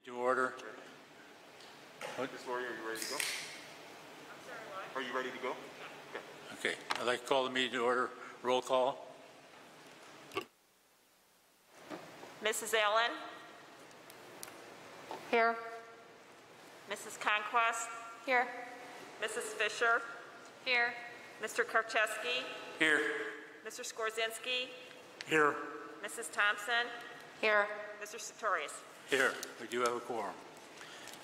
To order. Ms. Lori, are you ready to go? I'm sorry, what? Are you ready to go? Okay, I'd like to call the meeting to order. Roll call. Mrs. Allen? Here. Mrs. Conquest? Here. Mrs. Fisher? Here. Mr. Karczewski? Here. Mr. Skorzynski? Here. Mrs. Thompson? Here. Mr. Sartorius? Here. We do have a quorum.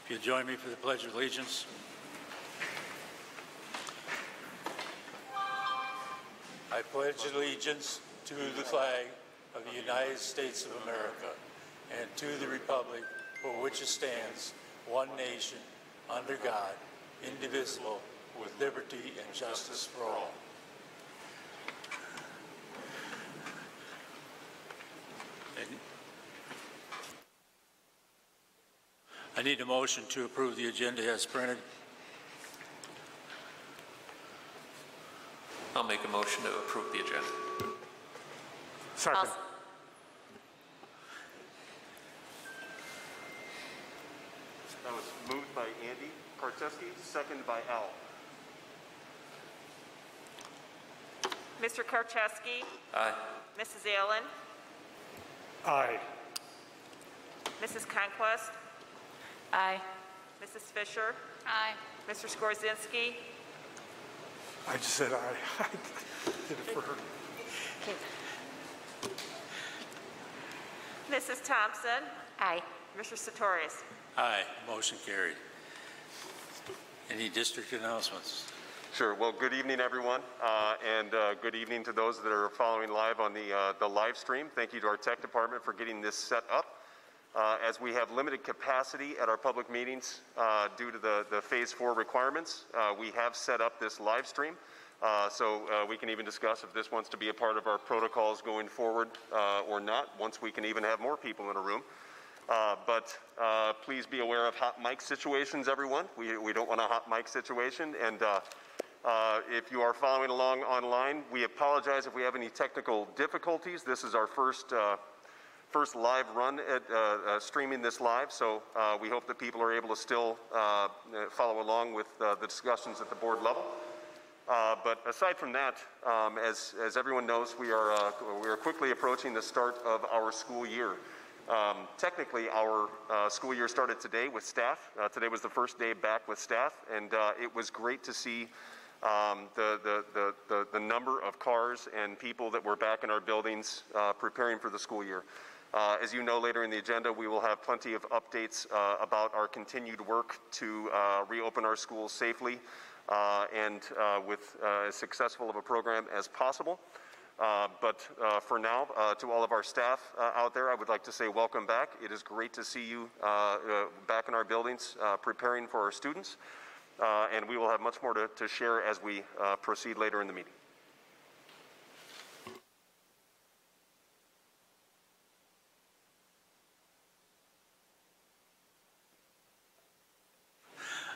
If you'll join me for the Pledge of Allegiance. I pledge allegiance to the flag of the United States of America and to the republic for which it stands, one nation, under God, indivisible, with liberty and justice for all. I need a motion to approve the agenda as printed. I'll make a motion to approve the agenda. Second. That was moved by Andy Karczewski, seconded by Al. Mr. Karczewski? Aye. Mrs. Allen? Aye. Mrs. Conquest? Aye. Mrs. Fisher? Aye. Mr. Skorzynski? I just said aye. I did it for her. Mrs. Thompson? Aye. Mr. Sartorius? Aye. Motion carried. Any district announcements? Sure. Well, good evening, everyone, and good evening to those that are following live on the live stream. Thank you to our tech department for getting this set up. As we have limited capacity at our public meetings due to the Phase 4 requirements, we have set up this live stream. So we can even discuss if this wants to be a part of our protocols going forward or not, once we can even have more people in a room. But please be aware of hot mic situations, everyone. We don't want a hot mic situation. And if you are following along online, we apologize if we have any technical difficulties. This is our first live run at streaming this live, so we hope that people are able to still follow along with the discussions at the board level. But aside from that, as everyone knows, we are quickly approaching the start of our school year. Technically, our school year started today with staff. Today was the first day back with staff, and it was great to see the number of cars and people that were back in our buildings preparing for the school year. As you know, later in the agenda, we will have plenty of updates about our continued work to reopen our schools safely and with as successful of a program as possible. But for now, to all of our staff out there, I would like to say welcome back. It is great to see you back in our buildings preparing for our students. And we will have much more to share as we proceed later in the meeting.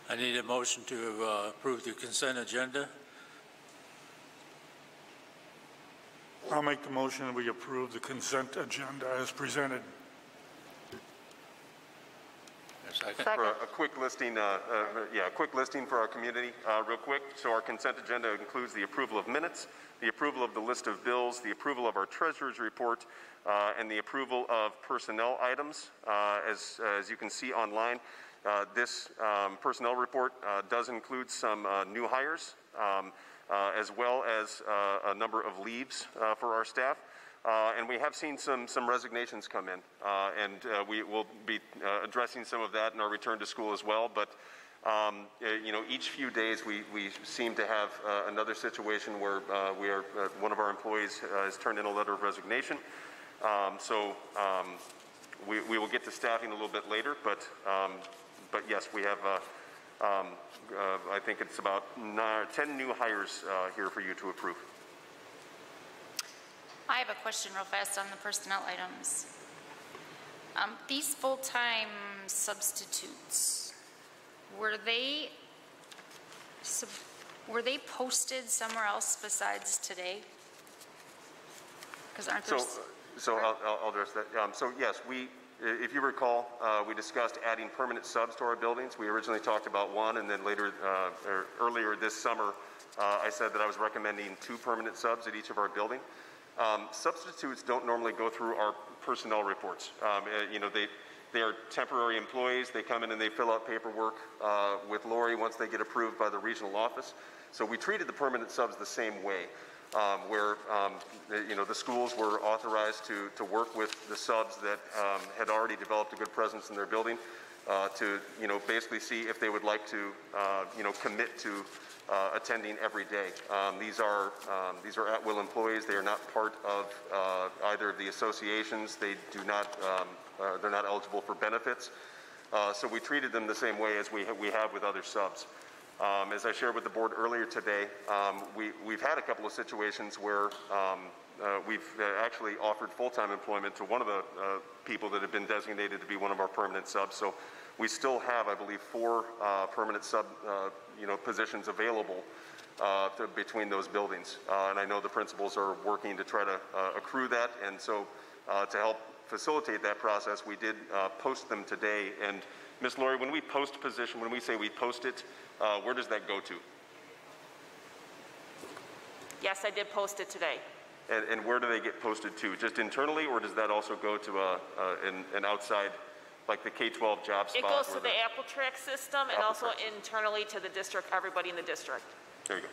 I need a motion to approve the consent agenda. I'll make the motion that we approve the consent agenda as presented. A second. For a quick listing, a quick listing for our community, real quick. So our consent agenda includes the approval of minutes, the approval of the list of bills, the approval of our treasurer's report, and the approval of personnel items. As you can see online, this personnel report does include some new hires, as well as a number of leaves for our staff. And we have seen some resignations come in, and we will be addressing some of that in our return to school as well. But you know, each few days we seem to have another situation where one of our employees has turned in a letter of resignation. We will get to staffing a little bit later, but yes, we have. I think it's about 10 new hires here for you to approve. I have a question real fast on the personnel items. These full-time substitutes, were they posted somewhere else besides today? Because aren't there? So I'll address that. So yes, we if you recall, we discussed adding permanent subs to our buildings. We originally talked about one, and then later, or earlier this summer, I said that I was recommending 2 permanent subs at each of our buildings. Substitutes don't normally go through our personnel reports. You know, they are temporary employees. They come in and they fill out paperwork with Lori once they get approved by the regional office. So we treated the permanent subs the same way, where you know, the schools were authorized to work with the subs that had already developed a good presence in their building to, you know, basically see if they would like to, you know, commit to attending every day. These are at-will employees. They are not part of either of the associations. They do not, they're not eligible for benefits. So we treated them the same way as we have with other subs. As I shared with the board earlier today, we've had a couple of situations where we've actually offered full-time employment to one of the people that have been designated to be one of our permanent subs. So we still have, I believe, 4 permanent sub you know, positions available between those buildings. And I know the principals are working to try to accrue that. And so to help facilitate that process, we did post them today. And Ms. Lori, when we post position, when we say we post it, where does that go to? Yes, I did post it today. And where do they get posted to? Just internally, or does that also go to an outside, like the K-12 job spot? It goes to the Apple Track system and Apple also Track system. internally to the district, everybody in the district. There you go.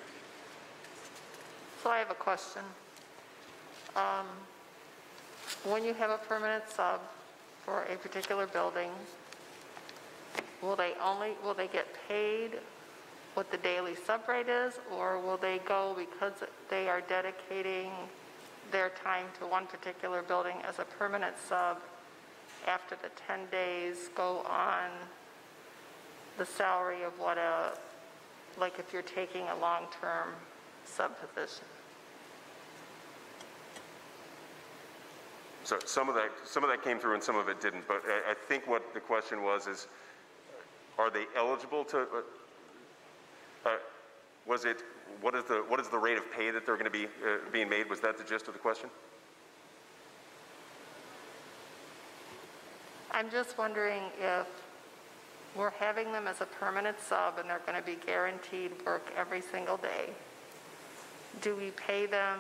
So I have a question. When you have a permanent sub for a particular building, will they get paid what the daily sub rate is, or will they go because they are dedicating their time to one particular building as a permanent sub, after the 10 days go on the salary of what like if you're taking a long-term sub position? So some of that came through and some of it didn't. But I think what the question was is, are they eligible to? What is the rate of pay that they're going to be being made? Was that the gist of the question? I'm just wondering if we're having them as a permanent sub and they're going to be guaranteed work every single day. Do we pay them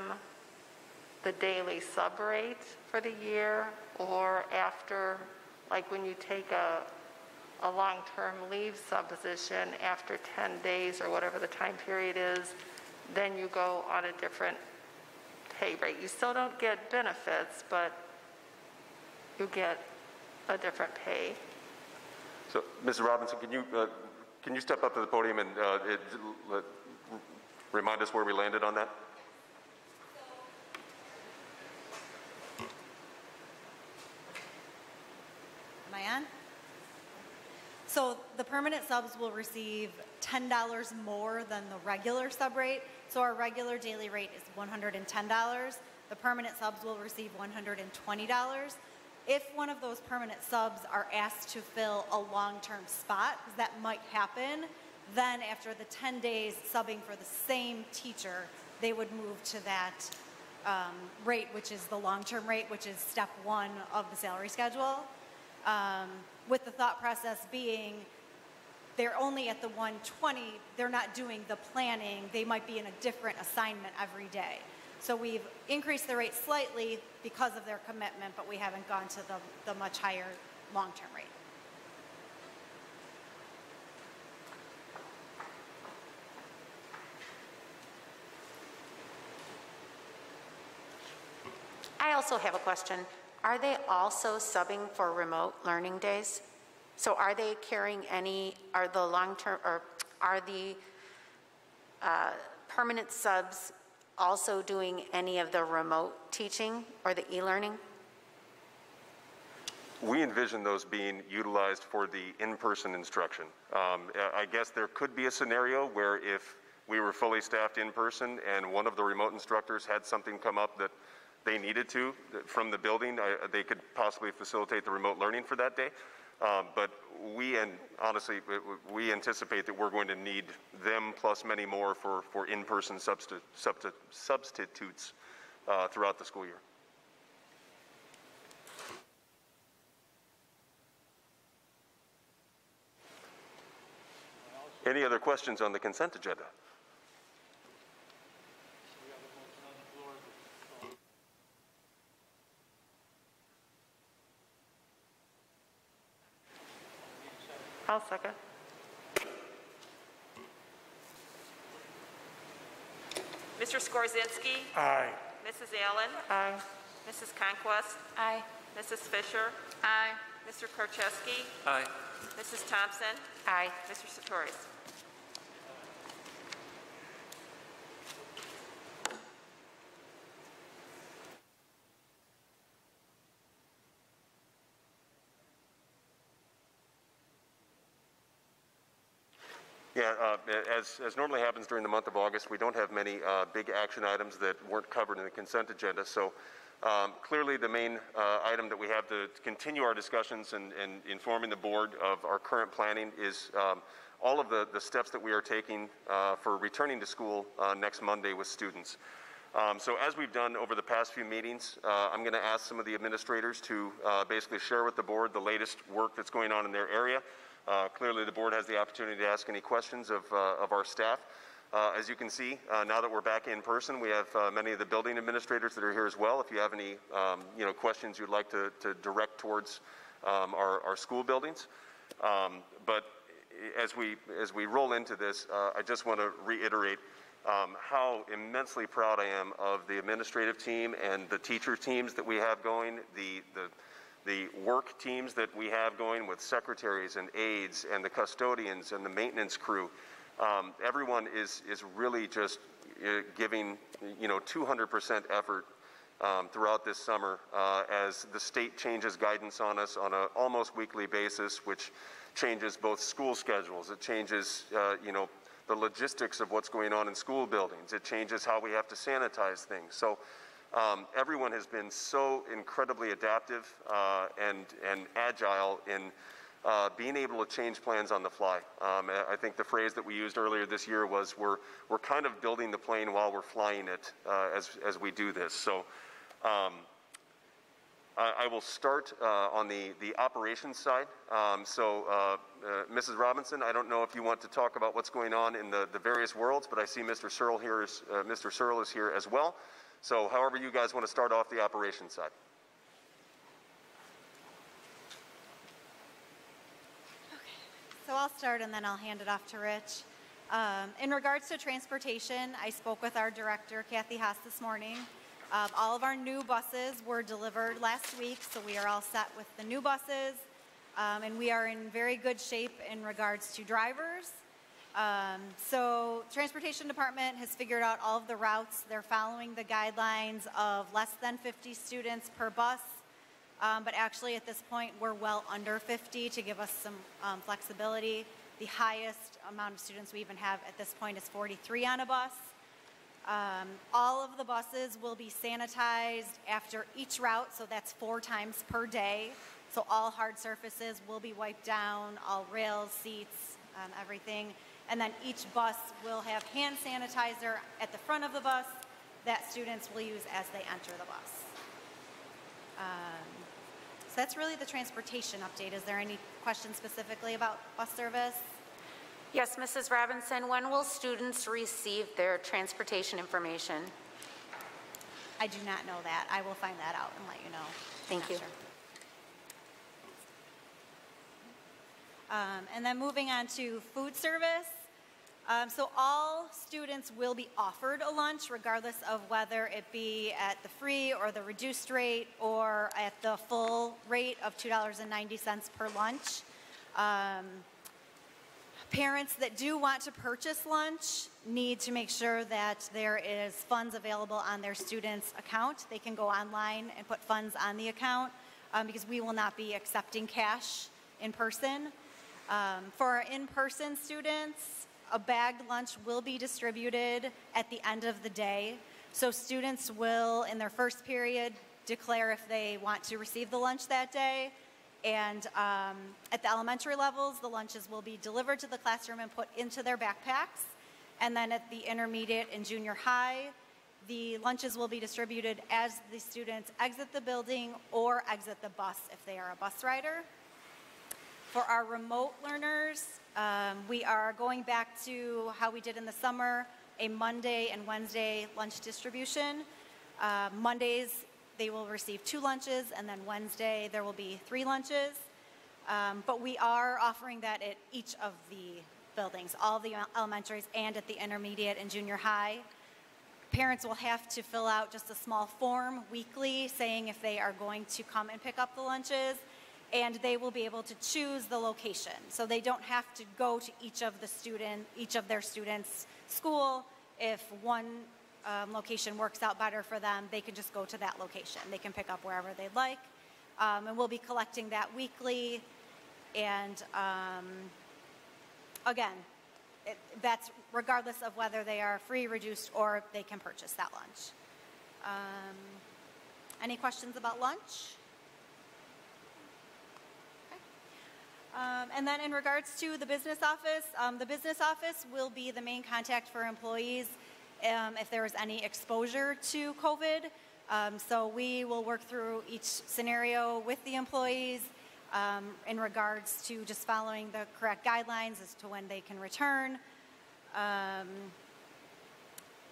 the daily sub rate for the year, or after, like when you take a long-term leave sub position, after 10 days or whatever the time period is, then you go on a different pay rate? You still don't get benefits, but you get a different pay. So, Mrs. Robinson, can you step up to the podium and remind us where we landed on that? Am I on? So the permanent subs will receive $10 more than the regular sub rate. So our regular daily rate is $110. The permanent subs will receive $120. If one of those permanent subs are asked to fill a long-term spot, because that might happen, then after the 10 days subbing for the same teacher, they would move to that rate, which is the long-term rate, which is step 1 of the salary schedule. With the thought process being they're only at the 120, they're not doing the planning, they might be in a different assignment every day. So we've increased the rate slightly because of their commitment, but we haven't gone to the much higher long-term rate. I also have a question. Are they also subbing for remote learning days? So are they carrying are the long-term, or are the permanent subs also doing any of the remote teaching or the e-learning? We envision those being utilized for the in-person instruction. I guess there could be a scenario where if we were fully staffed in person and one of the remote instructors had something come up that they needed to from the building, they could possibly facilitate the remote learning for that day. But honestly, we anticipate that we're going to need them plus many more for in-person substitutes throughout the school year. Any other questions on the consent agenda? I'll second. Mr. Skorzynski? Aye. Mrs. Allen? Aye. Mrs. Conquest? Aye. Mrs. Fisher? Aye. Mr. Korczewski? Aye. Mrs. Thompson? Aye. Mr. Sartorius? Yeah, as normally happens during the month of August, we don't have many big action items that weren't covered in the consent agenda. So clearly the main item that we have to continue our discussions and informing the board of our current planning is all of the steps that we are taking for returning to school next Monday with students. So as we've done over the past few meetings, I'm going to ask some of the administrators to basically share with the board the latest work that's going on in their area. Clearly, the board has the opportunity to ask any questions of our staff. As you can see, now that we're back in person, we have many of the building administrators that are here as well. If you have any questions you'd like to direct towards our school buildings. But as we roll into this, I just want to reiterate how immensely proud I am of the administrative team and the teacher teams that we have going, the work teams that we have going with secretaries and aides and the custodians and the maintenance crew. Everyone is really just giving 200% effort throughout this summer as the state changes guidance on us on an almost weekly basis, which changes both school schedules. It changes the logistics of what's going on in school buildings. It changes how we have to sanitize things. So everyone has been so incredibly adaptive and agile in being able to change plans on the fly. I think the phrase that we used earlier this year was we're kind of building the plane while we're flying it as we do this. So I will start on the operations side. Mrs. Robinson, I don't know if you want to talk about what's going on in the various worlds, but I see Mr. Searle here Mr. Searle is here as well. So however you guys want to start off the operations side. So I'll start and then I'll hand it off to Rich. In regards to transportation, I spoke with our director, Kathy Haas, this morning. All of our new buses were delivered last week, so we are all set with the new buses. And we are in very good shape in regards to drivers. So Transportation Department has figured out all of the routes. They're following the guidelines of less than 50 students per bus. But actually at this point, we're well under 50 to give us some flexibility. The highest amount of students we even have at this point is 43 on a bus. All of the buses will be sanitized after each route, so that's 4 times per day. So all hard surfaces will be wiped down, all rails, seats, everything. And then each bus will have hand sanitizer at the front of the bus that students will use as they enter the bus. So that's really the transportation update. Is there any questions specifically about bus service? Yes, Mrs. Robinson, when will students receive their transportation information? I do not know that. I will find that out and let you know. Thank you. Sure. And then moving on to food service. So all students will be offered a lunch regardless of whether it be at the free or the reduced rate or at the full rate of $2.90 per lunch. Parents that do want to purchase lunch need to make sure that there is funds available on their student's account. They can go online and put funds on the account because we will not be accepting cash in person. For our in-person students, a bagged lunch will be distributed at the end of the day. So students will, in their first period, declare if they want to receive the lunch that day. And at the elementary levels, the lunches will be delivered to the classroom and put into their backpacks. And then at the intermediate and junior high, the lunches will be distributed as the students exit the building or exit the bus if they are a bus rider. For our remote learners, we are going back to how we did in the summer, a Monday and Wednesday lunch distribution. Mondays, they will receive 2 lunches, and then Wednesday, there will be 3 lunches. But we are offering that at each of the buildings, all of the elementaries and at the intermediate and junior high. Parents will have to fill out just a small form weekly saying if they are going to come and pick up the lunches, and they will be able to choose the location. So they don't have to go to each of their students' school. If one location works out better for them, they can just go to that location. They can pick up wherever they'd like. And we'll be collecting that weekly. And again, that's regardless of whether they are free, reduced, or they can purchase that lunch. Any questions about lunch? And then in regards to the business office will be the main contact for employees if there is any exposure to COVID. So we will work through each scenario with the employees in regards to just following the correct guidelines as to when they can return.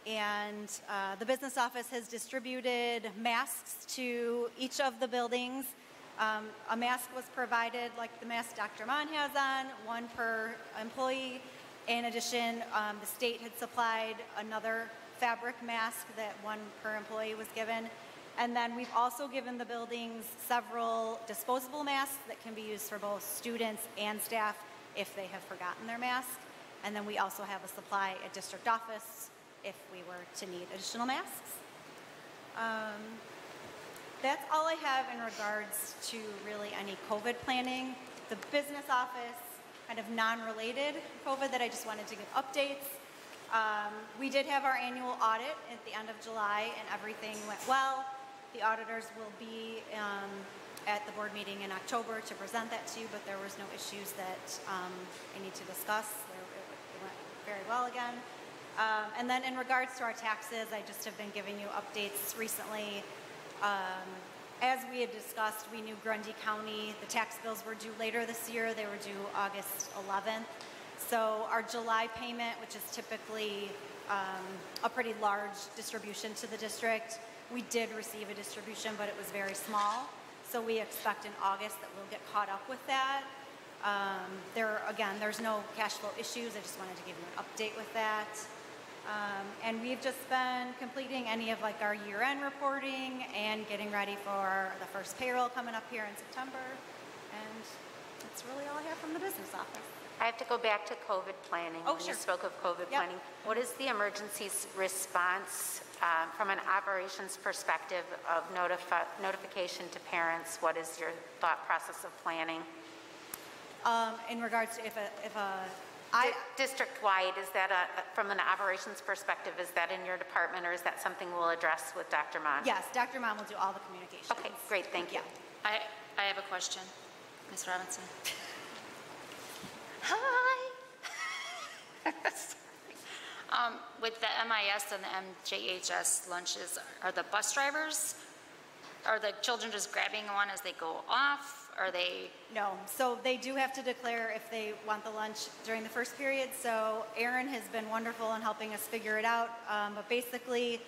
The business office has distributed masks to each of the buildings. A mask was provided, like the mask Dr. Mon has on, 1 per employee. In addition, the state had supplied another fabric mask that 1 per employee was given. And then we've also given the buildings several disposable masks that can be used for both students and staff if they have forgotten their mask. And then we also have a supply at district office if we were to need additional masks. That's all I have in regards to really any COVID planning. The business office, kind of non-related COVID that I just wanted to give updates. We did have our annual audit at the end of July and everything went well. The auditors will be at the board meeting in October to present that to you, but there was no issues that I need to discuss. It went very well again. And then in regards to our taxes, I just have been giving you updates recently. As we had discussed, we knew Grundy County, the tax bills were due later this year. They were due August 11th. So our July payment, which is typically a pretty large distribution to the district, we did receive a distribution, but it was very small. So we expect in August that we'll get caught up with that. There's no cash flow issues. I just wanted to give you an update with that. And we've just been completing any of like our year-end reporting and getting ready for the first payroll coming up here in September. And that's really all I have from the business office. I have to go back to COVID planning. Oh, When sure. you spoke of COVID planning. What is the emergency response from an operations perspective of notification to parents? What is your thought process of planning? In regards to if a District-wide, is that from an operations perspective, is that in your department or is that something we'll address with Dr. Mon? Yes, Dr. Mon will do all the communications. Okay, great, thank you. Yeah. I have a question. Ms. Robinson. Hi. With the MIS and the MJHS lunches, are the bus drivers, are the children just grabbing one as they go off? Are they? No, so they do have to declare if they want the lunch during the first period. So Erin has been wonderful in helping us figure it out. But basically,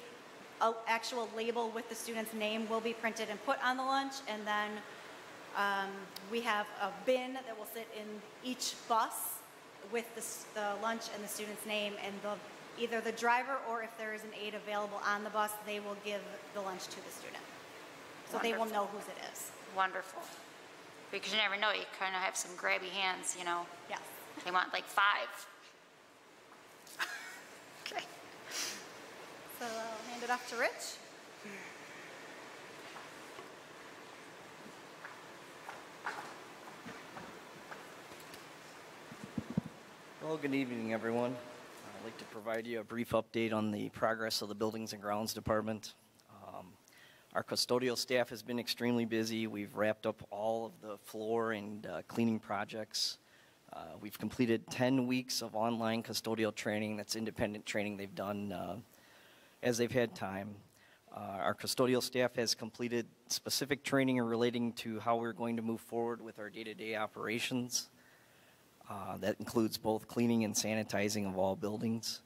an actual label with the student's name will be printed and put on the lunch. And then we have a bin that will sit in each bus with the lunch and the student's name. And either the driver or if there is an aide available on the bus, they will give the lunch to the student. So they will know whose it is. Wonderful. Because you never know, you kind of have some grabby hands, you know. Yes. They want like 5. Okay. So I'll hand it off to Rich. Well, good evening, everyone. I'd like to provide you a brief update on the progress of the Buildings and Grounds Department. Our custodial staff has been extremely busy. We've wrapped up all of the floor and cleaning projects. We've completed 10 weeks of online custodial training. That's independent training they've done as they've had time. Our custodial staff has completed specific training relating to how we're going to move forward with our day-to-day operations. That includes both cleaning and sanitizing of all buildings.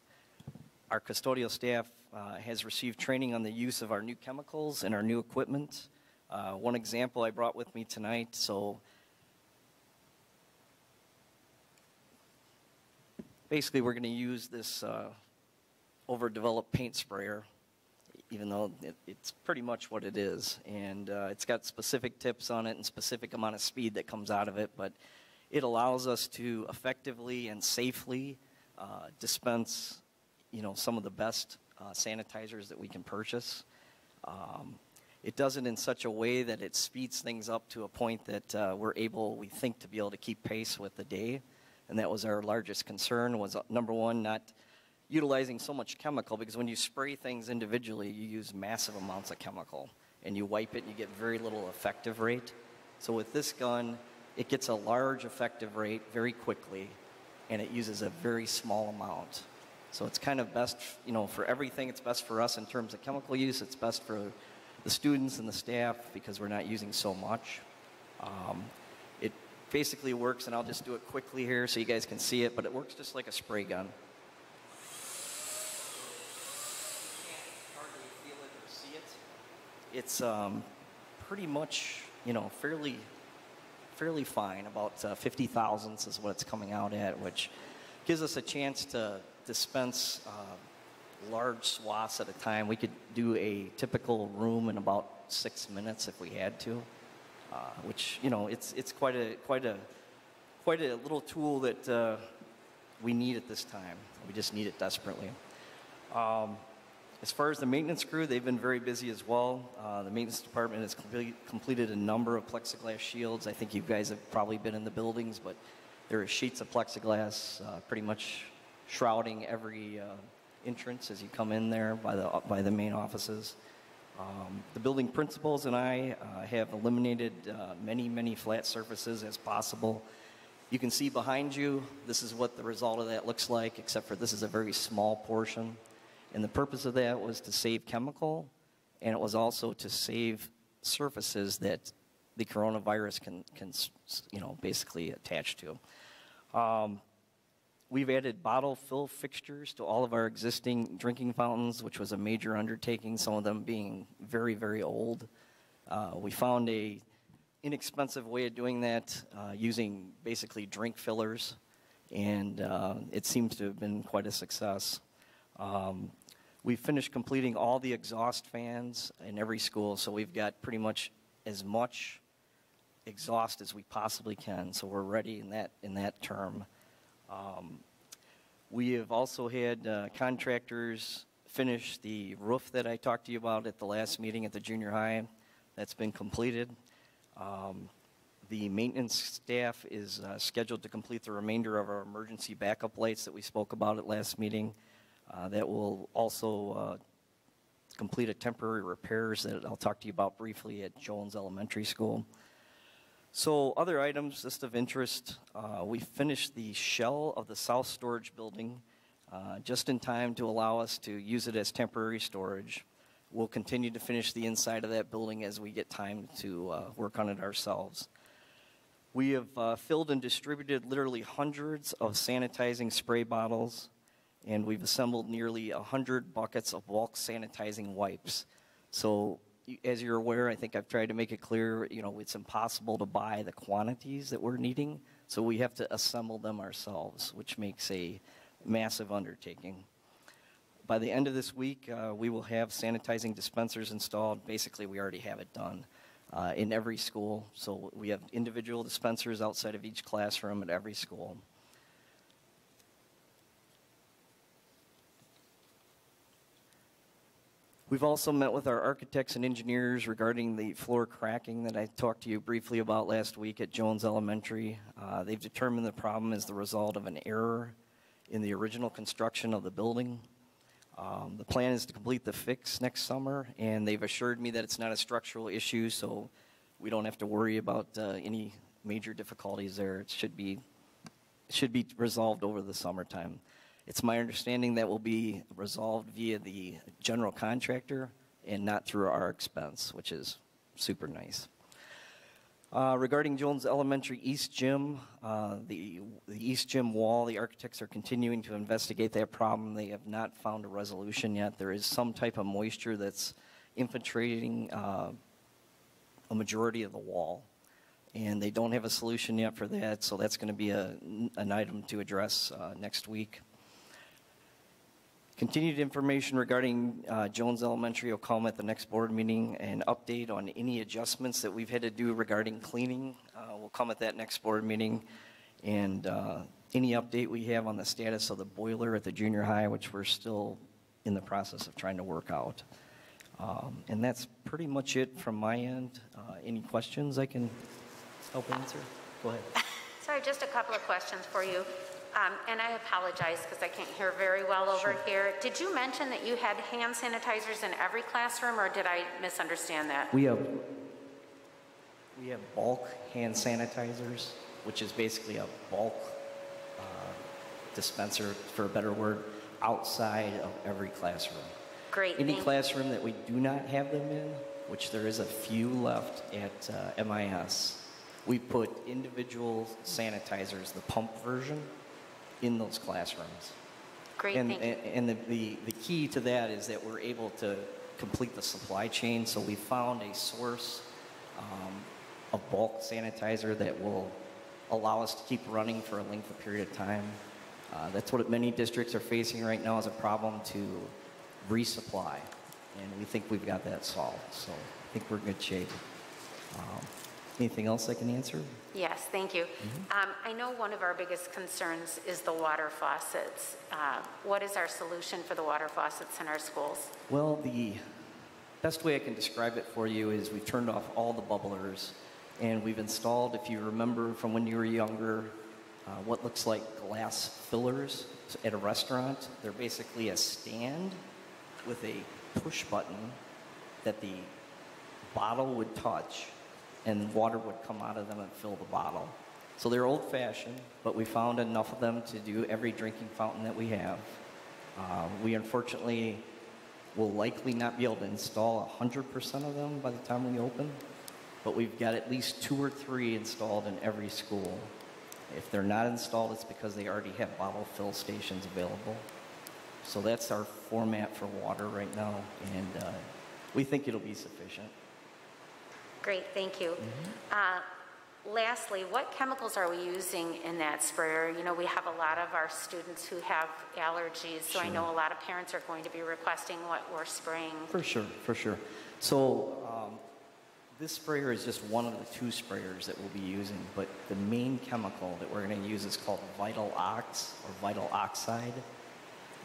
Our custodial staff has received training on the use of our new chemicals and our new equipment. One example I brought with me tonight, so basically we're going to use this overdeveloped paint sprayer, even though it's pretty much what it is. And it's got specific tips on it and specific amount of speed that comes out of it, but it allows us to effectively and safely dispense, some of the best sanitizers that we can purchase. It does it in such a way that it speeds things up to a point that we think, to be able to keep pace with the day. And that was our largest concern, was number one, not utilizing so much chemical, because when you spray things individually, you use massive amounts of chemical, and you wipe it and you get very little effective rate. So with this gun, it gets a large effective rate very quickly, and it uses a very small amount. So it's kind of best, for everything. It's best for us in terms of chemical use. It's best for the students and the staff because we're not using so much. It basically works, and I'll just do it quickly here so you guys can see it, but it works just like a spray gun. Hardly feel it or see it. It's pretty much, fairly fine. About 50 thousandths is what it's coming out at, which gives us a chance to dispense large swaths at a time. We could do a typical room in about 6 minutes if we had to, which it's quite a little tool that we need at this time. We just need it desperately. As far as the maintenance crew, they've been very busy as well. The maintenance department has completed a number of plexiglass shields. I think you guys have probably been in the buildings, but there are sheets of plexiglass pretty much shrouding every entrance as you come in there by the main offices. The building principals and I have eliminated many flat surfaces as possible. You can see behind you, this is what the result of that looks like, except for this is a very small portion. And the purpose of that was to save chemical, and it was also to save surfaces that the coronavirus can basically attach to. We've added bottle fill fixtures to all of our existing drinking fountains, which was a major undertaking, some of them being very, very old. We found a inexpensive way of doing that using basically drink fillers, and it seems to have been quite a success. We finished completing all the exhaust fans in every school, so we've got pretty much as much exhaust as we possibly can, so we're ready in that term. We have also had contractors finish the roof that I talked to you about at the last meeting at the junior high. That's been completed. The maintenance staff is scheduled to complete the remainder of our emergency backup lights that we spoke about at last meeting. That will also complete a temporary repairs that I'll talk to you about briefly at Jones Elementary School. So other items just of interest, we finished the shell of the south storage building just in time to allow us to use it as temporary storage. We'll continue to finish the inside of that building as we get time to work on it ourselves. We have filled and distributed literally hundreds of sanitizing spray bottles, and we've assembled nearly 100 buckets of bulk sanitizing wipes. So as you're aware, I think I've tried to make it clear, it's impossible to buy the quantities that we're needing, so we have to assemble them ourselves, which makes a massive undertaking. By the end of this week, we will have sanitizing dispensers installed. Basically, we already have it done in every school, so we have individual dispensers outside of each classroom at every school. We've also met with our architects and engineers regarding the floor cracking that I talked to you briefly about last week at Jones Elementary. They've determined the problem is the result of an error in the original construction of the building. The plan is to complete the fix next summer, and they've assured me that it's not a structural issue, so we don't have to worry about any major difficulties there. It should be resolved over the summertime. It's my understanding that will be resolved via the general contractor, and not through our expense, which is super nice. Regarding Jones Elementary East Gym, the East Gym wall, the architects are continuing to investigate that problem. They have not found a resolution yet. There is some type of moisture that's infiltrating a majority of the wall, and they don't have a solution yet for that, so that's going to be an item to address next week. Continued information regarding Jones Elementary will come at the next board meeting. An update on any adjustments that we've had to do regarding cleaning will come at that next board meeting. And any update we have on the status of the boiler at the junior high, which we're still in the process of trying to work out. And that's pretty much it from my end. Any questions I can help answer? Go ahead. Sorry, just a couple of questions for you. And I apologize because I can't hear very well over here. Did you mention that you had hand sanitizers in every classroom, or did I misunderstand that? We have bulk hand sanitizers, which is basically a bulk dispenser, for a better word, outside of every classroom. Great. Any classroom that we do not have them in, which there is a few left at MIS, we put individual sanitizers, the pump version, in those classrooms. Great, and, thank you. And the key to that is that we're able to complete the supply chain. So we found a source of bulk sanitizer that will allow us to keep running for a lengthy period of time. That's what many districts are facing right now, is a problem to resupply. And we think we've got that solved. So I think we're in good shape. Anything else I can answer? Yes, thank you. I know one of our biggest concerns is the water faucets. What is our solution for the water faucets in our schools? Well, the best way I can describe it for you is we've turned off all the bubblers, and we've installed, if you remember from when you were younger, what looks like glass fillers at a restaurant. They're basically a stand with a push button that the bottle would touch, and water would come out of them and fill the bottle. So they're old-fashioned, but we found enough of them to do every drinking fountain that we have. We unfortunately will likely not be able to install 100% of them by the time we open, but we've got at least 2 or 3 installed in every school. If they're not installed, it's because they already have bottle fill stations available. So that's our format for water right now, and we think it'll be sufficient. Great, thank you. Lastly, what chemicals are we using in that sprayer? You know, we have a lot of our students who have allergies, so I know a lot of parents are going to be requesting what we're spraying. For sure, for sure. So this sprayer is just one of the 2 sprayers that we'll be using, but the main chemical that we're going to use is called Vital Ox, or Vital Oxide,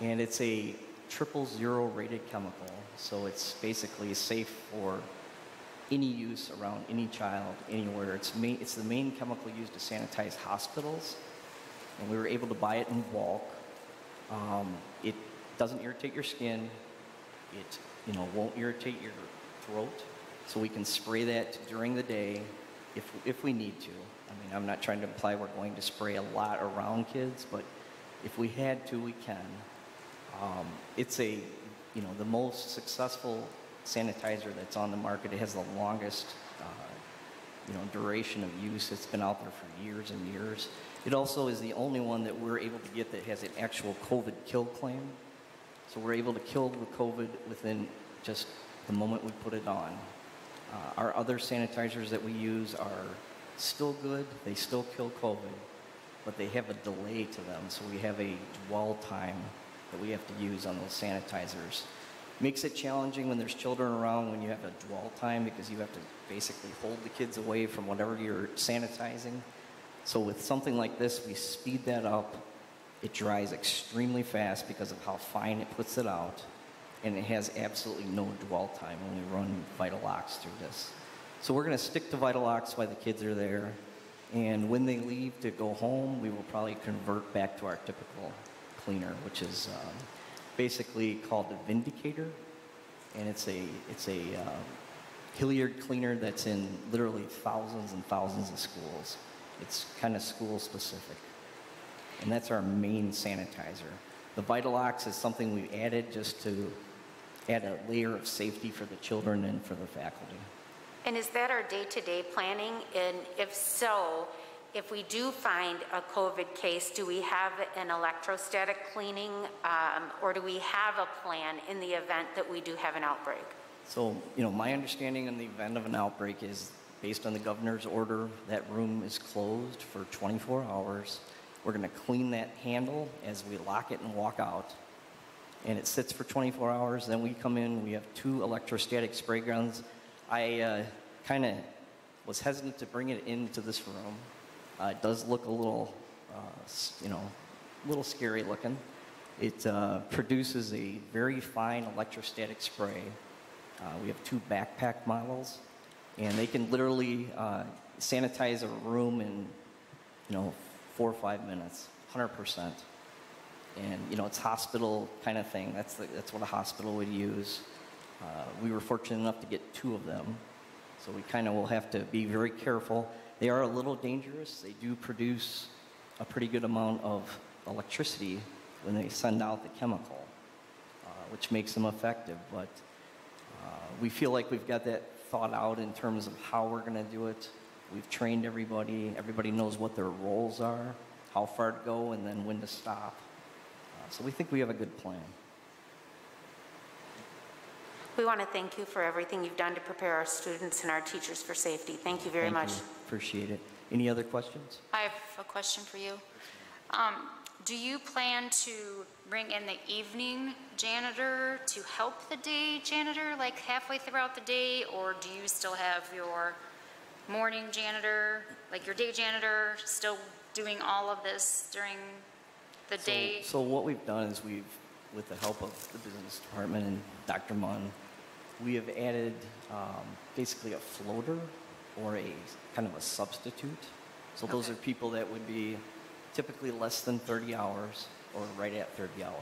and it's a 000 rated chemical, so it's basically safe for any use around any child, anywhere. It's the main chemical used to sanitize hospitals, and we were able to buy it in bulk. It doesn't irritate your skin. It won't irritate your throat, so we can spray that during the day if we need to. I mean, I'm not trying to imply we're going to spray a lot around kids, but if we had to, we can. It's the most successful sanitizer that's on the market. It has the longest duration of use. It's been out there for years and years. It also is the only one that we're able to get that has an actual COVID kill claim. So we're able to kill the COVID within just the moment we put it on. Our other sanitizers that we use are still good. They still kill COVID, but they have a delay to them. So we have a dwell time that we have to use on those sanitizers. Makes it challenging when there's children around, when you have a dwell time, because you have to basically hold the kids away from whatever you're sanitizing. So with something like this, we speed that up. It dries extremely fast because of how fine it puts it out, and it has absolutely no dwell time when we run Vital Ox through this. So we're going to stick to Vital Ox while the kids are there, and when they leave to go home, we will probably convert back to our typical cleaner, which is basically called the Vindicator, and it's a Hilliard cleaner that's in literally thousands and thousands of schools. It's kind of school specific, and that's our main sanitizer. The Vital Ox is something we added just to add a layer of safety for the children and for the faculty. And is that our day-to-day planning? And if so, if we do find a COVID case, do we have an electrostatic cleaning, or do we have a plan in the event that we do have an outbreak? So, my understanding in the event of an outbreak is based on the governor's order, that room is closed for 24 hours. We're going to clean that handle as we lock it and walk out. And it sits for 24 hours. Then we come in, we have 2 electrostatic spray guns. I kind of was hesitant to bring it into this room. It does look a little, a little scary looking. It produces a very fine electrostatic spray. We have 2 backpack models, and they can literally sanitize a room in, 4 or 5 minutes, 100%. And it's hospital kind of thing. That's what a hospital would use. We were fortunate enough to get 2 of them, so we kind of will have to be very careful. They are a little dangerous. They do produce a pretty good amount of electricity when they send out the chemical, which makes them effective. But we feel like we've got that thought out in terms of how we're going to do it. We've trained everybody. Everybody knows what their roles are, how far to go, and then when to stop. So we think we have a good plan. We want to thank you for everything you've done to prepare our students and our teachers for safety. Thank you very much. Thank you. Appreciate it. Any other questions? I have a question for you. Do you plan to bring in the evening janitor to help the day janitor, like halfway throughout the day, or do you still have your morning janitor, like your day janitor, still doing all of this during the day? So what we've done is with the help of the business department and Dr. Munn, we have added basically a floater or a kind of a substitute. So those are people that would be typically less than 30 hours or right at 30 hours.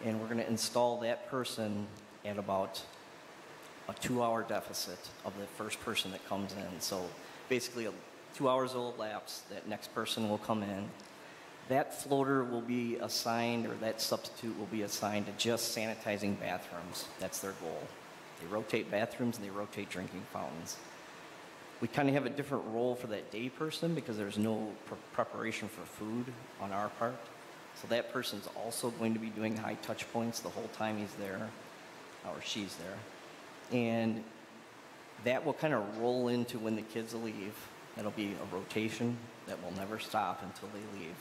And we're going to install that person at about a 2-hour deficit of the first person that comes in. So basically 2 hours will elapse, that next person will come in. That floater will be assigned, or that substitute will be assigned to just sanitizing bathrooms. That's their goal. They rotate bathrooms and they rotate drinking fountains. We kind of have a different role for that day person because there's no preparation for food on our part. So that person's also going to be doing high touch points the whole time he's there, or she's there. And that will kind of roll into when the kids leave. That'll be a rotation that will never stop until they leave.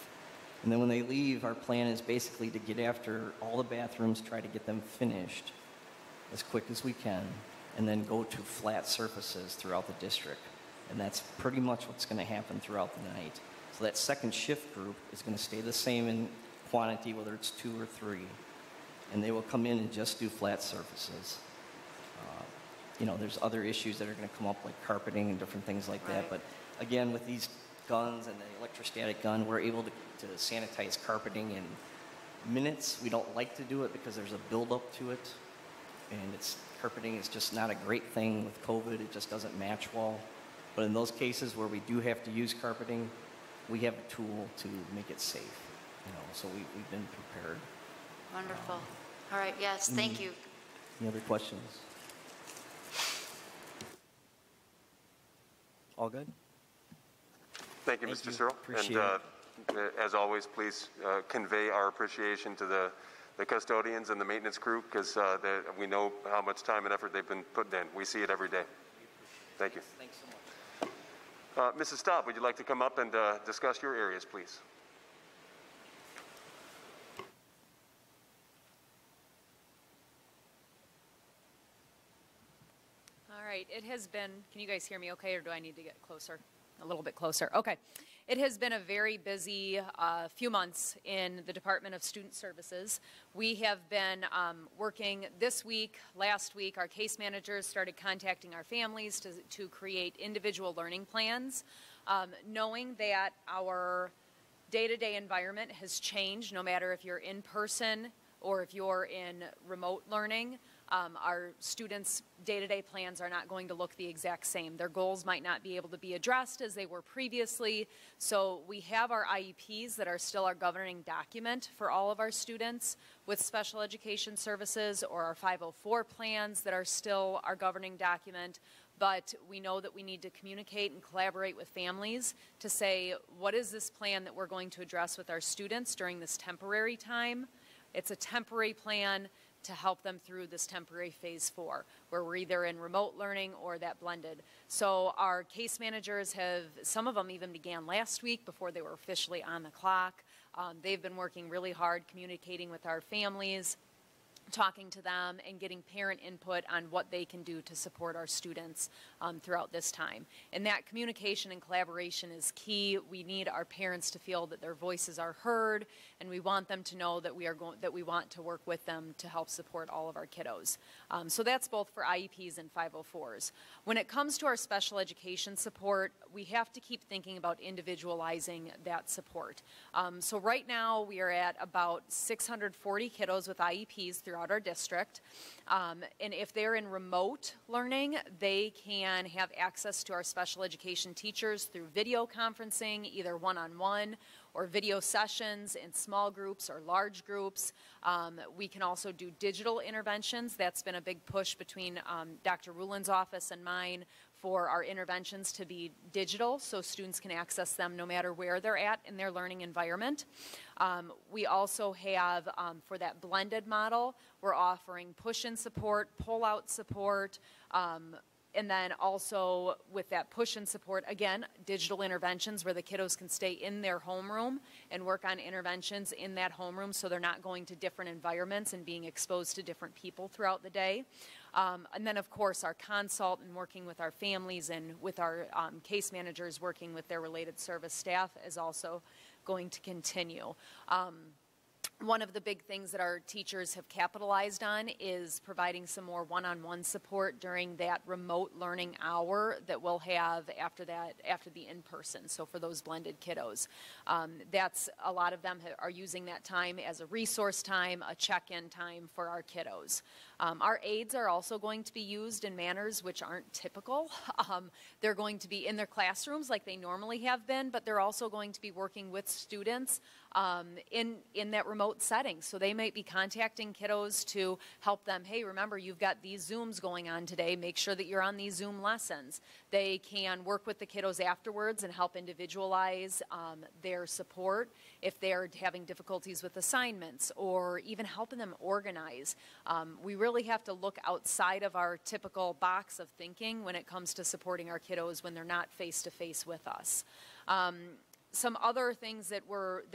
And then when they leave, our plan is basically to get after all the bathrooms, try to get them finished as quick as we can, and then go to flat surfaces throughout the district. And that's pretty much what's going to happen throughout the night. So that second shift group is going to stay the same in quantity, whether it's 2 or 3. And they will come in and just do flat surfaces. There's other issues that are going to come up, like carpeting and different things like that. But again, with these guns and the electrostatic gun, we're able to sanitize carpeting in minutes. We don't like to do it because there's a buildup to it. And carpeting is just not a great thing with COVID. It just doesn't match well. But in those cases where we do have to use carpeting, we have a tool to make it safe. So we've been prepared. Wonderful. All right, yes, thank you. Any other questions? All good? Thank you, Mr. Searle. Appreciate and as always, please convey our appreciation to the custodians and the maintenance crew, because we know how much time and effort they've been putting in. We see it every day. Thank you. Thanks so much. Mrs. Staub, would you like to come up and discuss your areas, please? All right, it has been, can you guys hear me okay, or do I need to get closer? A little bit closer. Okay. It has been a very busy few months in the Department of Student Services. We have been working this week, last week. Our case managers started contacting our families to create individual learning plans, knowing that our day-to-day environment has changed, no matter if you're in person or if you're in remote learning. Our students' day-to-day plans are not going to look the exact same. Their goals might not be able to be addressed as they were previously. So we have our IEPs that are still our governing document for all of our students with special education services, or our 504 plans that are still our governing document. But we know that we need to communicate and collaborate with families to say, what is this plan that we're going to address with our students during this temporary time? It's a temporary plan to help them through this temporary phase 4, where we're either in remote learning or that blended. So our case managers have, some of them even began last week before they were officially on the clock. They've been working really hard communicating with our families, talking to them, and getting parent input on what they can do to support our students throughout this time. And that communication and collaboration is key. We need our parents to feel that their voices are heard, and we want them to know that we want to work with them to help support all of our kiddos. So that's both for IEPs and 504s. When it comes to our special education support, we have to keep thinking about individualizing that support. So right now we are at about 640 kiddos with IEPs throughout our district. And if they're in remote learning, they can have access to our special education teachers through video conferencing, either one-on-one or video sessions in small groups or large groups. We can also do digital interventions. That's been a big push between Dr. Rulin's office and mine for our interventions to be digital, so students can access them no matter where they're at in their learning environment. We also have, for that blended model, we're offering push-in support, pull-out support, and then also with that push-in support, again, digital interventions where the kiddos can stay in their homeroom and work on interventions in that homeroom so they're not going to different environments and being exposed to different people throughout the day. And then, of course, our consult and working with our families and with our case managers working with their related service staff is also going to continue. One of the big things that our teachers have capitalized on is providing some more one-on-one support during that remote learning hour that we'll have after the in-person, so for those blended kiddos. That's, a lot of them are using that time as a resource time, a check-in time for our kiddos. Our aides are also going to be used in manners which aren't typical. They're going to be in their classrooms like they normally have been, but they're also going to be working with students in that remote setting. So they might be contacting kiddos to help them, hey, remember, you've got these Zooms going on today. Make sure that you're on these Zoom lessons. They can work with the kiddos afterwards and help individualize their support if they're having difficulties with assignments, or even helping them organize. We really have to look outside of our typical box of thinking when it comes to supporting our kiddos when they're not face-to-face with us. Some other things that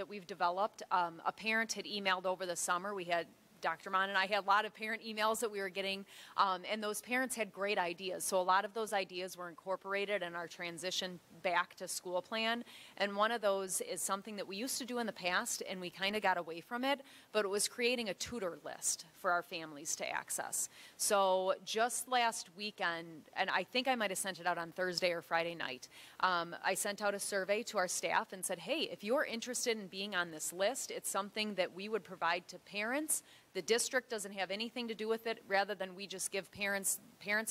we've developed, a parent had emailed over the summer. We had, Dr. Mon and I had a lot of parent emails that we were getting, and those parents had great ideas. So a lot of those ideas were incorporated in our transition back to school plan. And one of those is something that we used to do in the past, and we kind of got away from it, but it was creating a tutor list for our families to access. So just last weekend, and I think I might have sent it out on Thursday or Friday night, I sent out a survey to our staff and said, hey, if you're interested in being on this list, it's something that we would provide to parents. The district doesn't have anything to do with it, rather than we just give parents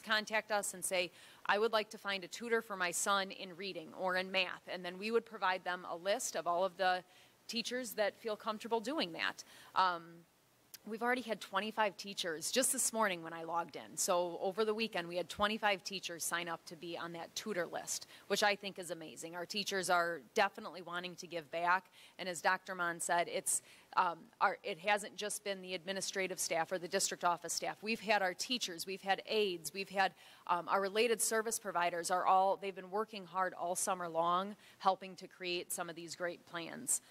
contact us and say, I would like to find a tutor for my son in reading or in math, and then we would provide them a list of all of the teachers that feel comfortable doing that. We've already had 25 teachers just this morning when I logged in. So over the weekend, we had 25 teachers sign up to be on that tutor list, which I think is amazing. Our teachers are definitely wanting to give back. And as Dr. Mon said, it hasn't just been the administrative staff or the district office staff. We've had our teachers, we've had aides, we've had our related service providers they've been working hard all summer long, helping to create some of these great plans.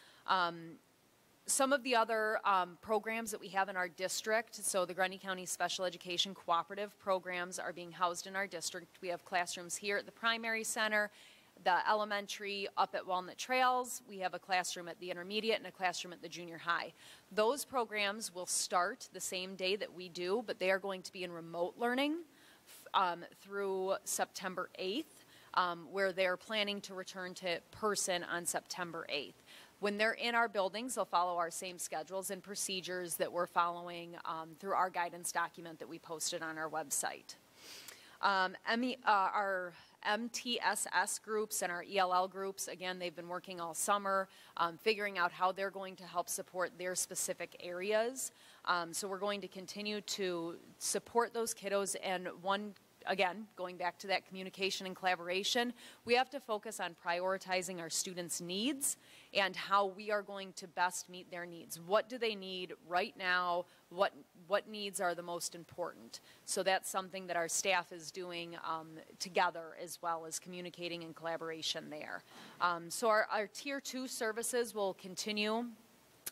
Some of the other programs that we have in our district, so the Grundy County Special Education Cooperative programs are being housed in our district. We have classrooms here at the primary center, the elementary up at Walnut Trails. We have a classroom at the intermediate and a classroom at the junior high. Those programs will start the same day that we do, but they are going to be in remote learning through September 8th, where they're planning to return to person on September 8th. When they're in our buildings, they'll follow our same schedules and procedures that we're following through our guidance document that we posted on our website. Our MTSS groups and our ELL groups, again, they've been working all summer, figuring out how they're going to help support their specific areas. So we're going to continue to support those kiddos, and again, going back to that communication and collaboration, we have to focus on prioritizing our students' needs and how we are going to best meet their needs. What do they need right now? What needs are the most important? So that's something that our staff is doing together, as well as communicating and collaboration there. So our Tier 2 services will continue.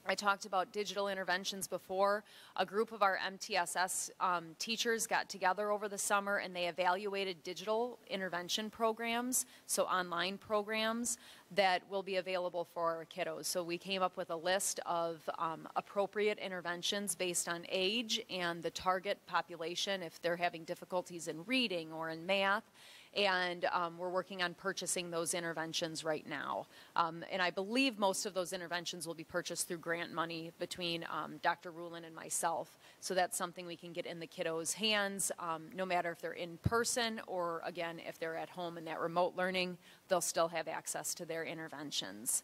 I talked about digital interventions before. A group of our MTSS teachers got together over the summer and they evaluated digital intervention programs, so online programs that will be available for our kiddos. So we came up with a list of appropriate interventions based on age and the target population if they're having difficulties in reading or in math. And we're working on purchasing those interventions right now. And I believe most of those interventions will be purchased through grant money between Dr. Rulin and myself. So that's something we can get in the kiddos' hands, no matter if they're in person or, again, if they're at home in that remote learning, they'll still have access to their interventions.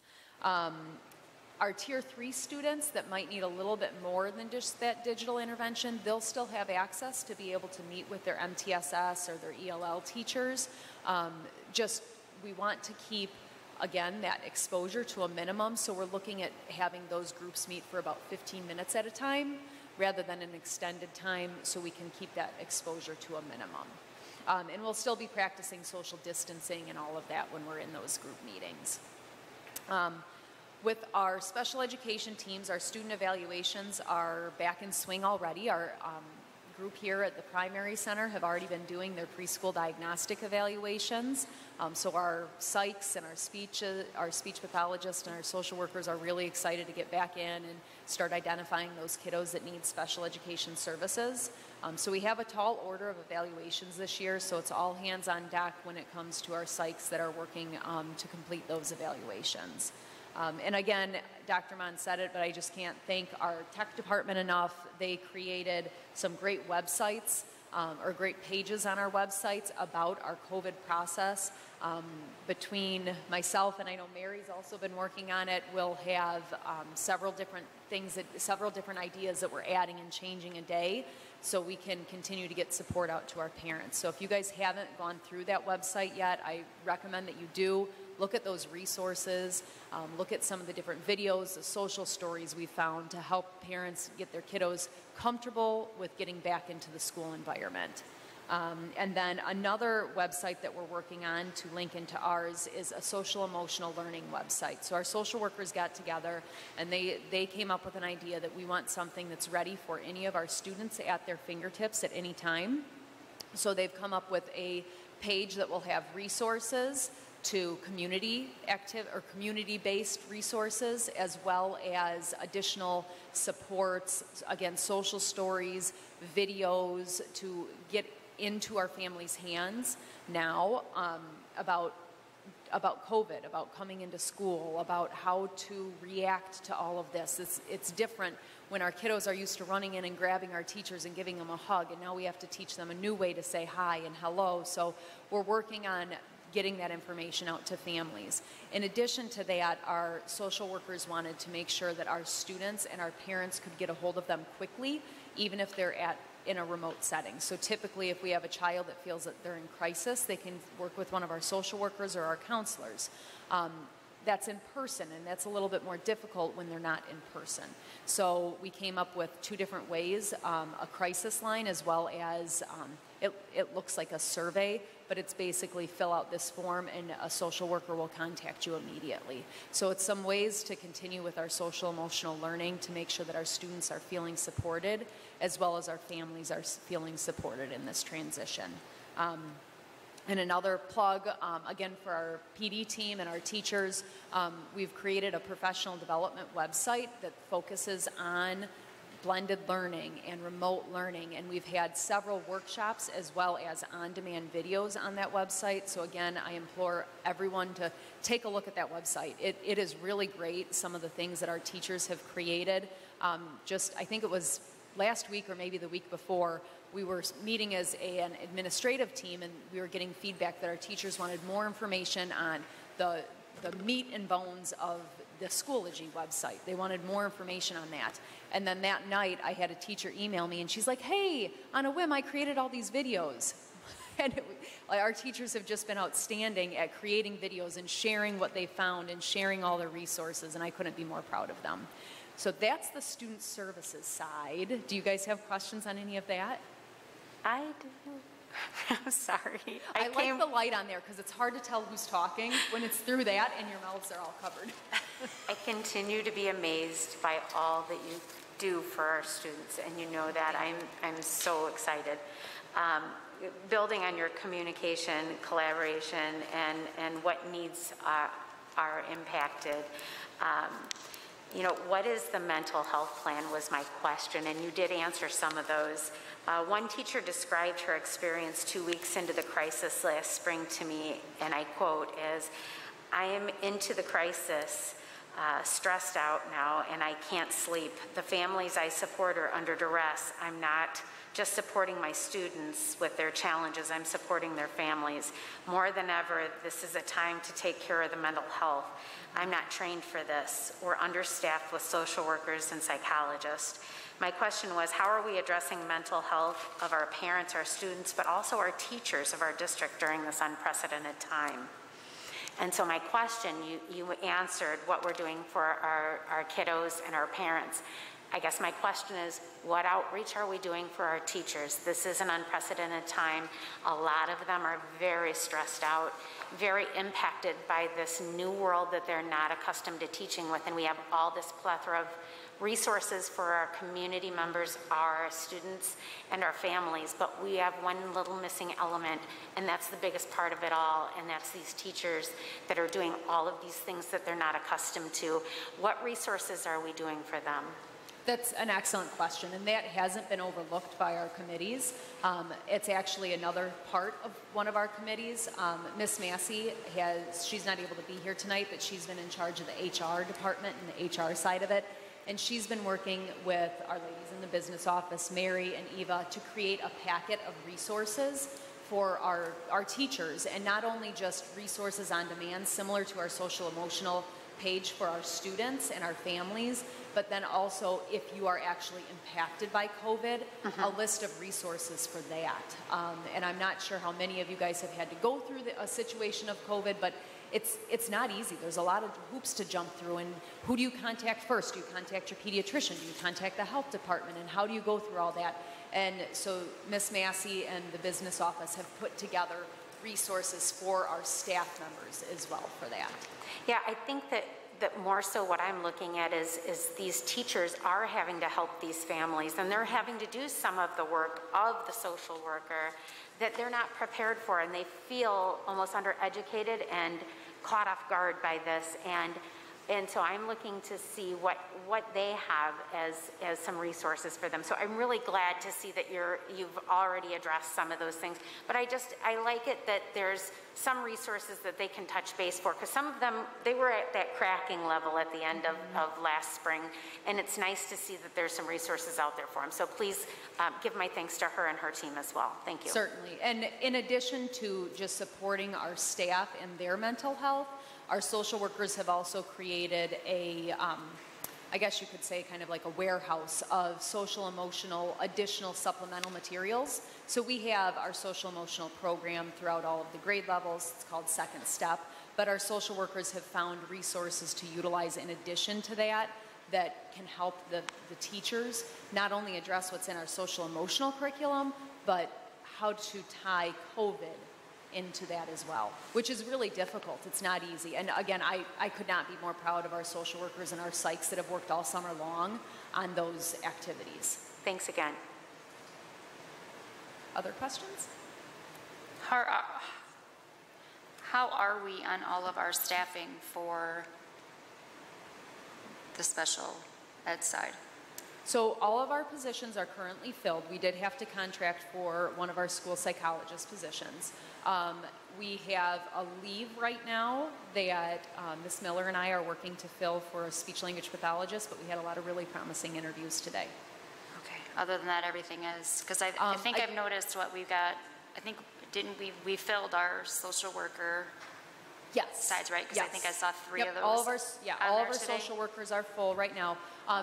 Our Tier 3 students that might need a little bit more than just that digital intervention, they'll still have access to be able to meet with their MTSS or their ELL teachers. We want to keep, again, that exposure to a minimum, so we're looking at having those groups meet for about 15 minutes at a time rather than an extended time, so we can keep that exposure to a minimum. And we'll still be practicing social distancing and all of that when we're in those group meetings. With our special education teams, our student evaluations are back in swing already. Our group here at the primary center have already been doing their preschool diagnostic evaluations. So our psychs and our speech pathologists and our social workers are really excited to get back in and start identifying those kiddos that need special education services. So we have a tall order of evaluations this year, so it's all hands on deck when it comes to our psychs that are working to complete those evaluations. And again, Dr. Mon said it, but I just can't thank our tech department enough. They created some great websites or great pages on our websites about our COVID process. Between myself and I know Mary's also been working on it, we'll have several different ideas that we're adding and changing a day, so we can continue to get support out to our parents. So if you guys haven't gone through that website yet, I recommend that you do. Look at those resources, look at some of the different videos, the social stories we found to help parents get their kiddos comfortable with getting back into the school environment. And then another website that we're working on to link into ours is a social emotional learning website. So our social workers got together and they came up with an idea that we want something that's ready for any of our students at their fingertips at any time. So they've come up with a page that will have resources to community-based resources, as well as additional supports, again, social stories, videos to get into our families' hands now about COVID, about coming into school, about how to react to all of this. It's different when our kiddos are used to running in and grabbing our teachers and giving them a hug, and now we have to teach them a new way to say hi and hello. So we're working on getting that information out to families. In addition to that, our social workers wanted to make sure that our students and our parents could get a hold of them quickly, even if they're in a remote setting. So typically, if we have a child that feels that they're in crisis, they can work with one of our social workers or our counselors. That's in person, and that's a little bit more difficult when they're not in person. So we came up with two different ways, a crisis line, as well as it looks like a survey, but it's basically fill out this form and a social worker will contact you immediately. So it's some ways to continue with our social emotional learning to make sure that our students are feeling supported, as well as our families are feeling supported in this transition. And another plug, again, for our PD team and our teachers, we've created a professional development website that focuses on blended learning and remote learning, and we've had several workshops as well as on-demand videos on that website. So again, I implore everyone to take a look at that website. It is really great, some of the things that our teachers have created. I think it was last week or maybe the week before, we were meeting as an administrative team, and we were getting feedback that our teachers wanted more information on the meat and bones of the Schoology website. They wanted more information on that. And then that night, I had a teacher email me, and she's like, hey, on a whim, I created all these videos. And our teachers have just been outstanding at creating videos and sharing what they found and sharing all their resources, and I couldn't be more proud of them. So that's the student services side. Do you guys have questions on any of that? I do. I'm sorry. I like the light on there because it's hard to tell who's talking when it's through that and your mouths are all covered. I continue to be amazed by all that you do for our students, and you know that. I'm so excited. Building on your communication, collaboration, and what needs are impacted. You know, what is the mental health plan was my question, and you did answer some of those. One teacher described her experience 2 weeks into the crisis last spring to me, and I quote, as, I am into the crisis, stressed out now, and I can't sleep. The families I support are under duress. I'm not just supporting my students with their challenges, I'm supporting their families. More than ever, this is a time to take care of the mental health. I'm not trained for this. We're understaffed with social workers and psychologists. My question was, how are we addressing mental health of our parents, our students, but also our teachers of our district during this unprecedented time? And so my question, you answered what we're doing for our kiddos and our parents. I guess my question is, what outreach are we doing for our teachers? This is an unprecedented time. A lot of them are very stressed out, very impacted by this new world that they're not accustomed to teaching with, and we have all this plethora of resources for our community members, our students, and our families, but we have one little missing element, and that's the biggest part of it all, and that's these teachers that are doing all of these things that they're not accustomed to. What resources are we doing for them? That's an excellent question, and that hasn't been overlooked by our committees. It's actually another part of one of our committees. Miss Massey she's not able to be here tonight, but she's been in charge of the HR department and the HR side of it. And she's been working with our ladies in the business office, Mary and Eva, to create a packet of resources for our teachers, and not only just resources on demand, similar to our social emotional page for our students and our families, but then also if you are actually impacted by COVID, a list of resources for that. And I'm not sure how many of you guys have had to go through a situation of COVID, but it's not easy. There's a lot of hoops to jump through, and who do you contact first? Do you contact your pediatrician? Do you contact the health department? And how do you go through all that? And so Miss Massey and the business office have put together resources for our staff members as well for that. Yeah, I think that more so what I'm looking at is these teachers are having to help these families, and they're having to do some of the work of the social worker that they're not prepared for, and they feel almost undereducated and caught off guard by this. And so I'm looking to see what they have as some resources for them. So I'm really glad to see that you've already addressed some of those things. But I like it that there's some resources that they can touch base for, because some of them, they were at that cracking level at the end of last spring. And it's nice to see that there's some resources out there for them. So please give my thanks to her and her team as well. Thank you. Certainly. And in addition to just supporting our staff and their mental health, our social workers have also created I guess you could say kind of like a warehouse of social emotional additional supplemental materials. So we have our social emotional program throughout all of the grade levels. It's called Second Step. But our social workers have found resources to utilize in addition to that can help the teachers not only address what's in our social emotional curriculum, but how to tie COVID into that as well, which is really difficult. It's not easy. And again, I could not be more proud of our social workers and our psychs that have worked all summer long on those activities. Thanks again. Other questions? How are we on all of our staffing for the special ed side? So all of our positions are currently filled. We did have to contract for one of our school psychologist positions. We have a leave right now that Ms. Miller and I are working to fill for a speech-language pathologist, but we had a lot of really promising interviews today. Okay, other than that, everything is, because I think I've noticed what we've got, I think, didn't we filled our social worker sides, right? Because I think I saw 3 of those. All of our social workers are full right now.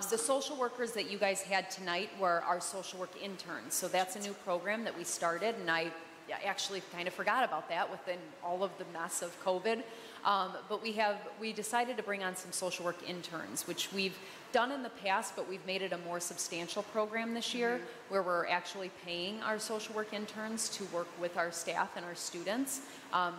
The social workers that you guys had tonight were our social work interns. So that's a new program that we started, and I actually kind of forgot about that within all of the mess of COVID. But we decided to bring on some social work interns, which we've done in the past, but we've made it a more substantial program this year, where we're actually paying our social work interns to work with our staff and our students.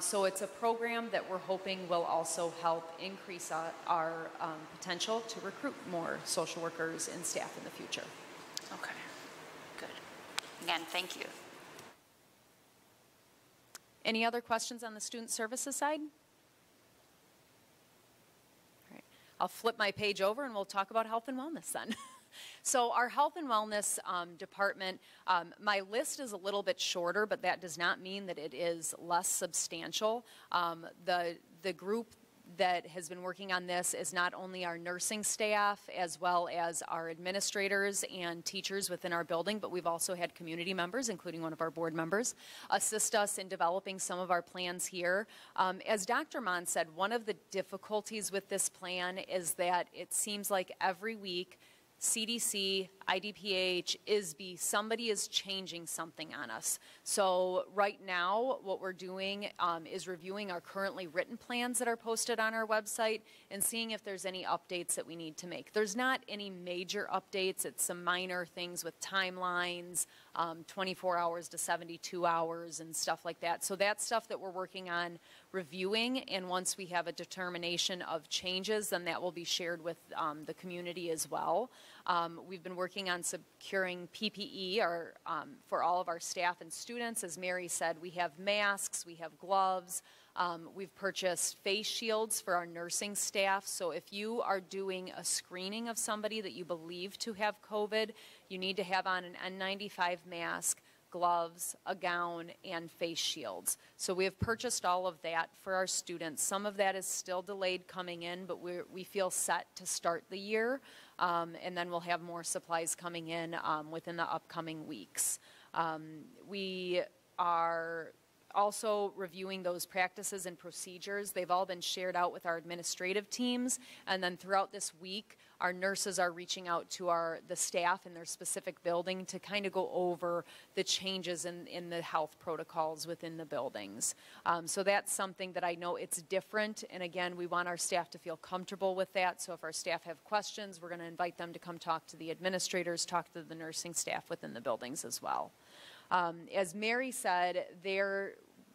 So it's a program that we're hoping will also help increase our potential to recruit more social workers and staff in the future. Okay, good. Again, thank you. Any other questions on the student services side? All right. I'll flip my page over and we'll talk about health and wellness then. So our health and wellness department, my list is a little bit shorter, but that does not mean that it is less substantial. The group that has been working on this is not only our nursing staff as well as our administrators and teachers within our building, but we've also had community members, including one of our board members, assist us in developing some of our plans here. As Dr. Mon said, one of the difficulties with this plan is that it seems like every week CDC, IDPH, ISB, somebody is changing something on us. So right now, what we're doing is reviewing our currently written plans that are posted on our website and seeing if there's any updates that we need to make. There's not any major updates. It's some minor things with timelines, 24 hours to 72 hours and stuff like that. So that's stuff that we're working on reviewing, and once we have a determination of changes, then that will be shared with the community as well. We've been working on securing PPE for all of our staff and students. As Mary said, we have masks, we have gloves, we've purchased face shields for our nursing staff. So if you are doing a screening of somebody that you believe to have COVID, you need to have on an N95 mask, gloves, a gown, and face shields. So we have purchased all of that for our students. Some of that is still delayed coming in, but we feel set to start the year, and then we'll have more supplies coming in within the upcoming weeks. We are also reviewing those practices and procedures. They've all been shared out with our administrative teams, and then throughout this week, our nurses are reaching out to the staff in their specific building to kind of go over the changes in the health protocols within the buildings. So that's something that I know it's different, and again, we want our staff to feel comfortable with that. So if our staff have questions, we're going to invite them to come talk to the administrators, talk to the nursing staff within the buildings as well. As Mary said, they're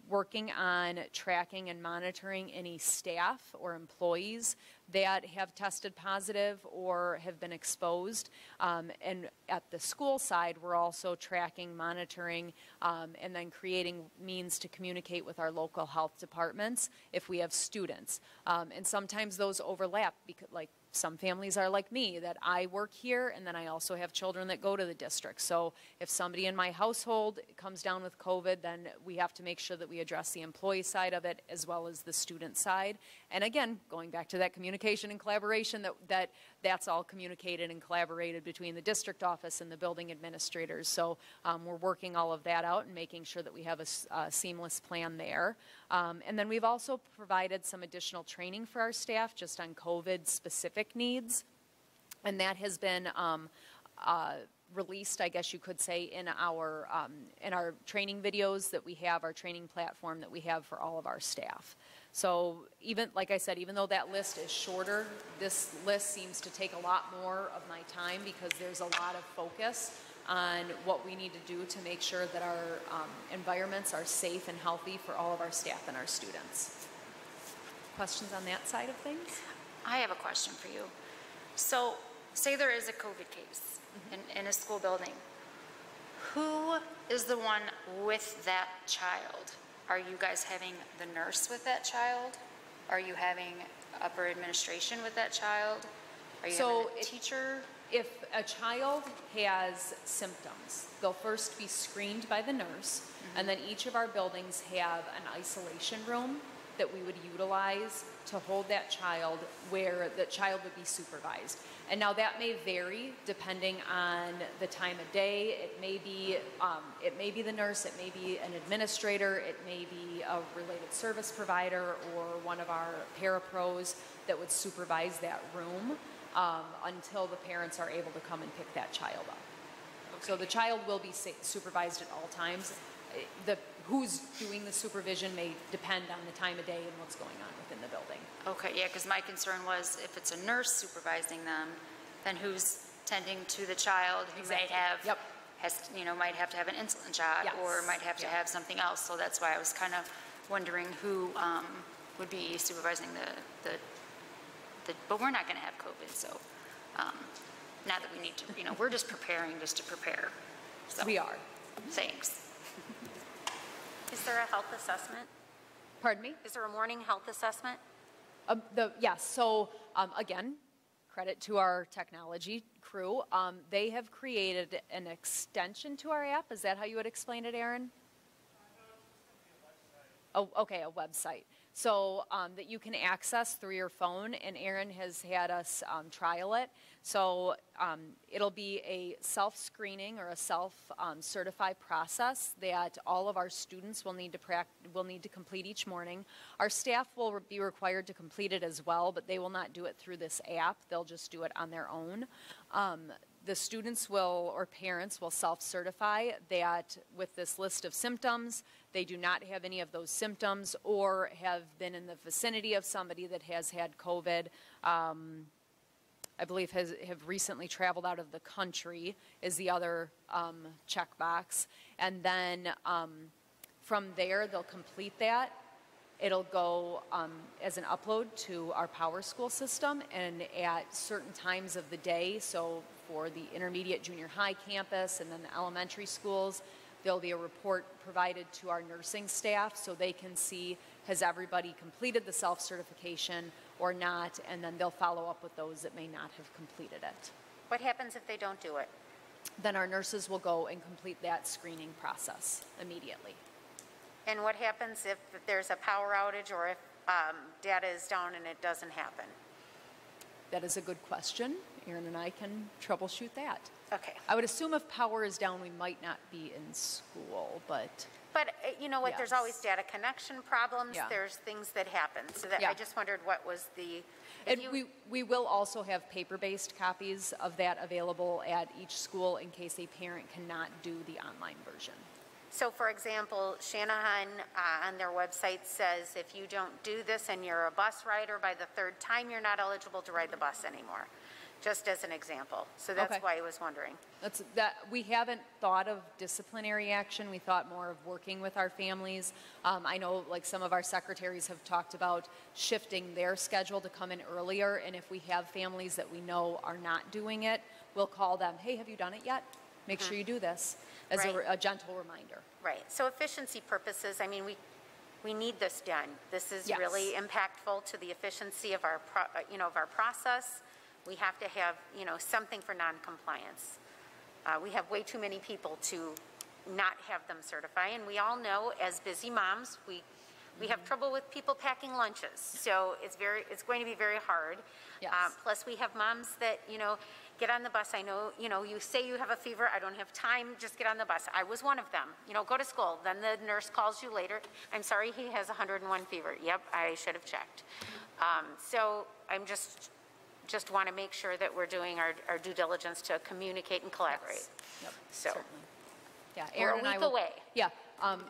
working on tracking and monitoring any staff or employees that have tested positive or have been exposed. And at the school side, we're also tracking, monitoring, and then creating means to communicate with our local health departments if we have students. And sometimes those overlap, because, like, some families are like me, that I work here and then I also have children that go to the district. So if somebody in my household comes down with COVID, then we have to make sure that we address the employee side of it as well as the student side. And again, going back to that communication and collaboration, that's all communicated and collaborated between the district office and the building administrators. So we're working all of that out and making sure that we have a seamless plan there. And then we've also provided some additional training for our staff just on COVID specific needs, and that has been released, I guess you could say, in our training videos that we have, our training platform that we have for all of our staff. So even, like I said, even though that list is shorter, this list seems to take a lot more of my time because there's a lot of focus on what we need to do to make sure that our environments are safe and healthy for all of our staff and our students. Questions on that side of things? I have a question for you. So, say there is a COVID case in a school building. Who is the one with that child? Are you guys having the nurse with that child? Are you having upper administration with that child? Are you having a teacher? if a child has symptoms, they'll first be screened by the nurse, and then each of our buildings have an isolation room that we would utilize to hold that child, where the child would be supervised. And now that may vary depending on the time of day. It may be the nurse, it may be an administrator, it may be a related service provider or one of our parapros that would supervise that room until the parents are able to come and pick that child up. Okay. So the child will be supervised at all times. Who's doing the supervision may depend on the time of day and what's going on within the building. Okay, yeah, because my concern was if it's a nurse supervising them, then who's tending to the child who Exactly. might have to have an insulin shot, Yes. or might have to have something else. So that's why I was kind of wondering who would be supervising but we're not going to have COVID, so not that we need to, we're just preparing just to prepare. So, We are. thanks. Is there a health assessment? Pardon me? Is there a morning health assessment? Yes, so again, credit to our technology crew. They have created an extension to our app. Is that how you would explain it, Aaron? Oh, okay, a website. So that you can access through your phone, and Aaron has had us trial it. So it'll be a self-screening or a self-certified process that all of our students will need to complete each morning. Our staff will be required to complete it as well, but they will not do it through this app. They'll just do it on their own. The students or parents will self-certify that with this list of symptoms, they do not have any of those symptoms or have been in the vicinity of somebody that has had COVID. I believe have recently traveled out of the country is the other checkbox. And then from there, they'll complete that. It'll go as an upload to our Power School system, and at certain times of the day, so for the intermediate junior high campus and then the elementary schools, there'll be a report provided to our nursing staff so they can see, has everybody completed the self-certification or not, and then they'll follow up with those that may not have completed it. What happens if they don't do it? Then our nurses will go and complete that screening process immediately. And what happens if there's a power outage or if data is down and it doesn't happen? That is a good question. Aaron and I can troubleshoot that. Okay. I would assume if power is down, we might not be in school, but... But you know what, Yes. there's always data connection problems. Yeah. There's things that happen. So that Yeah. I just wondered what was the... And we will also have paper-based copies of that available at each school in case a parent cannot do the online version. So for example, Shanahan on their website says if you don't do this and you're a bus rider, by the third time you're not eligible to ride the bus anymore, just as an example. So that's Okay. why I was wondering. We haven't thought of disciplinary action. We thought more of working with our families. I know like some of our secretaries have talked about shifting their schedule to come in earlier, and if we have families that we know are not doing it, we'll call them, hey, have you done it yet? Make sure you do this as Right. a gentle reminder. Right. So efficiency purposes, I mean, we need this done. This is Yes. really impactful to the efficiency of our process. We have to have, something for non-compliance. We have way too many people to not have them certify, and we all know as busy moms, we have trouble with people packing lunches. So it's going to be very hard. Yes. Plus we have moms that, get on the bus. I know, you say you have a fever. I don't have time. Just get on the bus. I was one of them. Go to school. Then the nurse calls you later. I'm sorry, he has 101 fever. Yep, I should have checked. So I'm just want to make sure that we're doing our due diligence to communicate and collaborate. Yes. Yep, So certainly. Yeah, we're Aaron a and I week will, away. Yeah,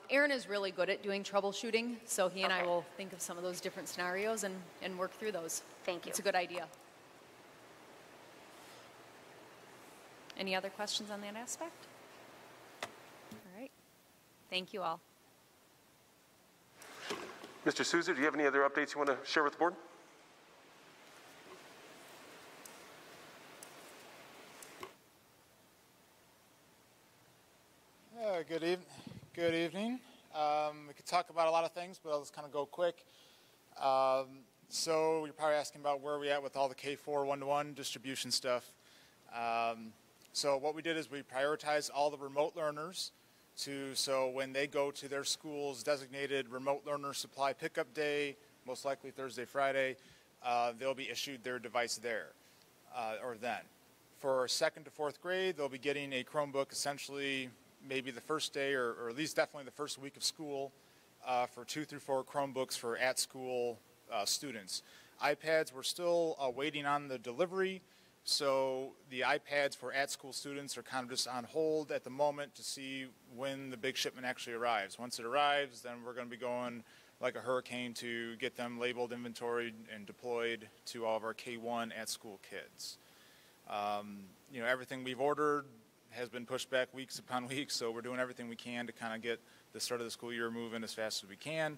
Aaron is really good at doing troubleshooting, so he and I Okay. will think of some of those different scenarios and work through those. Thank you. It's a good idea. Any other questions on that aspect? All right. Thank you all. Mr. Souza, do you have any other updates you want to share with the board? Good evening. We could talk about a lot of things, but I'll just kind of go quick. So you're probably asking about where we at with all the K4 one-to-one distribution stuff. So what we did is we prioritized all the remote learners so when they go to their school's designated remote learner supply pickup day, most likely Thursday, Friday, they'll be issued their device there or then. For 2nd to 4th grade, they'll be getting a Chromebook essentially maybe the first day or at least definitely the first week of school for 2 through 4 Chromebooks for at-school students. iPads, we're still waiting on the delivery, so the iPads for at-school students are kind of just on hold at the moment to see when the big shipment actually arrives. Once it arrives, then we're going to be going like a hurricane to get them labeled, inventoried, and deployed to all of our K-1 at-school kids. You know, everything we've ordered has been pushed back weeks upon weeks, so we're doing everything we can to kind of get the start of the school year moving as fast as we can.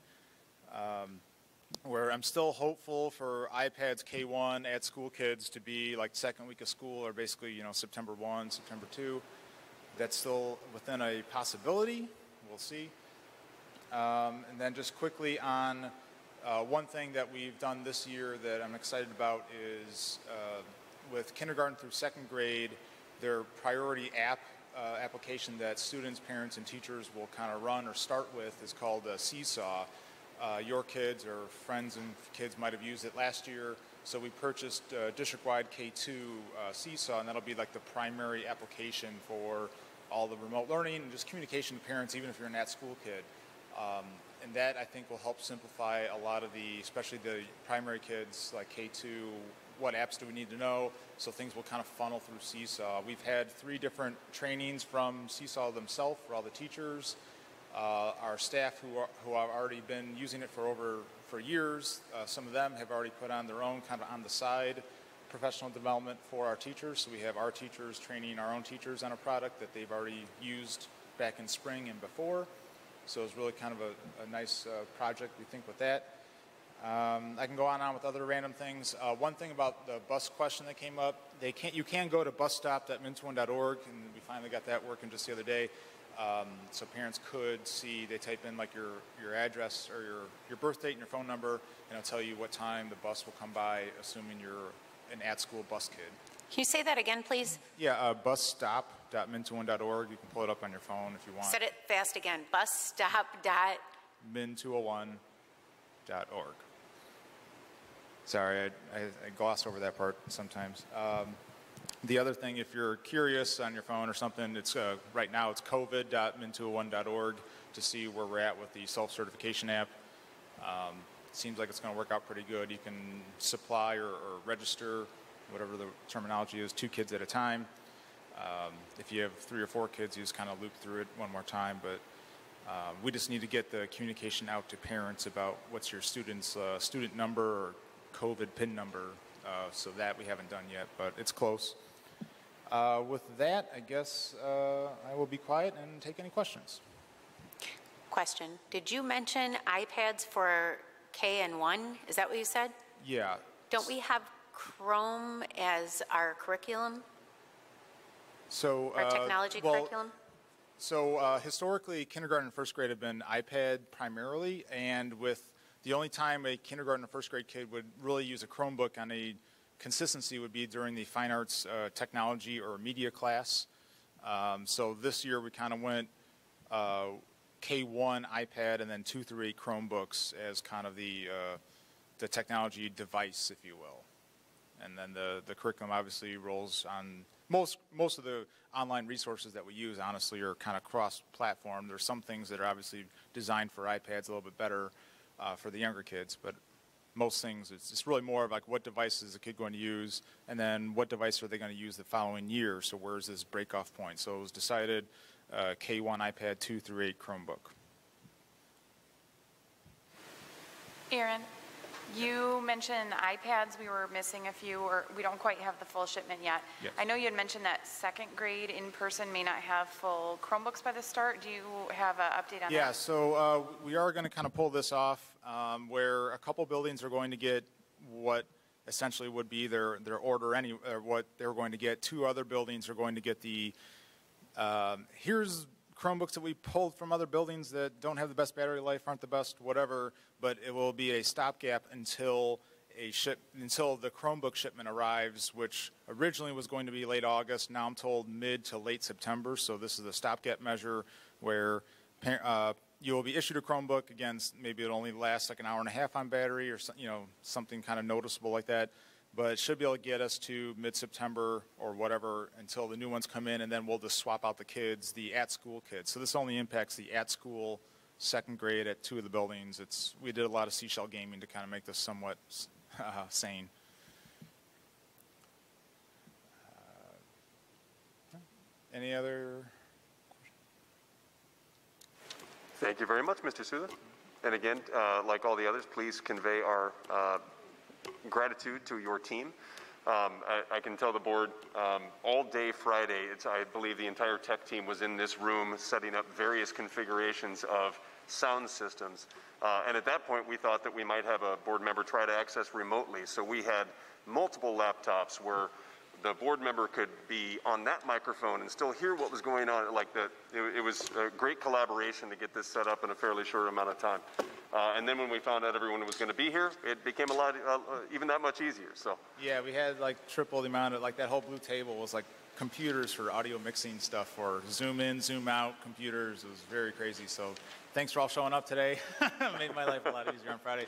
Where I'm still hopeful for iPads K-1 at school kids to be like second week of school or basically, you know, September 1, September 2. That's still within a possibility. We'll see. And then just quickly on one thing that we've done this year that I'm excited about is with kindergarten through 2nd grade, their priority application that students, parents, and teachers will kind of run or start with is called Seesaw. Your kids or friends and kids might have used it last year, so we purchased district-wide K2 Seesaw, and that'll be like the primary application for all the remote learning and just communication to parents, even if you're an at-school kid. And that, I think, will help simplify a lot of especially the primary kids, like K2, what apps do we need to know, so things will kind of funnel through Seesaw. We've had 3 different trainings from Seesaw themselves for all the teachers. Our staff who have already been using it for years, some of them have already put on their own kind of on the side professional development for our teachers. So we have our teachers training our own teachers on a product that they've already used back in spring and before. So it's really kind of a nice project, we think, with that. I can go on with other random things. One thing about the bus question that came up, you can go to busstop.mintoone.org, and we finally got that working just the other day. So parents could see, they type in like your address or your birth date and your phone number, and it'll tell you what time the bus will come by, assuming you're an at-school bus kid. Can you say that again, please? Yeah, busstop.min201.org. You can pull it up on your phone if you want. Said it fast again. min201.org. Sorry, I gloss over that part sometimes. The other thing, if you're curious on your phone or something, it's right now it's covid.min201.org to see where we're at with the self-certification app. Seems like it's going to work out pretty good. You can supply or register, whatever the terminology is, 2 kids at a time. If you have 3 or 4 kids, you just kind of loop through it one more time. But we just need to get the communication out to parents about what's your student's student number or COVID PIN number. So that we haven't done yet, but it's close. With that, I guess I will be quiet and take any questions. Question. Did you mention iPads for K and 1? Is that what you said? Yeah. Don't we have Chrome as our curriculum? So our technology curriculum? So historically, kindergarten and first grade have been iPad primarily, and with the only time a kindergarten or first grade kid would really use a Chromebook on a consistency would be during the fine arts technology or media class. So this year we kind of went K1 iPad and then 2 through 8 Chromebooks as kind of the technology device, if you will. And then the curriculum obviously rolls on most of the online resources that we use, honestly, are kind of cross-platform. There's some things that are obviously designed for iPads a little bit better for the younger kids, but most things, it's really more of like what device is the kid going to use, and then what device are they going to use the following year, so where's this break-off point? So it was decided K1 iPad, 2 through 8 Chromebook. Aaron, you mentioned iPads. We were missing a few, or we don't quite have the full shipment yet. Yes. I know you had mentioned that second grade in person may not have full Chromebooks by the start. Do you have an update on that? Yeah, so we are going to kind of pull this off where a couple buildings are going to get what essentially would be their order, or what they're going to get. 2 other buildings are going to get the, here's Chromebooks that we pulled from other buildings that don't have the best battery life, aren't the best, whatever, but it will be a stopgap until until the Chromebook shipment arrives, which originally was going to be late August. Now I'm told mid to late September. So this is a stopgap measure where you will be issued a Chromebook. Again, maybe it'll only last like an hour and a half on battery, or something kind of noticeable like that. But it should be able to get us to mid-September or whatever until the new ones come in, and then we'll just swap out the kids, the at-school kids. So this only impacts the at-school second grade at 2 of the buildings. We did a lot of seashell gaming to kind of make this somewhat sane. Any other? Thank you very much, Mr. Sula. And again, like all the others, please convey our gratitude to your team. I can tell the board all day Friday, I believe the entire tech team was in this room setting up various configurations of sound systems. And at that point, we thought that we might have a board member try to access remotely. So we had multiple laptops where the board member could be on that microphone and still hear what was going on. It was a great collaboration to get this set up in a fairly short amount of time. And then when we found out everyone was going to be here, it became a lot, even that much easier. So yeah, we had like triple the amount of, like that whole blue table was like computers for audio mixing stuff, for zoom in, zoom out computers. It was very crazy. So thanks for all showing up today. Made my life a lot easier on Friday.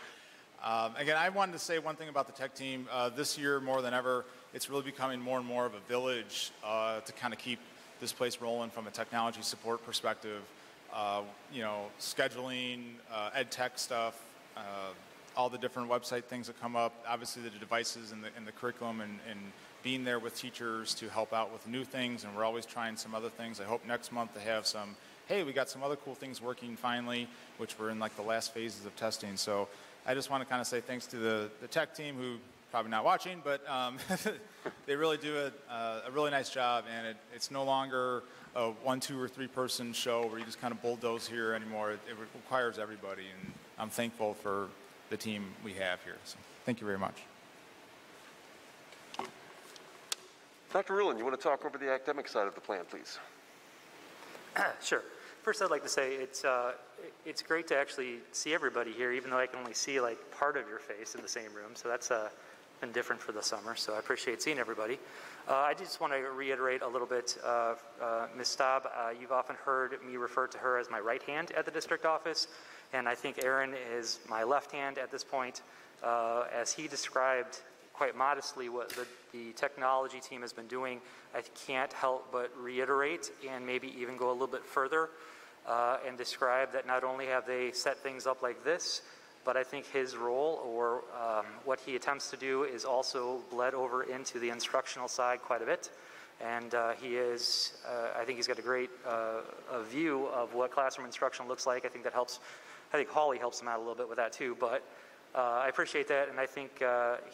Again, I wanted to say one thing about the tech team. This year, more than ever, it's really becoming more and more of a village to kind of keep this place rolling from a technology support perspective. Scheduling, ed tech stuff, all the different website things that come up, obviously the devices and the curriculum, and being there with teachers to help out with new things, and we're always trying some other things. I hope next month to have some, hey, we got some other cool things working finally, which we're in like the last phases of testing. So I just want to kind of say thanks to the tech team, who probably not watching, but they really do a really nice job, and it's no longer a 1, 2, or 3 person show where you just kind of bulldoze here anymore. It requires everybody, and I'm thankful for the team we have here. So thank you very much. Dr. Rulin, you want to talk over the academic side of the plan, please? Sure. First, I'd like to say it's great to actually see everybody here, even though I can only see like part of your face in the same room. So that's been different for the summer. So I appreciate seeing everybody. I just want to reiterate a little bit, Ms. Staub, you've often heard me refer to her as my right hand at the district office, and I think Aaron is my left hand at this point. As he described quite modestly what the technology team has been doing, I can't help but reiterate and maybe even go a little bit further and describe that not only have they set things up like this, but I think his role, or what he attempts to do, is also bled over into the instructional side quite a bit. And he is, I think he's got a great view of what classroom instruction looks like. I think that helps. I think Holly helps him out a little bit with that too. But I appreciate that, and I think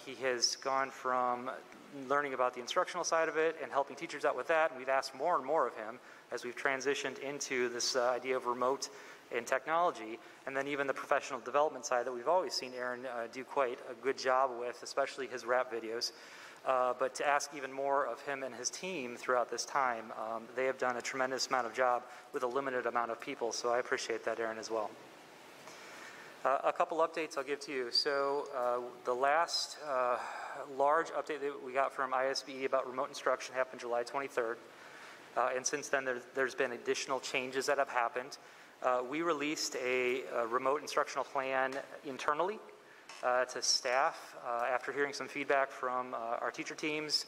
he has gone from learning about the instructional side of it and helping teachers out with that, and we've asked more and more of him as we've transitioned into this idea of remote and technology, and then even the professional development side that we've always seen Aaron do quite a good job with, especially his rap videos. But to ask even more of him and his team throughout this time, they have done a tremendous amount of job with a limited amount of people, so I appreciate that, Aaron, as well. A couple updates I'll give to you. So the last large update that we got from ISBE about remote instruction happened July 23rd. And since then, there's been additional changes that have happened. We released a remote instructional plan internally to staff after hearing some feedback from our teacher teams.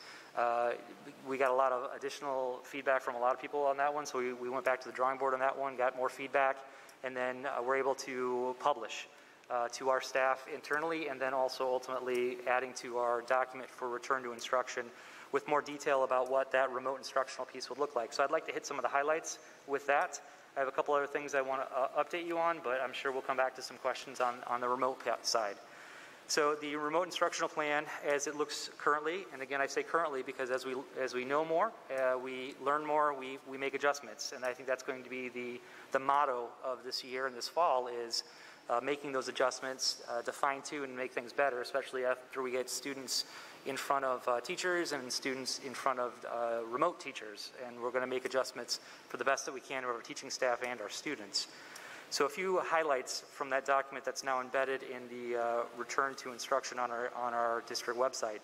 We got a lot of additional feedback from a lot of people on that one, so we went back to the drawing board on that one, got more feedback, and then we're able to publish to our staff internally, and then also ultimately adding to our document for return to instruction with more detail about what that remote instructional piece would look like. So I'd like to hit some of the highlights with that. I have a couple other things I want to update you on, but I'm sure we'll come back to some questions on the remote side. So the remote instructional plan, as it looks currently, and again I say currently because as we know more, we learn more, we make adjustments, and I think that's going to be the motto of this year and this fall is making those adjustments to fine tune and make things better, especially after we get students in front of teachers and students in front of remote teachers, and we're going to make adjustments for the best that we can to our teaching staff and our students. So a few highlights from that document that's now embedded in the return to instruction on our district website.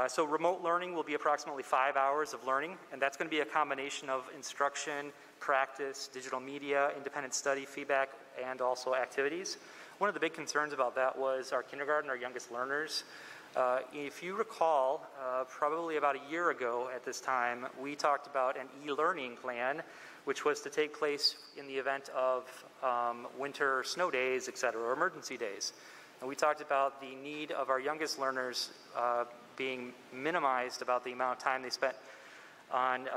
So remote learning will be approximately 5 hours of learning, and that's going to be a combination of instruction, practice, digital media, independent study, feedback, and also activities. One of the big concerns about that was our kindergarten, our youngest learners. If you recall, probably about a year ago at this time, we talked about an e-learning plan, which was to take place in the event of winter snow days, et cetera, or emergency days. And we talked about the need of our youngest learners being minimized about the amount of time they spent on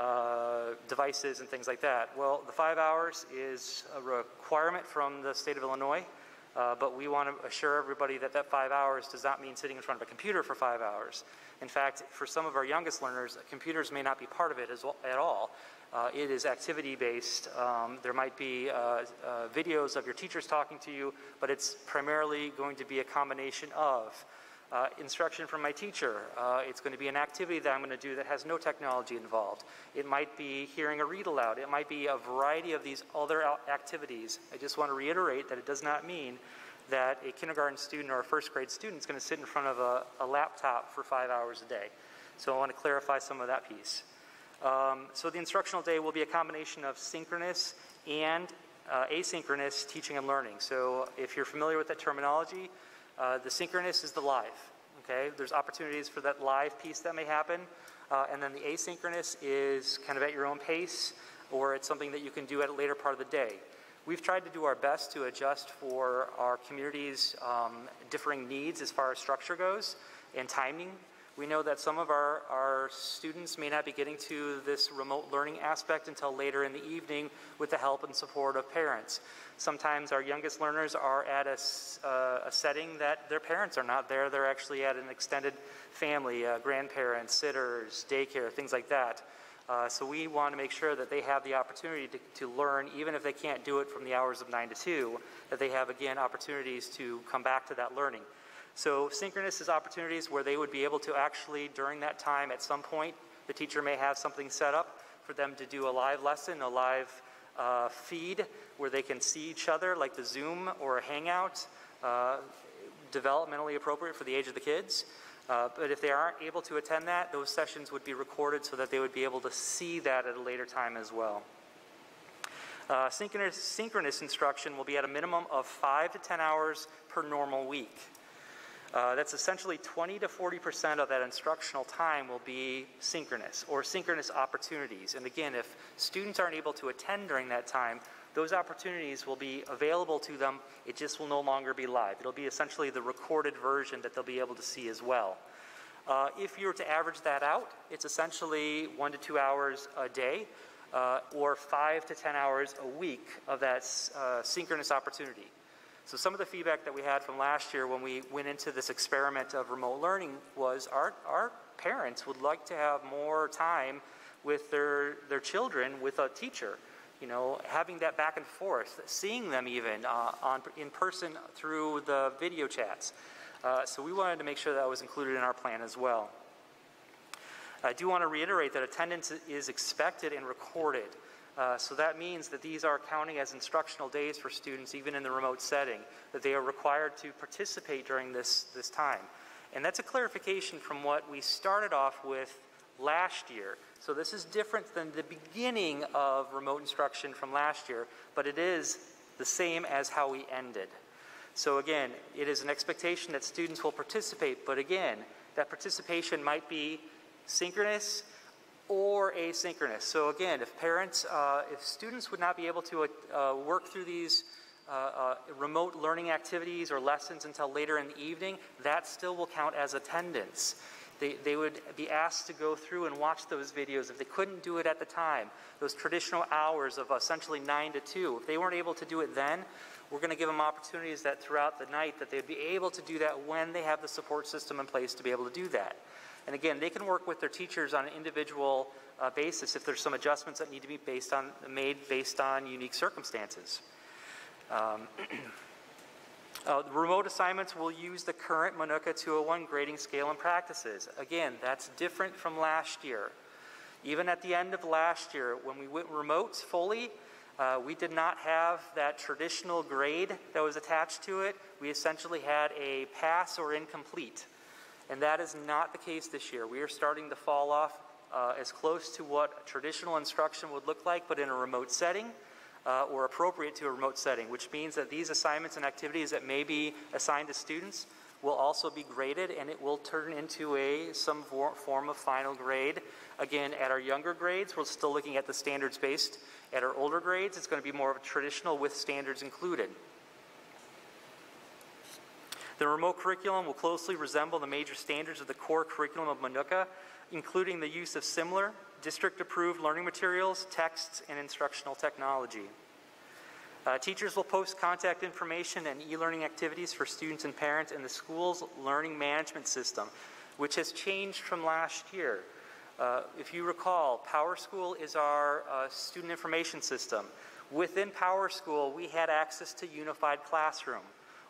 devices and things like that. Well, the 5 hours is a requirement from the state of Illinois, but we want to assure everybody that that 5 hours does not mean sitting in front of a computer for 5 hours. In fact, for some of our youngest learners, computers may not be part of it at all. It is activity-based. There might be videos of your teachers talking to you, but it's primarily going to be a combination of instruction from my teacher. It's going to be an activity that I'm going to do that has no technology involved. It might be hearing a read aloud. It might be a variety of these other activities. I just want to reiterate that it does not mean that a kindergarten student or a first grade student is going to sit in front of a laptop for 5 hours a day. So I want to clarify some of that piece. So the instructional day will be a combination of synchronous and asynchronous teaching and learning. So if you're familiar with that terminology, the synchronous is the live, okay? There's opportunities for that live piece that may happen. And then the asynchronous is kind of at your own pace, or it's something that you can do at a later part of the day. We've tried to do our best to adjust for our community's differing needs as far as structure goes and timing. We know that some of our students may not be getting to this remote learning aspect until later in the evening with the help and support of parents. Sometimes our youngest learners are at a setting that their parents are not there. They're actually at an extended family, grandparents, sitters, daycare, things like that. So we want to make sure that they have the opportunity to learn, even if they can't do it from the hours of 9 to 2, that they have, again, opportunities to come back to that learning. So synchronous is opportunities where they would be able to actually, during that time, at some point, the teacher may have something set up for them to do a live lesson, a live feed where they can see each other, like the Zoom or a Hangout, developmentally appropriate for the age of the kids. But if they aren't able to attend that, those sessions would be recorded so that they would be able to see that at a later time as well. Synchronous instruction will be at a minimum of 5 to 10 hours per normal week. That's essentially 20 to 40% of that instructional time will be synchronous or synchronous opportunities. And again, if students aren't able to attend during that time, those opportunities will be available to them. It just will no longer be live. It'll be essentially the recorded version that they'll be able to see as well. If you were to average that out, it's essentially 1 to 2 hours a day or 5 to 10 hours a week of that synchronous opportunity. So some of the feedback that we had from last year when we went into this experiment of remote learning was our parents would like to have more time with their children with a teacher. You know, having that back and forth, seeing them even in person through the video chats. So we wanted to make sure that was included in our plan as well. I do want to reiterate that attendance is expected and recorded. So that means that these are counting as instructional days for students, even in the remote setting, that they are required to participate during this time. And that's a clarification from what we started off with last year. So this is different than the beginning of remote instruction from last year, but it is the same as how we ended. So again, it is an expectation that students will participate, but again, that participation might be synchronous or asynchronous. So again, if students would not be able to work through these remote learning activities or lessons until later in the evening, that still will count as attendance. They would be asked to go through and watch those videos if they couldn't do it at the time. Those traditional hours of essentially 9 to 2. If they weren't able to do it then, we're going to give them opportunities that throughout the night that they'd be able to do that when they have the support system in place to be able to do that. And again, they can work with their teachers on an individual basis if there's some adjustments that need to be made based on unique circumstances. The remote assignments will use the current Minooka 201 grading scale and practices. Again, that's different from last year. Even at the end of last year, when we went remote fully, We did not have that traditional grade that was attached to it. We essentially had a pass or incomplete. And that is not the case this year. We are starting to fall off as close to what traditional instruction would look like, but in a remote setting or appropriate to a remote setting, which means that these assignments and activities that may be assigned to students will also be graded, and it will turn into some form of final grade. Again, at our younger grades, we're still looking at the standards-based. At our older grades, it's going to be more of a traditional with standards included. The remote curriculum will closely resemble the major standards of the core curriculum of Minooka, including the use of similar district-approved learning materials, texts, and instructional technology. Teachers will post contact information and e-learning activities for students and parents in the school's learning management system, which has changed from last year. If you recall, PowerSchool is our student information system. Within PowerSchool, we had access to Unified Classroom.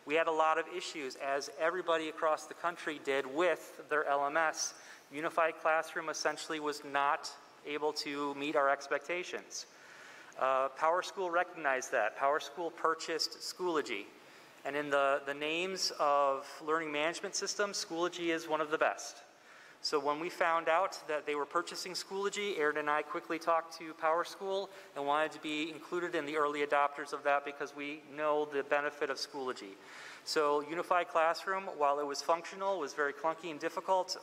We had a lot of issues, as everybody across the country did, with their LMS. Unified Classroom essentially was not able to meet our expectations. PowerSchool recognized that. PowerSchool purchased Schoology. And in the names of learning management systems, Schoology is one of the best. So when we found out that they were purchasing Schoology, Aaron and I quickly talked to PowerSchool and wanted to be included in the early adopters of that because we know the benefit of Schoology. So Unified Classroom, while it was functional, was very clunky and difficult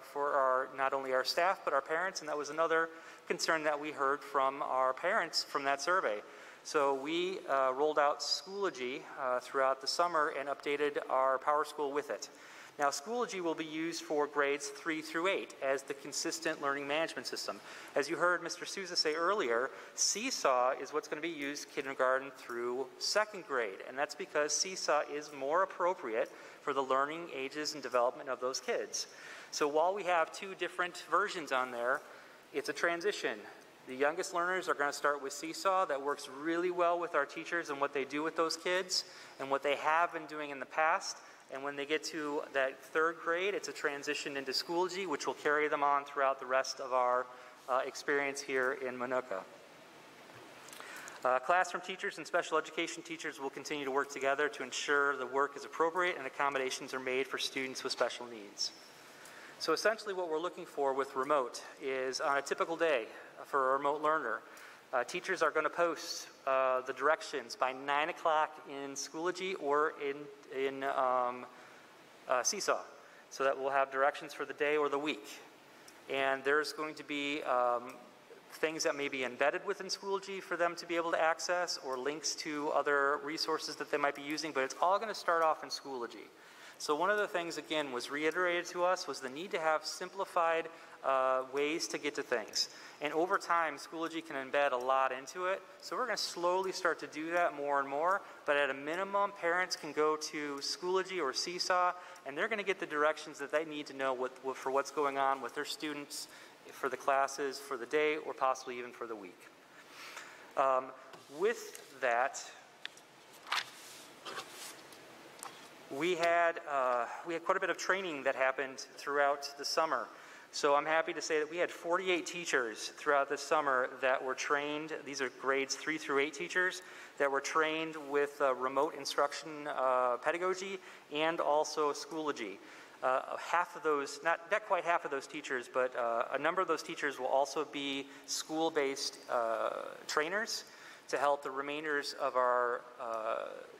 for not only our staff but our parents, and that was another concern that we heard from our parents from that survey. So we rolled out Schoology throughout the summer and updated our PowerSchool with it. Now, Schoology will be used for grades 3 through 8 as the consistent learning management system. As you heard Mr. Souza say earlier, Seesaw is what's going to be used kindergarten through 2nd grade, and that's because Seesaw is more appropriate for the learning ages and development of those kids. So while we have 2 different versions on there, it's a transition. The youngest learners are going to start with Seesaw. That works really well with our teachers and what they do with those kids and what they have been doing in the past. And when they get to that 3rd grade, it's a transition into Schoology, which will carry them on throughout the rest of our experience here in Minooka. Classroom teachers and special education teachers will continue to work together to ensure the work is appropriate and accommodations are made for students with special needs. So essentially what we're looking for with remote is on a typical day for a remote learner, teachers are going to post the directions by 9 o'clock in Schoology or in Seesaw, so that we'll have directions for the day or the week. And there's going to be things that may be embedded within Schoology for them to be able to access, or links to other resources that they might be using, but it's all going to start off in Schoology. So one of the things, again, was reiterated to us was the need to have simplified ways to get to things. And over time, Schoology can embed a lot into it. So we're going to slowly start to do that more and more. But at a minimum, parents can go to Schoology or Seesaw, and they're going to get the directions that they need to know for what's going on with their students, for the classes, for the day, or possibly even for the week. With that, we had quite a bit of training that happened throughout the summer. So I'm happy to say that we had 48 teachers throughout the summer that were trained. These are grades 3 through 8 teachers that were trained with remote instruction pedagogy and also Schoology. Half of those, not quite half of those teachers, but a number of those teachers will also be school-based trainers to help the remainders of our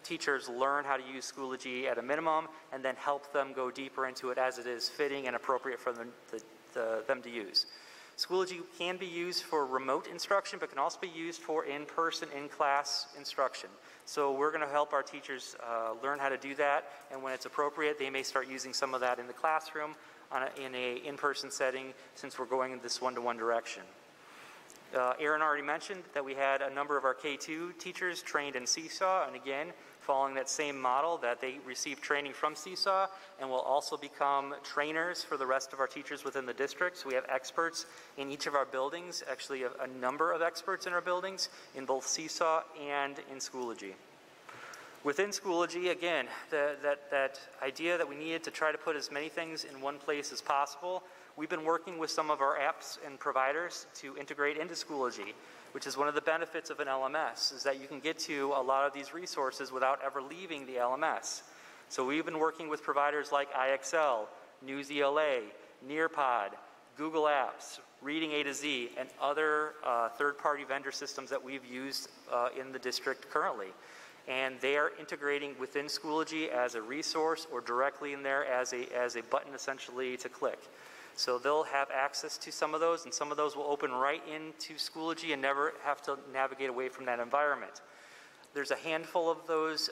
teachers learn how to use Schoology at a minimum, and then help them go deeper into it as it is fitting and appropriate for them to use. Schoology can be used for remote instruction, but can also be used for in-person, in-class instruction. So we're going to help our teachers learn how to do that, and when it's appropriate, they may start using some of that in the classroom in an in-person setting, since we're going in this one-to-one direction. Aaron already mentioned that we had a number of our K2 teachers trained in Seesaw, and again, following that same model, that they received training from Seesaw and will also become trainers for the rest of our teachers within the district. So we have experts in each of our buildings, actually a number of experts in our buildings, in both Seesaw and in Schoology. Within Schoology, again, that idea that we needed to try to put as many things in one place as possible, we've been working with some of our apps and providers to integrate into Schoology, which is one of the benefits of an LMS, is that you can get to a lot of these resources without ever leaving the LMS. So we've been working with providers like IXL, NewsELA, Nearpod, Google Apps, Reading A to Z, and other third-party vendor systems that we've used in the district currently. And they are integrating within Schoology as a resource or directly in there as a button essentially to click. So they'll have access to some of those, and some of those will open right into Schoology and never have to navigate away from that environment. There's a handful of those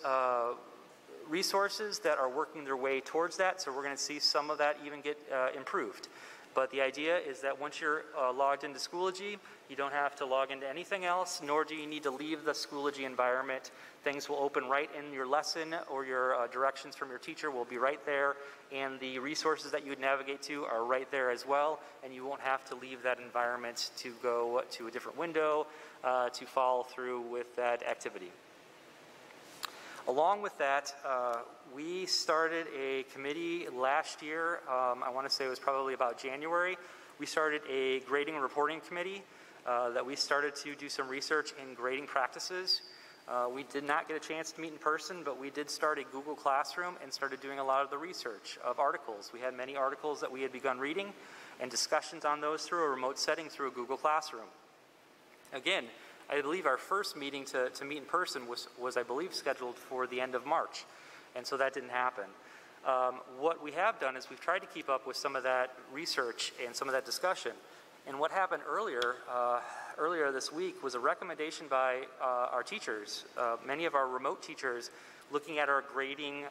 resources that are working their way towards that, so we're going to see some of that even get improved. But the idea is that once you're logged into Schoology, you don't have to log into anything else, nor do you need to leave the Schoology environment. Things will open right in your lesson, or your directions from your teacher will be right there, and the resources that you would navigate to are right there as well, and you won't have to leave that environment to go to a different window to follow through with that activity. Along with that, we started a committee last year. I want to say it was probably about January. We started a grading and reporting committee that we started to do some research in grading practices. We did not get a chance to meet in person, but we did start a Google Classroom and started doing a lot of the research of articles. We had many articles that we had begun reading and discussions on those through a remote setting through a Google Classroom. Again, I believe our first meeting to meet in person was, I believe, scheduled for the end of March, and so that didn't happen. What we have done is we've tried to keep up with some of that research and some of that discussion. And what happened earlier this week was a recommendation by our teachers, many of our remote teachers, looking at our grading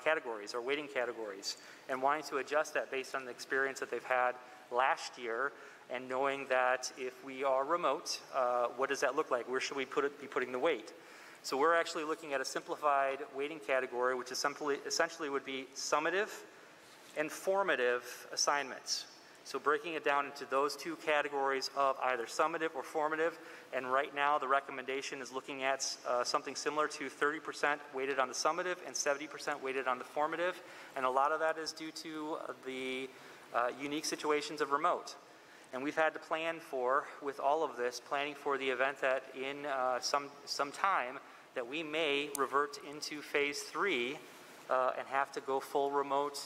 categories, our weighting categories, and wanting to adjust that based on the experience that they've had last year, and knowing that if we are remote, what does that look like? Where should we be putting the weight? So we're actually looking at a simplified weighting category, which is essentially would be summative and formative assignments. So breaking it down into those two categories of either summative or formative, and right now the recommendation is looking at something similar to 30% weighted on the summative and 70% weighted on the formative, and a lot of that is due to the unique situations of remote. And we've had to plan for, with all of this, planning for the event that in some time that we may revert into phase 3 and have to go full remote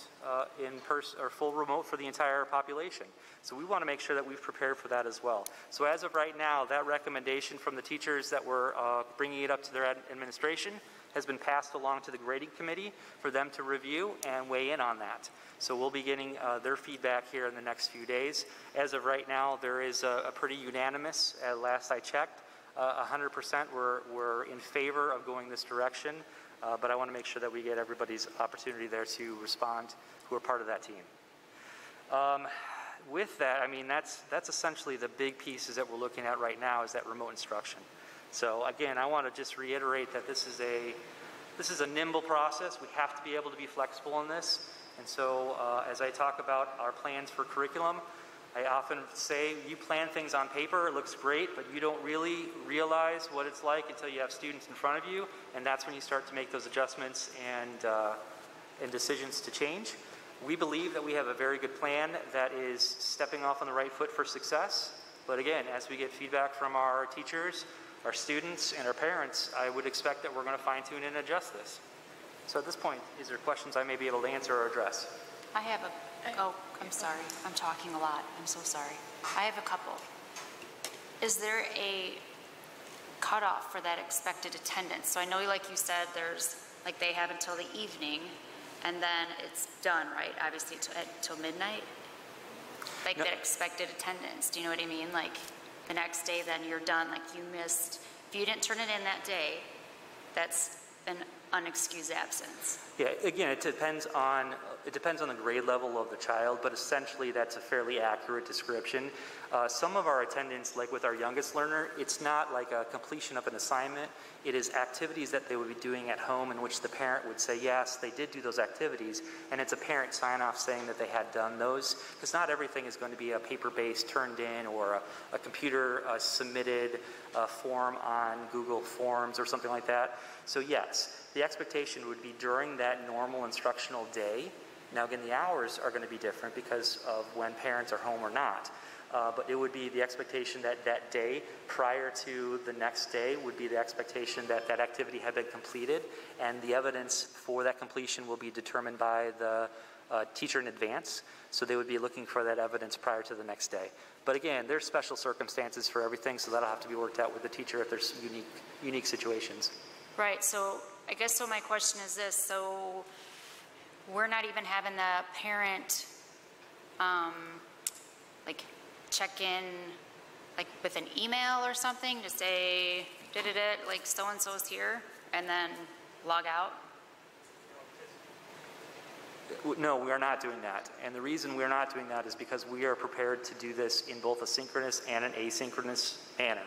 in person, or full remote for the entire population. So we want to make sure that we've prepared for that as well. So as of right now, that recommendation from the teachers that were bringing it up to their administration has been passed along to the grading committee for them to review and weigh in on that. So we'll be getting their feedback here in the next few days. As of right now, there is a pretty unanimous, at last I checked, 100% were in favor of going this direction, but I want to make sure that we get everybody's opportunity there to respond who are part of that team. With that, I mean, that's essentially the big pieces that we're looking at right now, is that remote instruction. So again, I want to just reiterate that this is a nimble process. We have to be able to be flexible in this. And so as I talk about our plans for curriculum, I often say you plan things on paper, it looks great, but you don't really realize what it's like until you have students in front of you, and that's when you start to make those adjustments and decisions to change. We believe that we have a very good plan that is stepping off on the right foot for success, but again, as we get feedback from our teachers, our students, and our parents, I would expect that we're going to fine-tune and adjust this. So at this point, is there questions I may be able to answer or address? I have I'm sorry. I'm talking a lot. I'm so sorry. I have a couple. Is there a cutoff for that expected attendance? So I know, like you said, like they have until the evening, and then it's done, right? Obviously till midnight? Like that expected attendance. Do you know what I mean? Like the next day, then you're done. Like you missed, if you didn't turn it in that day, that's an unexcused absence. Yeah, again, it depends on the grade level of the child, but essentially that's a fairly accurate description. Some of our attendance, like with our youngest learner, it's not like a completion of an assignment. It is activities that they would be doing at home in which the parent would say, yes, they did do those activities, and it's a parent sign-off saying that they had done those, because not everything is going to be a paper-based turned in or a computer submitted form on Google Forms or something like that. So yes, the expectation would be during that normal instructional day. Now again, the hours are going to be different because of when parents are home or not. But it would be the expectation that that day prior to the next day would be the expectation that that activity had been completed, and the evidence for that completion will be determined by the teacher in advance. So they would be looking for that evidence prior to the next day. But again, there's special circumstances for everything, so that'll have to be worked out with the teacher if there's unique situations. Right, so I guess so my question is this, so we're not even having the parent like check in like with an email or something to say like so-and-so's here and then log out? No, we are not doing that. And the reason we're not doing that is because we are prepared to do this in both a synchronous and an asynchronous manner.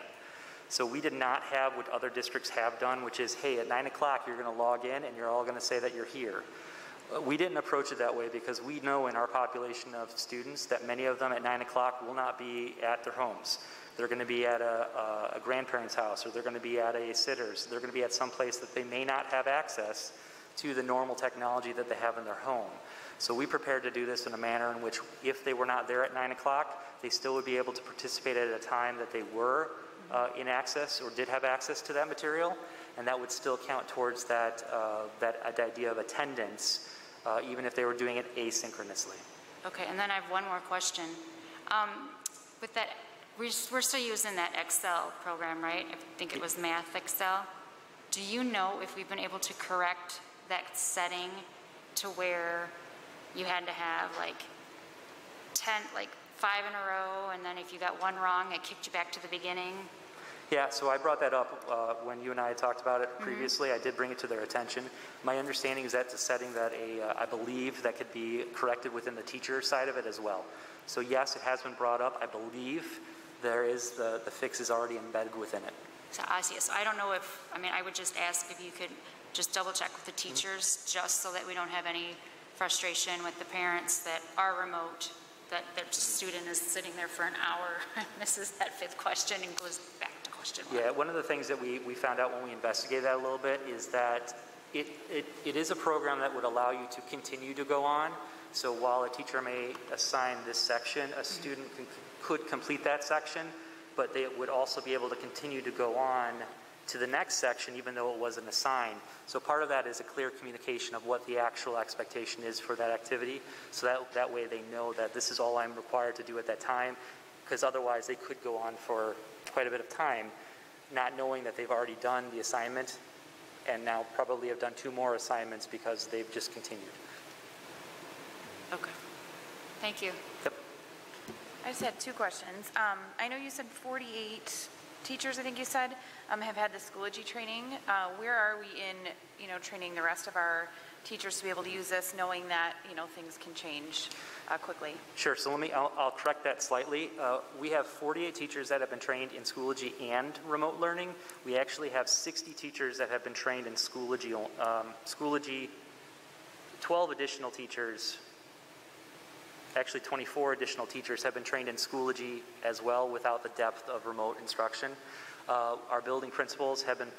So we did not have what other districts have done, which is, hey, at 9 o'clock you're going to log in and you're all going to say that you're here. We didn't approach it that way because we know in our population of students that many of them at 9 o'clock will not be at their homes. They're going to be at a grandparent's house, or they're going to be at a sitter's. They're going to be at some place that they may not have access to the normal technology that they have in their home. So we prepared to do this in a manner in which if they were not there at 9 o'clock, they still would be able to participate at a time that they were in access or did have access to that material, and that would still count towards that idea of attendance, even if they were doing it asynchronously. Okay, and then I have one more question. With that, we're still using that Excel program, right? I think it was Math Excel. Do you know if we've been able to correct that setting to where you had to have like 5 in a row, and then if you got one wrong, it kicked you back to the beginning? Yeah, so I brought that up when you and I had talked about it previously. I did bring it to their attention. My understanding is that's a setting that I believe that could be corrected within the teacher side of it as well. So yes, it has been brought up. I believe there is the fix is already embedded within it. So I see. So I don't know if, I would just ask if you could just double check with the teachers, just so that we don't have any frustration with the parents that are remote, that their student is sitting there for an hour, misses that 5th question and goes back to question 1. Yeah, one of the things that we found out when we investigated that a little bit is that it is a program that would allow you to continue to go on. So while a teacher may assign this section, a student could complete that section, but they would also be able to continue to go on to the next section even though it wasn't assigned. So part of that is a clear communication of what the actual expectation is for that activity, so that way they know that this is all I'm required to do at that time, because otherwise they could go on for quite a bit of time not knowing that they've already done the assignment and now probably have done 2 more assignments because they've just continued. Okay. Thank you. Yep. I just had 2 questions. I know you said 48 teachers, I think you said, have had the Schoology training. Where are we in, training the rest of our teachers to be able to use this, knowing that, things can change quickly? Sure. So I'll correct that slightly. We have 48 teachers that have been trained in Schoology and remote learning. We actually have 60 teachers that have been trained in Schoology. 12 additional teachers. Actually, 24 additional teachers have been trained in Schoology as well without the depth of remote instruction. Our building principals have been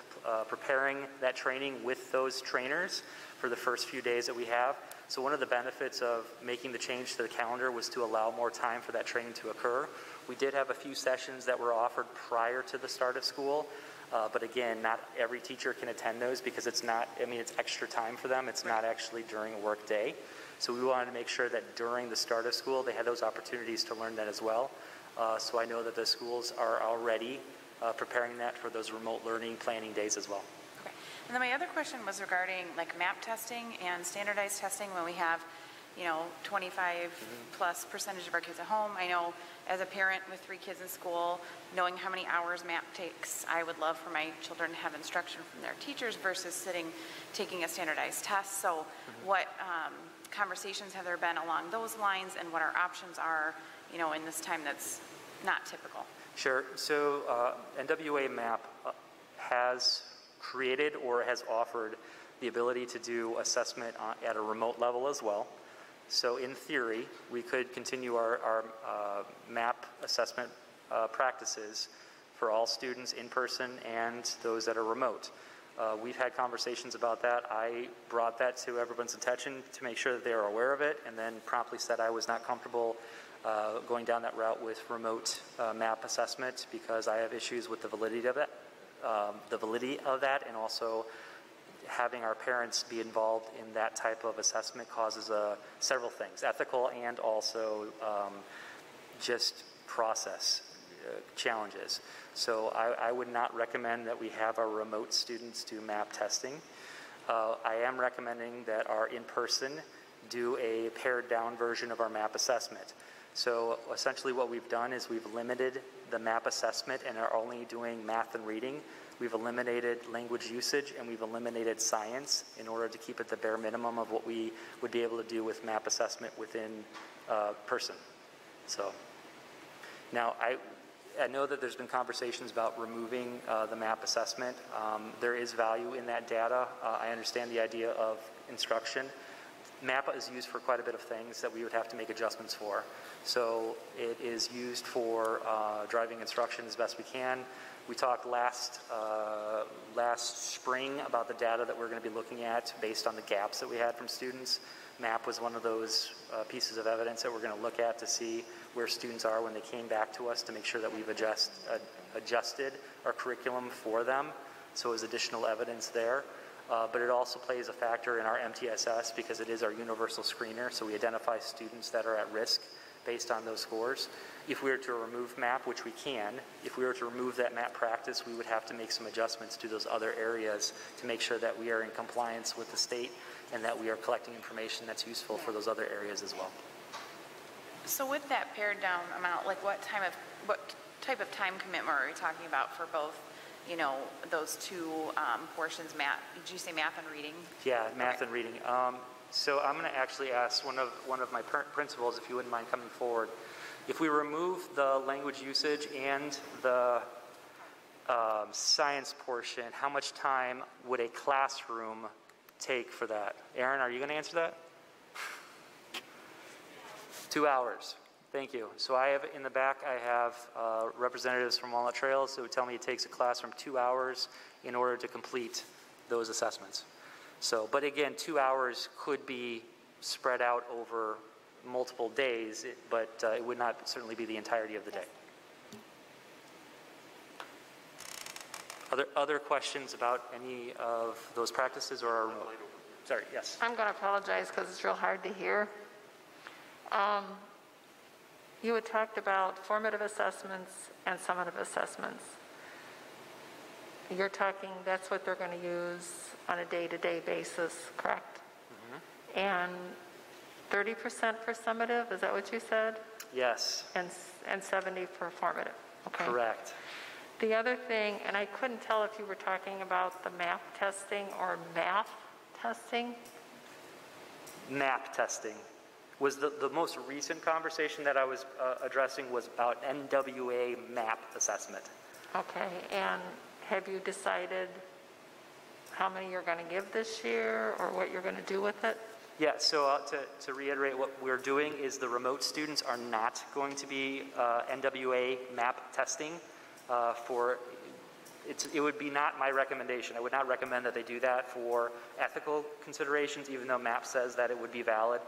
preparing that training with those trainers for the first few days that we have. So one of the benefits of making the change to the calendar was to allow more time for that training to occur. We did have a few sessions that were offered prior to the start of school, but again, not every teacher can attend those because it's not, it's extra time for them. It's not actually during a work day. So we wanted to make sure that during the start of school, they had those opportunities to learn that as well. So I know that the schools are already preparing that for those remote learning planning days as well. Okay. And then my other question was regarding map testing and standardized testing when we have, 25 plus percentage of our kids at home. I know as a parent with 3 kids in school, knowing how many hours map takes, I would love for my children to have instruction from their teachers versus taking a standardized test. So what conversations have there been along those lines, and what our options are, in this time that's not typical? Sure. So NWA MAP has created or has offered the ability to do assessment at a remote level as well. So in theory, we could continue our MAP assessment practices for all students in person and those that are remote. We've had conversations about that. I brought that to everyone's attention to make sure that they are aware of it, and then promptly said I was not comfortable going down that route with remote map assessment because I have issues with the validity of it, and also having our parents be involved in that type of assessment causes several things, ethical and also just process challenges. So I would not recommend that we have our remote students do map testing. I am recommending that our in-person do a pared down version of our map assessment. So essentially what we've done is we've limited the map assessment and are only doing math and reading. We've eliminated language usage and we've eliminated science in order to keep it the bare minimum of what we would be able to do with map assessment within person. So now I know that there's been conversations about removing the map assessment. There is value in that data. I understand the idea of instruction. MAPA is used for quite a bit of things that we would have to make adjustments for. So it is used for driving instruction as best we can. We talked last spring about the data that we're going to be looking at based on the gaps that we had from students. MAP was one of those pieces of evidence that we're going to look at to see where students are when they came back to us to make sure that we've adjusted our curriculum for them. So there's additional evidence there. But it also plays a factor in our MTSS because it is our universal screener, so we identify students that are at risk based on those scores. If we were to remove MAP, which we can, if we were to remove that MAP practice, we would have to make some adjustments to those other areas to make sure that we are in compliance with the state and that we are collecting information that's useful for those other areas as well. So with that pared down amount, like what type of time commitment are we talking about for both, you know, those two portions, math? Did you say math and reading? Yeah, math and reading. So I'm going to actually ask one of my principals, if you wouldn't mind coming forward. If we remove the language usage and the science portion, how much time would a classroom take for that? Aaron, are you going to answer that? 2 hours. Thank you. So I have in the back, I have representatives from Walnut Trails who tell me it takes a classroom 2 hours in order to complete those assessments. So, but again, 2 hours could be spread out over multiple days, but it would not certainly be the entirety of the day. Other questions about any of those practices or our, sorry, yes. I'm going to apologize because it's real hard to hear. You had talked about formative assessments and summative assessments. You're talking, that's what they're going to use on a day-to-day basis, correct? Mm-hmm. And 30% for summative, is that what you said? Yes. And 70 for formative, okay. Correct. The other thing, and I couldn't tell if you were talking about the MAP testing or math testing. MAP testing was the most recent conversation that I was addressing was about NWA MAP assessment. Okay, and have you decided how many you're going to give this year or what you're going to do with it? Yeah, so to reiterate, what we're doing is the remote students are not going to be NWA MAP testing it would be not my recommendation. I would not recommend that they do that for ethical considerations, even though MAP says that it would be valid.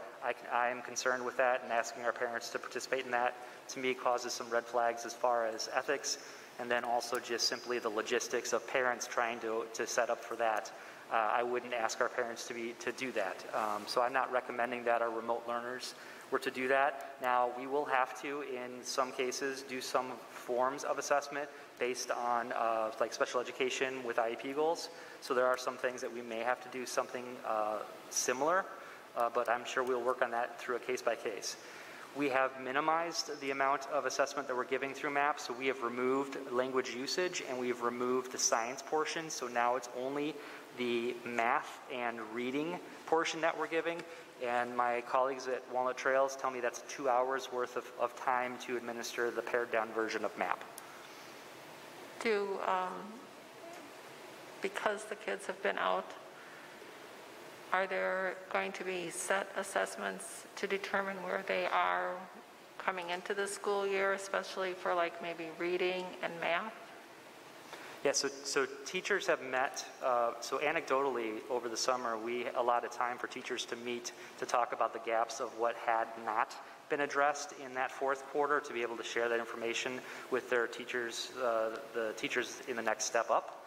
I am concerned with that, and asking our parents to participate in that, to me, causes some red flags as far as ethics, and then also just simply the logistics of parents trying to set up for that. I wouldn't ask our parents to do that. So I'm not recommending that our remote learners were to do that. Now, we will have to, in some cases, do some forms of assessment based on like special education with IEP goals. So there are some things that we may have to do something similar, but I'm sure we'll work on that through a case by case. We have minimized the amount of assessment that we're giving through MAP, so we have removed language usage and we've removed the science portion, so now it's only the math and reading portion that we're giving, and my colleagues at Walnut Trails tell me that's 2 hours worth of time to administer the pared down version of MAP. Because the kids have been out, are there going to be set assessments to determine where they are coming into the school year, especially for like maybe reading and math? Yeah, so teachers have met, so anecdotally over the summer, we allotted time for teachers to meet to talk about the gaps of what had not been addressed in that fourth quarter, to be able to share that information with their teachers, the teachers in the next step up.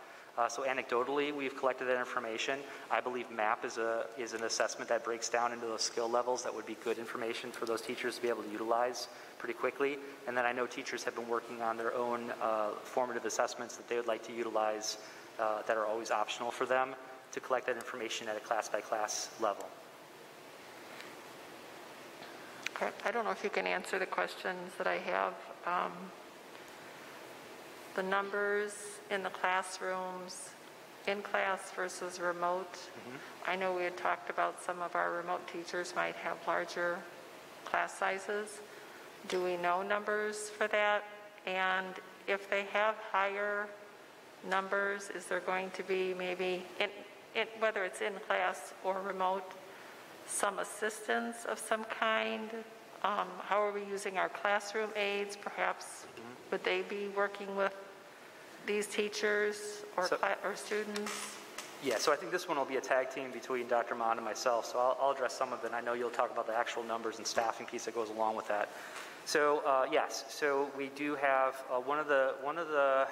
So anecdotally, we've collected that information. I believe MAP is an assessment that breaks down into those skill levels that would be good information for those teachers to be able to utilize pretty quickly. And then I know teachers have been working on their own formative assessments that they would like to utilize that are always optional for them to collect that information at a class-by-class level. I don't know if you can answer the questions that I have. The numbers in the classrooms, in class versus remote. I know we had talked about some of our remote teachers might have larger class sizes. Do we know numbers for that? And if they have higher numbers, is there going to be maybe, whether it's in class or remote, some assistance of some kind? How are we using our classroom aides? Perhaps would they be working with these teachers or students? Yeah, so I think this one will be a tag team between Dr. Mon and myself, so I'll address some of it. I know you'll talk about the actual numbers and staffing piece that goes along with that. So yes, so we do have one of the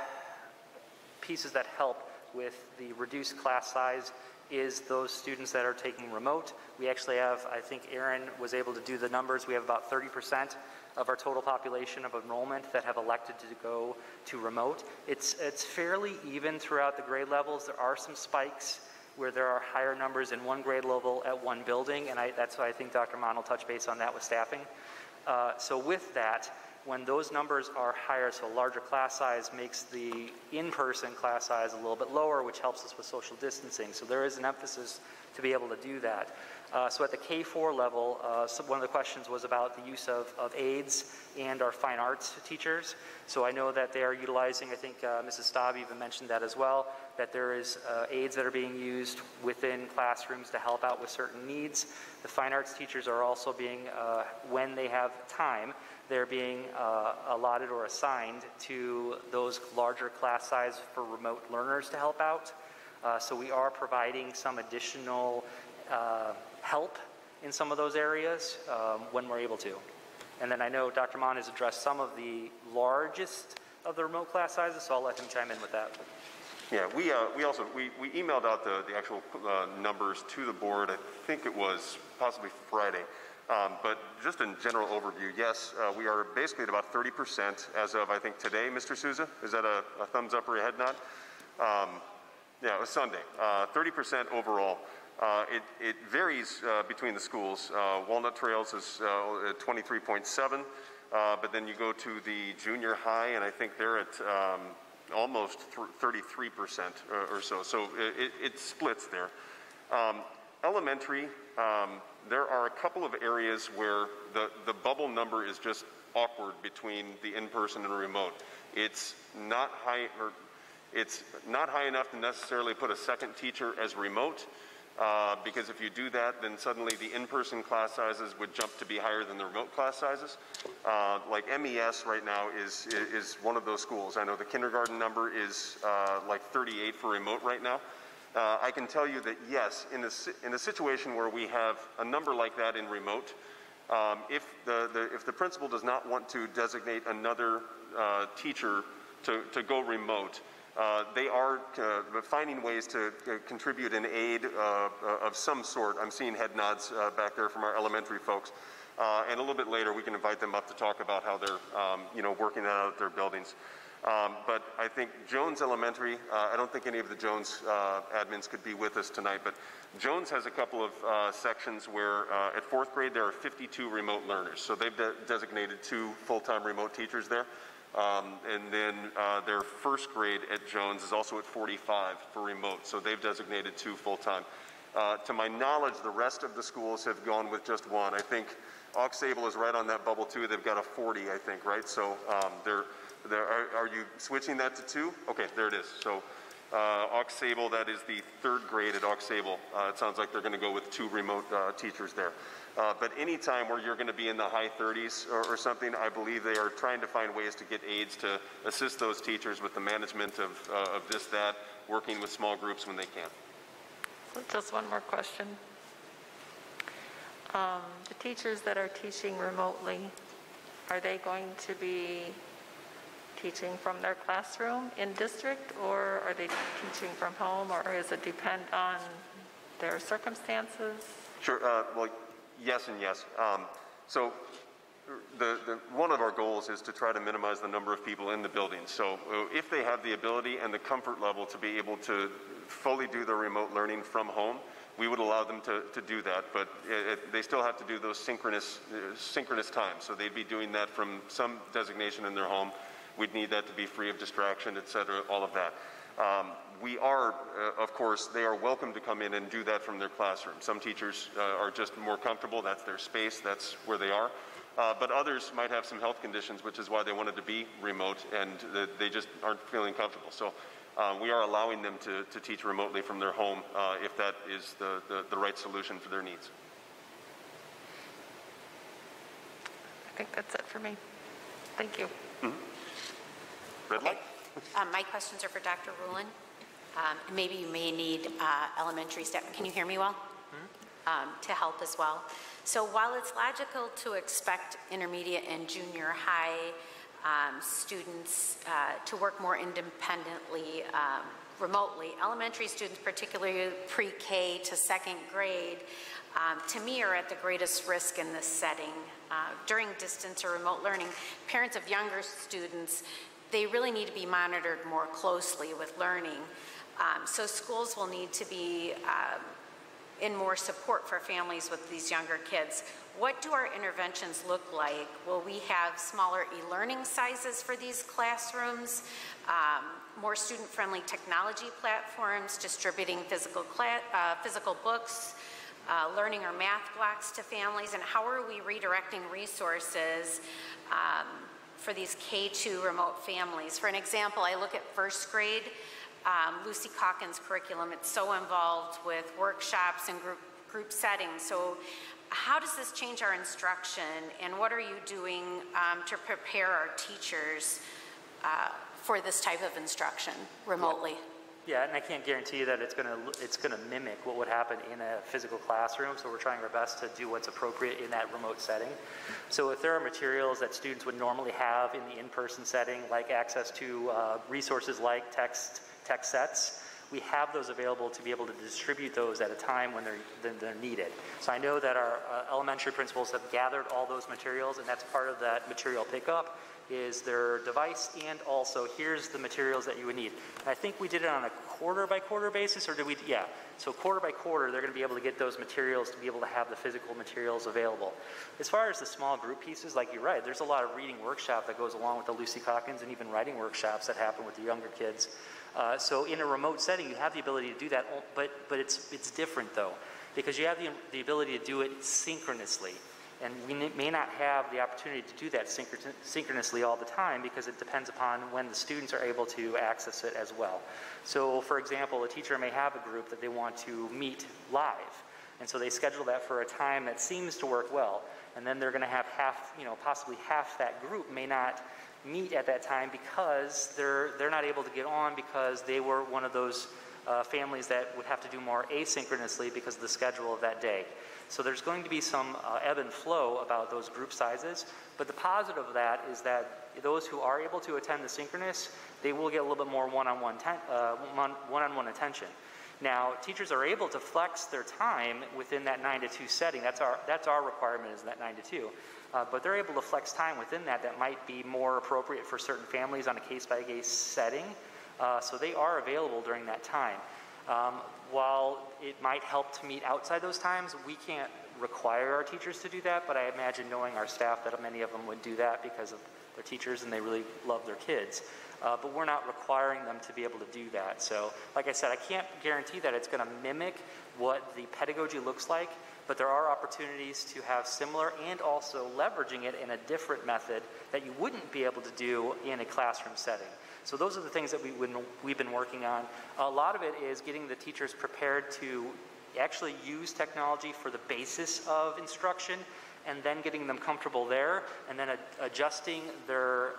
pieces that help with the reduced class size is those students that are taking remote. We actually have, I think Aaron was able to do the numbers, we have about 30% of our total population of enrollment that have elected to go to remote. It's fairly even throughout the grade levels. There are some spikes where there are higher numbers in one grade level at one building, and that's why I think Dr. Mon will touch base on that with staffing. So with that, when those numbers are higher, so a larger class size makes the in-person class size a little bit lower, which helps us with social distancing. So there is an emphasis to be able to do that. So at the K-4 level, one of the questions was about the use of aides and our fine arts teachers. So I know that they are utilizing, I think Mrs. Staub even mentioned that as well, that there is aides that are being used within classrooms to help out with certain needs. The fine arts teachers are also being, when they have time, they're being allotted or assigned to those larger class size for remote learners to help out. So we are providing some additional help in some of those areas when we're able to. And then I know Dr. Mon has addressed some of the largest of the remote class sizes, so I'll let him chime in with that. Yeah, we emailed out the actual numbers to the board. I think it was possibly Friday. But just in general overview, yes, we are basically at about 30% as of, I think, today, Mr. Souza. Is that a thumbs up or a head nod? Yeah, it was Sunday. 30% overall. It varies between the schools. Walnut Trails is 23.7, but then you go to the junior high, and I think they're at almost 33% or so. So it splits there. Elementary, there are a couple of areas where the bubble number is just awkward between the in-person and remote. It's not high enough to necessarily put a second teacher as remote, because if you do that, then suddenly the in-person class sizes would jump to be higher than the remote class sizes. Like MES right now is one of those schools. I know the kindergarten number is like 38 for remote right now. I can tell you that yes, in a situation where we have a number like that in remote, if the principal does not want to designate another teacher to go remote, they are finding ways to contribute an aid of some sort. I'm seeing head nods back there from our elementary folks. And a little bit later, we can invite them up to talk about how they're working that out at their buildings. But I think Jones Elementary, I don't think any of the Jones admins could be with us tonight, but Jones has a couple of sections where at fourth grade there are 52 remote learners. So they've designated 2 full-time remote teachers there. And then their first grade at Jones is also at 45 for remote. So they've designated 2 full-time. To my knowledge, the rest of the schools have gone with just 1. I think Aux Sable is right on that bubble too. They've got a 40, I think, right? So are you switching that to 2? Okay, there it is. So Aux Sable, that is the 3rd grade at Aux Sable. It sounds like they're going to go with 2 remote teachers there. But any time where you're going to be in the high 30s or something, I believe they are trying to find ways to get aides to assist those teachers with the management of this, that, working with small groups when they can. Just one more question. The teachers that are teaching remotely, are they going to be teaching from their classroom in district, or are they teaching from home, or does it depend on their circumstances? Sure. Well, yes and yes. So one of our goals is to try to minimize the number of people in the building. So if they have the ability and the comfort level to be able to fully do their remote learning from home, we would allow them to do that, but they still have to do those synchronous times. So they'd be doing that from some designation in their home. We'd need that to be free of distraction, et cetera, all of that. We are, of course, they are welcome to come in and do that from their classroom. Some teachers are just more comfortable. That's their space. That's where they are. But others might have some health conditions, which is why they wanted to be remote, and they just aren't feeling comfortable. So we are allowing them to teach remotely from their home if that is the right solution for their needs. I think that's it for me. Thank you. Red light. My questions are for Dr. Rulin. Maybe you may need elementary staff. Can you hear me well? To help as well. So while it's logical to expect intermediate and junior high students to work more independently remotely, elementary students, particularly pre-K to 2nd grade, to me are at the greatest risk in this setting. During distance or remote learning, parents of younger students, they really need to be monitored more closely with learning. So schools will need to be in more support for families with these younger kids. What do our interventions look like? Will we have smaller e-learning sizes for these classrooms, more student-friendly technology platforms, distributing physical books, learning or math blocks to families, and how are we redirecting resources for these K-2 remote families? For an example, I look at 1st grade, Lucy Calkins' curriculum. It's so involved with workshops and group settings. So how does this change our instruction, and what are you doing to prepare our teachers for this type of instruction remotely? Yeah, and I can't guarantee you that it's going to mimic what would happen in a physical classroom, so we're trying our best to do what's appropriate in that remote setting. So if there are materials that students would normally have in the in-person setting, like access to resources like text sets, we have those available to be able to distribute those at a time when they're needed. So I know that our elementary principals have gathered all those materials, and that's part of that material pickup, is their device, and also here's the materials that you would need. And I think we did it on a quarter-by-quarter basis, or did we? Yeah. So quarter-by-quarter, they're going to be able to get those materials to be able to have the physical materials available. As far as the small group pieces, like you're right, there's a lot of reading workshop that goes along with the Lucy Calkins, and even writing workshops that happen with the younger kids. So in a remote setting, you have the ability to do that, but it's different though, because you have the ability to do it synchronously. And we may not have the opportunity to do that synchronously all the time, because it depends upon when the students are able to access it as well. So for example, a teacher may have a group that they want to meet live, and so they schedule that for a time that seems to work well, and then they're going to have possibly half that group may not meet at that time because they're not able to get on because they were one of those families that would have to do more asynchronously because of the schedule of that day. So there's going to be some ebb and flow about those group sizes, but the positive of that is that those who are able to attend the synchronous, they will get a little bit more one-on-one attention. Now, teachers are able to flex their time within that 9 to 2 setting. That's our requirement, is that 9 to 2. But they're able to flex time within that might be more appropriate for certain families on a case-by-case setting. So they are available during that time. While it might help to meet outside those times, we can't require our teachers to do that, but I imagine, knowing our staff, that many of them would do that because of their teachers and they really love their kids. But we're not requiring them to be able to do that. So, like I said, I can't guarantee that it's going to mimic what the pedagogy looks like, but there are opportunities to have similar and also leveraging it in a different method that you wouldn't be able to do in a classroom setting. So those are the things that we've been working on. A lot of it is getting the teachers prepared to actually use technology for the basis of instruction, and then getting them comfortable there, and then adjusting their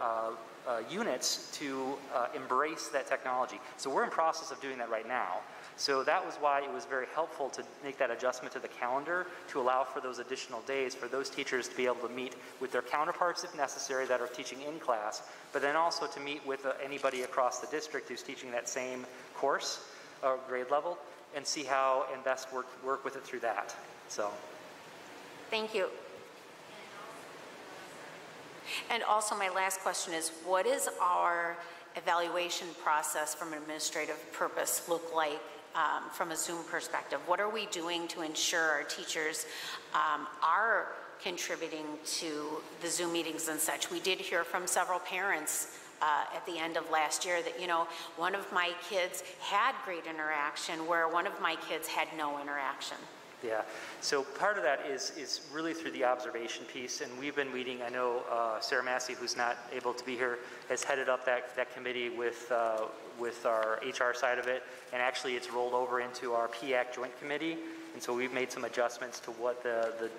units to embrace that technology. So we're in process of doing that right now. So that was why it was very helpful to make that adjustment to the calendar to allow for those additional days for those teachers to be able to meet with their counterparts if necessary that are teaching in class, but then also to meet with anybody across the district who's teaching that same course or grade level, and see how and best work with it through that. So. Thank you. And also my last question is, what is our evaluation process from an administrative purpose look like from a Zoom perspective? What are we doing to ensure our teachers are contributing to the Zoom meetings and such? We did hear from several parents at the end of last year that, you know, one of my kids had great interaction where one of my kids had no interaction. Yeah, so part of that is really through the observation piece, and we've been meeting, I know Sarah Massey, who's not able to be here, has headed up that committee with our HR side of it, and actually it's rolled over into our PAC Joint Committee, and so we've made some adjustments to what the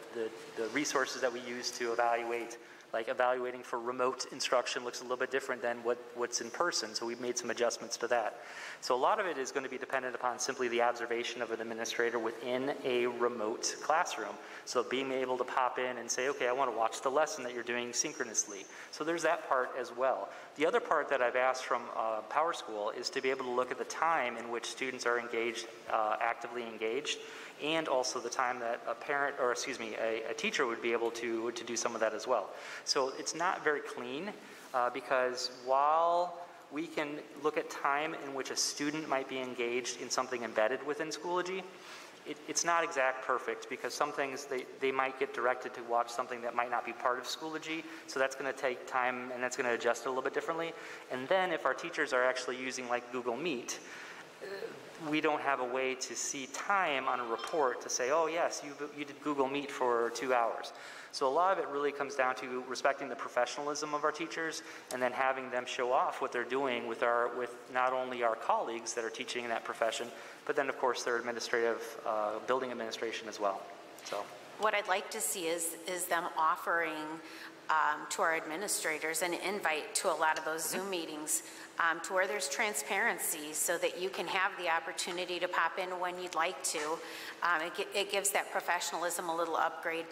resources that we use to evaluate. Like evaluating for remote instruction looks a little bit different than what's in person, so we've made some adjustments to that. So a lot of it is going to be dependent upon simply the observation of an administrator within a remote classroom. So being able to pop in and say, okay, I want to watch the lesson that you're doing synchronously. So there's that part as well. The other part that I've asked from Power School is to be able to look at the time in which students are engaged, actively engaged, and also the time that a parent, or excuse me, a teacher would be able to do some of that as well. So it's not very clean because while we can look at time in which a student might be engaged in something embedded within Schoology, it's not exact perfect because some things they might get directed to watch something that might not be part of Schoology, so that's going to take time and that's going to adjust it a little bit differently. And then if our teachers are actually using like Google Meet, we don't have a way to see time on a report to say, oh yes, you did Google Meet for 2 hours. So a lot of it really comes down to respecting the professionalism of our teachers and then having them show off what they're doing with not only our colleagues that are teaching in that profession, but then of course their administrative, building administration as well. So. What I'd like to see is them offering to our administrators an invite to a lot of those Zoom meetings to where there's transparency so that you can have the opportunity to pop in when you'd like to. It gives that professionalism a little upgrade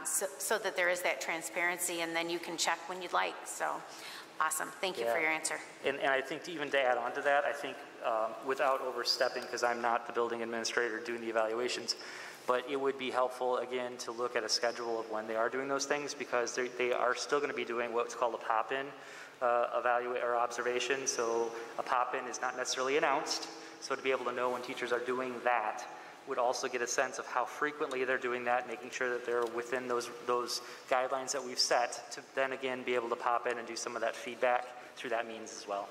so that there is that transparency and then you can check when you'd like. So awesome. Thank you for your answer. And I think even to add on to that, I think without overstepping, because I'm not the building administrator doing the evaluations, but it would be helpful, again, to look at a schedule of when they are doing those things because they are still going to be doing what's called a pop-in evaluate or observation. So a pop-in is not necessarily announced. So to be able to know when teachers are doing that would also get a sense of how frequently they're doing that, making sure that they're within those guidelines that we've set to then again be able to pop in and do some of that feedback through that means as well.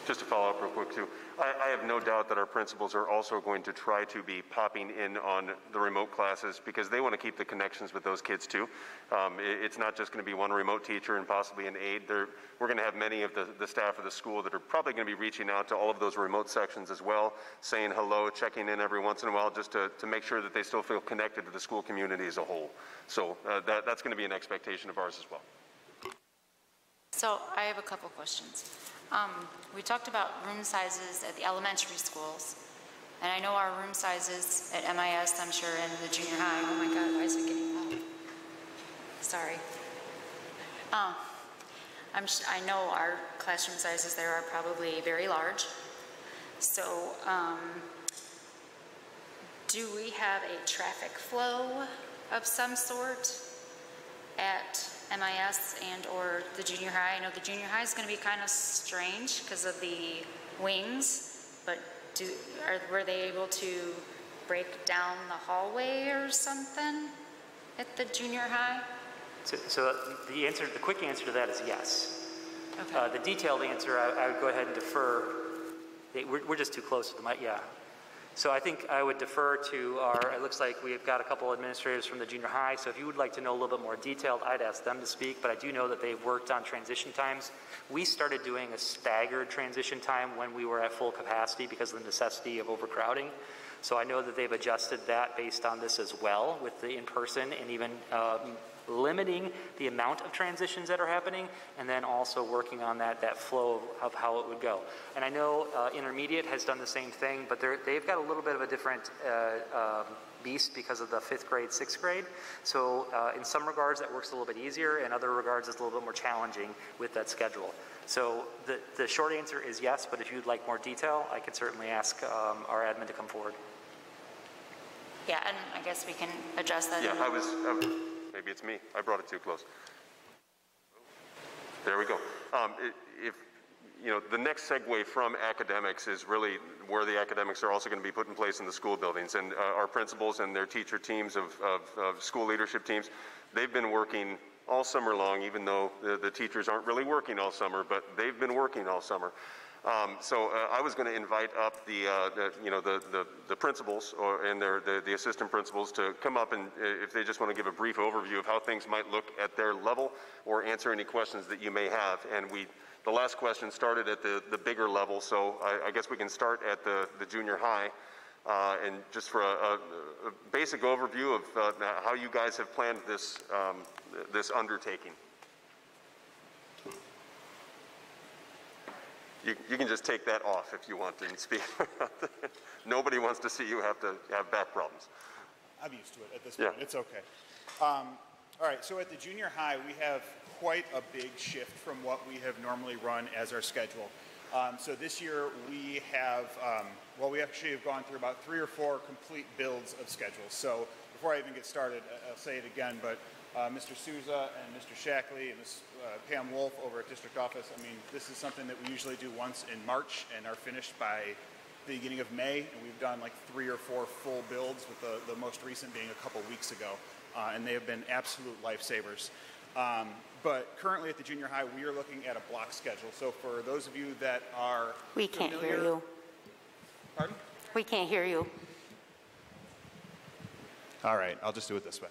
Just to follow up real quick too, I have no doubt that our principals are also going to try to be popping in on the remote classes because they want to keep the connections with those kids too. It's not just going to be one remote teacher and possibly an aide. We're going to have many of the staff of the school that are probably going to be reaching out to all of those remote sections as well, saying hello, checking in every once in a while just to make sure that they still feel connected to the school community as a whole. So that's going to be an expectation of ours as well. So I have a couple questions. We talked about room sizes at the elementary schools, and I know our room sizes at MIS, I'm sure, and the junior high. Oh my God, why is it getting loud? Sorry. I know our classroom sizes there are probably very large. So do we have a traffic flow of some sort at MIS and or the junior high? I know the junior high is going to be kind of strange because of the wings, but were they able to break down the hallway or something at the junior high? So the quick answer to that is yes. Okay. The detailed answer, I would go ahead and defer. We're just too close to the mic, yeah. So I think I would defer to it looks like we've got a couple administrators from the junior high, so if you would like to know a little bit more detailed, I'd ask them to speak, but I do know that they've worked on transition times. We started doing a staggered transition time when we were at full capacity because of the necessity of overcrowding. So I know that they've adjusted that based on this as well with the in-person and even limiting the amount of transitions that are happening, and then also working on that flow of how it would go. And I know intermediate has done the same thing, but they've got a little bit of a different beast because of the 5th grade, 6th grade. So in some regards that works a little bit easier, in other regards it's a little bit more challenging with that schedule. So the short answer is yes, but if you'd like more detail, I could certainly ask our admin to come forward. Yeah, and I guess we can address that. Yeah, maybe it's me. I brought it too close. There we go. If the next segue from academics is really where the academics are also going to be put in place in the school buildings, and our principals and their teacher teams of school leadership teams, they've been working all summer long, even though the teachers aren't really working all summer, but they've been working all summer. So I was going to invite up the principals and the assistant principals to come up, and if they just want to give a brief overview of how things might look at their level or answer any questions that you may have. And the last question started at the bigger level, so I guess we can start at the junior high. And just for a basic overview of how you guys have planned this undertaking. You can just take that off if you want and speak. Nobody wants to see you have to have back problems. I'm used to it at this point. Yeah. It's okay. All right, so at the junior high, we have quite a big shift from what we have normally run as our schedule. So this year we have, we actually have gone through about 3 or 4 complete builds of schedules. So before I even get started, I'll say it again, but Mr. Souza and Mr. Shackley and Ms. Pam Wolf over at district office, I mean, this is something that we usually do once in March and are finished by the beginning of May, and we've done like 3 or 4 full builds, with the most recent being a couple weeks ago, and they have been absolute lifesavers. But currently at the junior high, we are looking at a block schedule. So for those of you that are We can't hear you. Pardon? We can't hear you. All right, I'll just do it this way.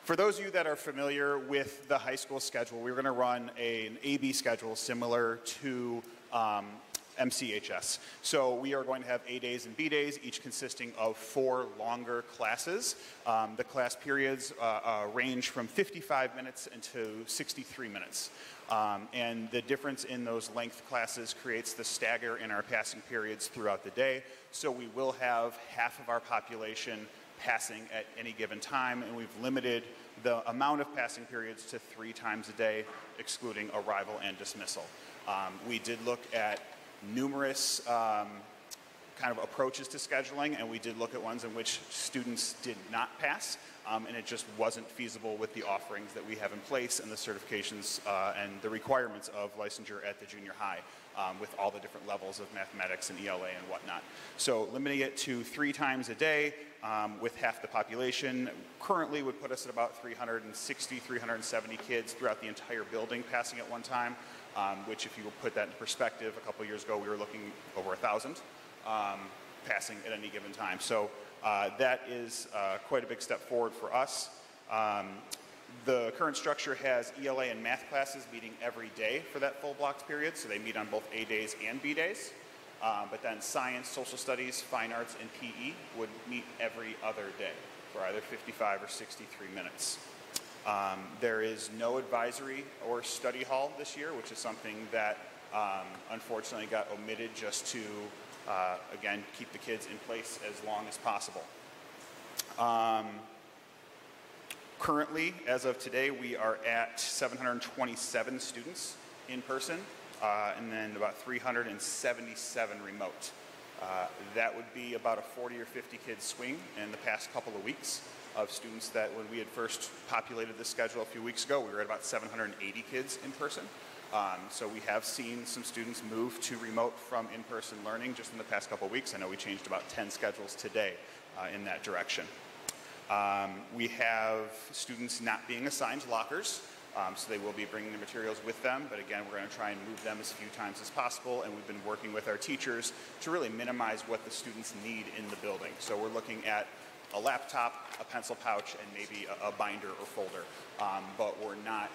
For those of you that are familiar with the high school schedule, we're going to run an AB schedule similar to MCHS. So we are going to have A days and B days, each consisting of 4 longer classes. The class periods range from 55 minutes into 63 minutes. And the difference in those length classes creates the stagger in our passing periods throughout the day. So we will have half of our population passing at any given time, and we've limited the amount of passing periods to 3 times a day, excluding arrival and dismissal. We did look at numerous kind of approaches to scheduling, and we did look at ones in which students did not pass, and it just wasn't feasible with the offerings that we have in place and the certifications and the requirements of licensure at the junior high, with all the different levels of mathematics and ELA and whatnot. So limiting it to 3 times a day with half the population currently would put us at about 360, 370 kids throughout the entire building passing at one time, which if you put that in perspective, a couple years ago we were looking over 1,000 passing at any given time. So that is quite a big step forward for us. The current structure has ELA and math classes meeting every day for that full blocked period, so they meet on both A days and B days. But then science, social studies, fine arts, and PE would meet every other day for either 55 or 63 minutes. There is no advisory or study hall this year, which is something that unfortunately got omitted just to, again, keep the kids in place as long as possible. Currently, as of today, we are at 727 students in person, and then about 377 remote. That would be about a 40 or 50 kid swing in the past couple of weeks of students that when we had first populated this schedule a few weeks ago, we were at about 780 kids in person. So we have seen some students move to remote from in-person learning just in the past couple of weeks. I know we changed about 10 schedules today in that direction. We have students not being assigned lockers. So they will be bringing the materials with them, but again, we're going to try and move them as few times as possible, and we've been working with our teachers to really minimize what the students need in the building. So we're looking at a laptop, a pencil pouch, and maybe a binder or folder. But we're not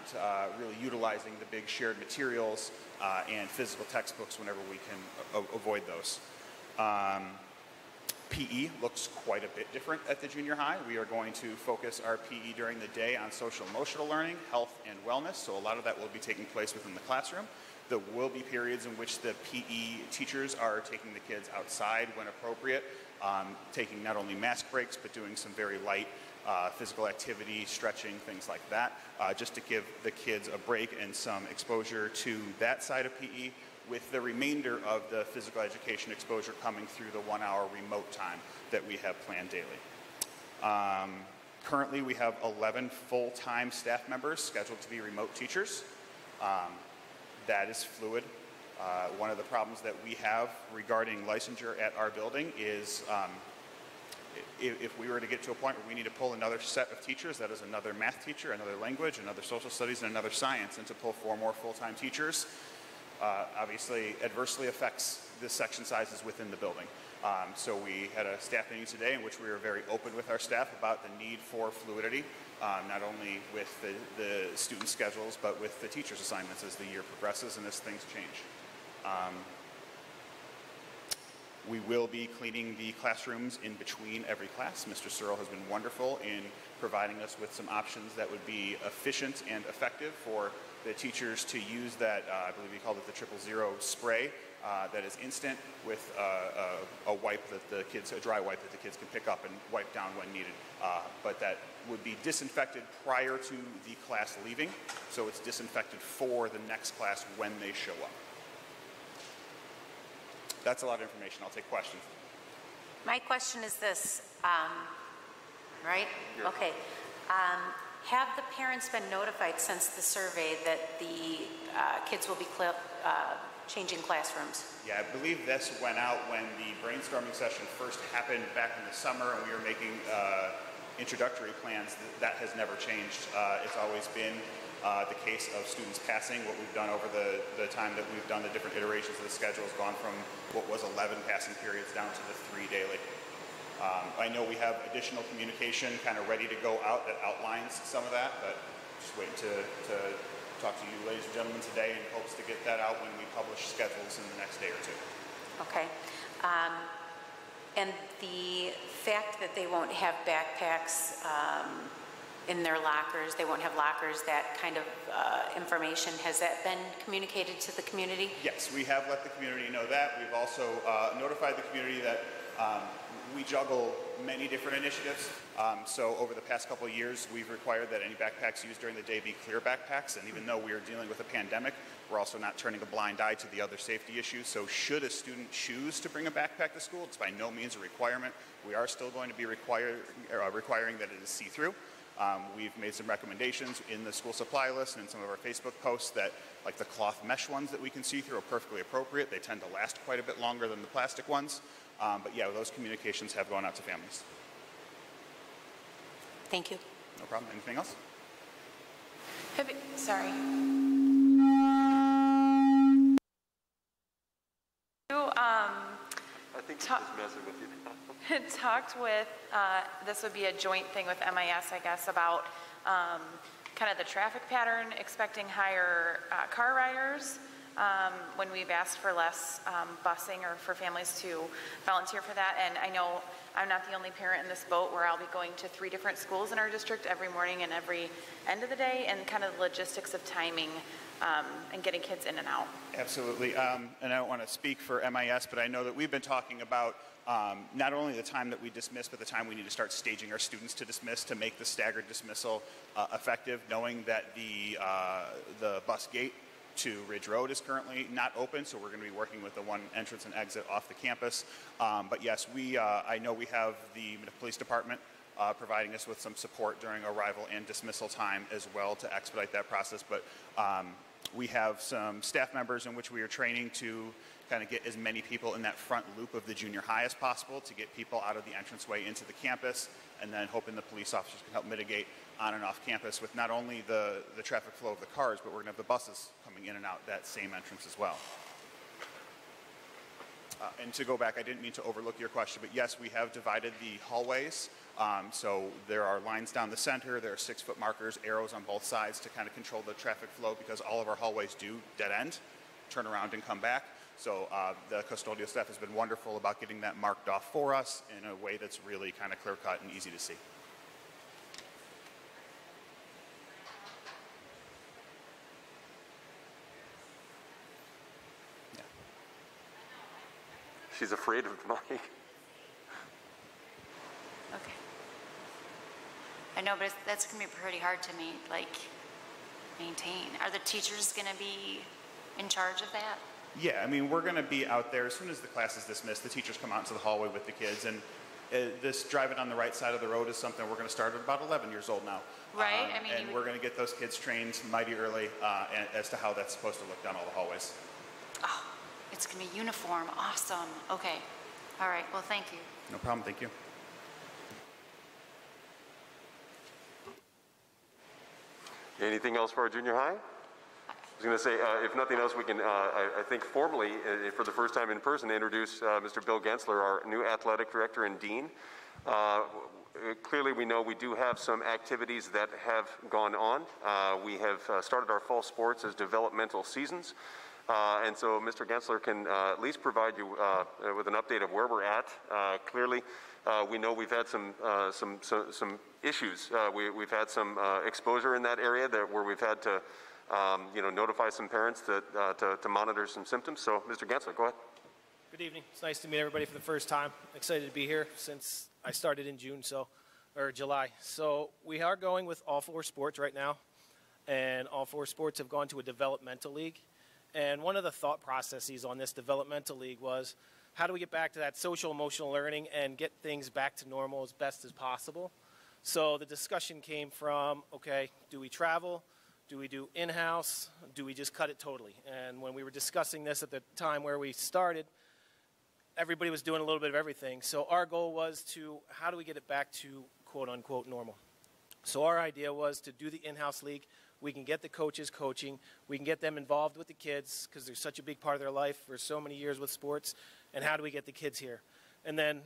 really utilizing the big shared materials and physical textbooks whenever we can avoid those. PE looks quite a bit different at the junior high. We are going to focus our PE during the day on social emotional learning, health, and wellness. So a lot of that will be taking place within the classroom. There will be periods in which the PE teachers are taking the kids outside when appropriate, taking not only mask breaks, but doing some very light physical activity, stretching, things like that, just to give the kids a break and some exposure to that side of PE, with the remainder of the physical education exposure coming through the 1 hour remote time that we have planned daily. Currently, we have 11 full-time staff members scheduled to be remote teachers. That is fluid. One of the problems that we have regarding licensure at our building is if we were to get to a point where we need to pull another set of teachers, that is another math teacher, another language, another social studies, and another science, and to pull 4 more full-time teachers, obviously adversely affects the section sizes within the building. So we had a staff meeting today in which we were very open with our staff about the need for fluidity, not only with the student schedules, but with the teachers' assignments as the year progresses and as things change. We will be cleaning the classrooms in between every class. Mr. Searle has been wonderful in providing us with some options that would be efficient and effective for the teachers to use that, I believe he called it the 000 spray, that is instant, with a wipe that the kids, a dry wipe that the kids can pick up and wipe down when needed. But that would be disinfected prior to the class leaving, so it's disinfected for the next class when they show up. That's a lot of information. I'll take questions. My question is this, right? Yeah. Okay. Have the parents been notified since the survey that the kids will be changing classrooms? Yeah, I believe this went out when the brainstorming session first happened back in the summer, and we were making introductory plans. That has never changed. It's always been the case of students passing. What we've done over the time that we've done the different iterations of the schedule has gone from what was 11 passing periods down to the 3 daily. I know we have additional communication kind of ready to go out that outlines some of that, but just waiting to talk to you ladies and gentlemen today, in hopes to get that out when we publish schedules in the next day or two. Okay. And the fact that they won't have backpacks in their lockers, they won't have lockers, that kind of information, has that been communicated to the community? Yes, we have let the community know that. We've also notified the community that we juggle many different initiatives. So over the past couple of years, we've required that any backpacks used during the day be clear backpacks. And even though we are dealing with a pandemic, we're also not turning a blind eye to the other safety issues. So should a student choose to bring a backpack to school, it's by no means a requirement. We are still going to be requiring that it is see-through. We've made some recommendations in the school supply list and in some of our Facebook posts that, like the cloth mesh ones that we can see through, are perfectly appropriate. They tend to last quite a bit longer than the plastic ones. But yeah, those communications have gone out to families. Thank you. No problem. Anything else? Sorry. I think he's just messing with you now. Talked with, this would be a joint thing with MIS, I guess, about kind of the traffic pattern, expecting higher car riders when we've asked for less busing or for families to volunteer for that. And I know I'm not the only parent in this boat where I'll be going to 3 different schools in our district every morning and every end of the day, and kind of the logistics of timing and getting kids in and out. Absolutely. And I don't want to speak for MIS, but I know that we've been talking about not only the time that we dismiss, but the time we need to start staging our students to dismiss to make the staggered dismissal effective, knowing that the bus gate to Ridge Road is currently not open, so we're going to be working with the one entrance and exit off the campus. But yes, I know we have the police department providing us with some support during arrival and dismissal time as well to expedite that process. But We have some staff members in which we are training to kind of get as many people in that front loop of the junior high as possible to get people out of the entranceway into the campus, and then hoping the police officers can help mitigate on and off campus with not only the traffic flow of the cars, but we're going to have the buses coming in and out that same entrance as well. And to go back, I didn't mean to overlook your question, but yes, we have divided the hallways. So there are lines down the center, there are 6-foot markers, arrows on both sides to kind of control the traffic flow, because all of our hallways do dead end, turn around and come back. So the custodial staff has been wonderful about getting that marked off for us in a way that's really kind of clear cut and easy to see. She's afraid of the mic. Okay. I know, but that's going to be pretty hard to maintain. Are the teachers going to be in charge of that? Yeah, I mean, we're going to be out there as soon as the class is dismissed. The teachers come out into the hallway with the kids, and this driving on the right side of the road is something we're going to start at about 11 years old now. Right. I mean, and we're going to get those kids trained mighty early as to how that's supposed to look down all the hallways. Oh, it's going to be uniform. Awesome. Okay. All right. Well, thank you. No problem. Thank you. Anything else for our junior high? I was going to say, if nothing else, we can, I think formally, for the first time in person, introduce Mr. Bill Gensler, our new athletic director and dean. Clearly, we know we do have some activities that have gone on. We have started our fall sports as developmental seasons. And so Mr. Gensler can at least provide you with an update of where we're at. Clearly, we know we've had some issues. We've had some exposure in that area where we've had to notify some parents to monitor some symptoms. So, Mr. Gensler, go ahead. Good evening. It's nice to meet everybody for the first time. Excited to be here since I started in July. So we are going with all 4 sports right now, and all 4 sports have gone to a developmental league. And one of the thought processes on this developmental league was, how do we get back to that social emotional learning and get things back to normal as best as possible? So the discussion came from, okay, do we travel? Do we do in-house? Do we just cut it totally? And when we were discussing this at the time where we started, everybody was doing a little bit of everything. So our goal was to, how do we get it back to quote-unquote normal? So our idea was to do the in-house league. We can get the coaches coaching. We can get them involved with the kids because they're such a big part of their life for so many years with sports. And how do we get the kids here? And then,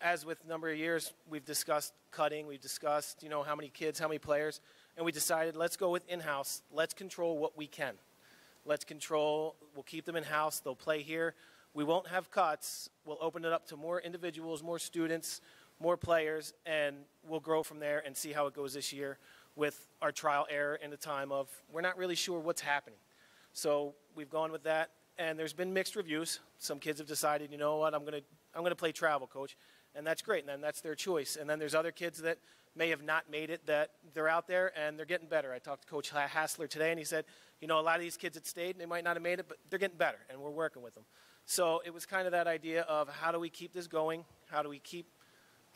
as with a number of years, we've discussed cutting. We've discussed, how many kids, how many players. And we decided, let's go with in-house. Let's control what we can. We'll keep them in-house. They'll play here. We won't have cuts. We'll open it up to more individuals, more students, more players, and we'll grow from there and see how it goes this year with our trial error in the time of we're not really sure what's happening. So we've gone with that, and there's been mixed reviews. Some kids have decided, you know what, I'm gonna play travel, coach, and that's great, and then that's their choice. And then there's other kids that may have not made it, that they're out there and they're getting better. I talked to Coach Hassler today, and he said, a lot of these kids that stayed, they might not have made it, but they're getting better, and we're working with them. So it was kind of that idea of how do we keep this going? How do we keep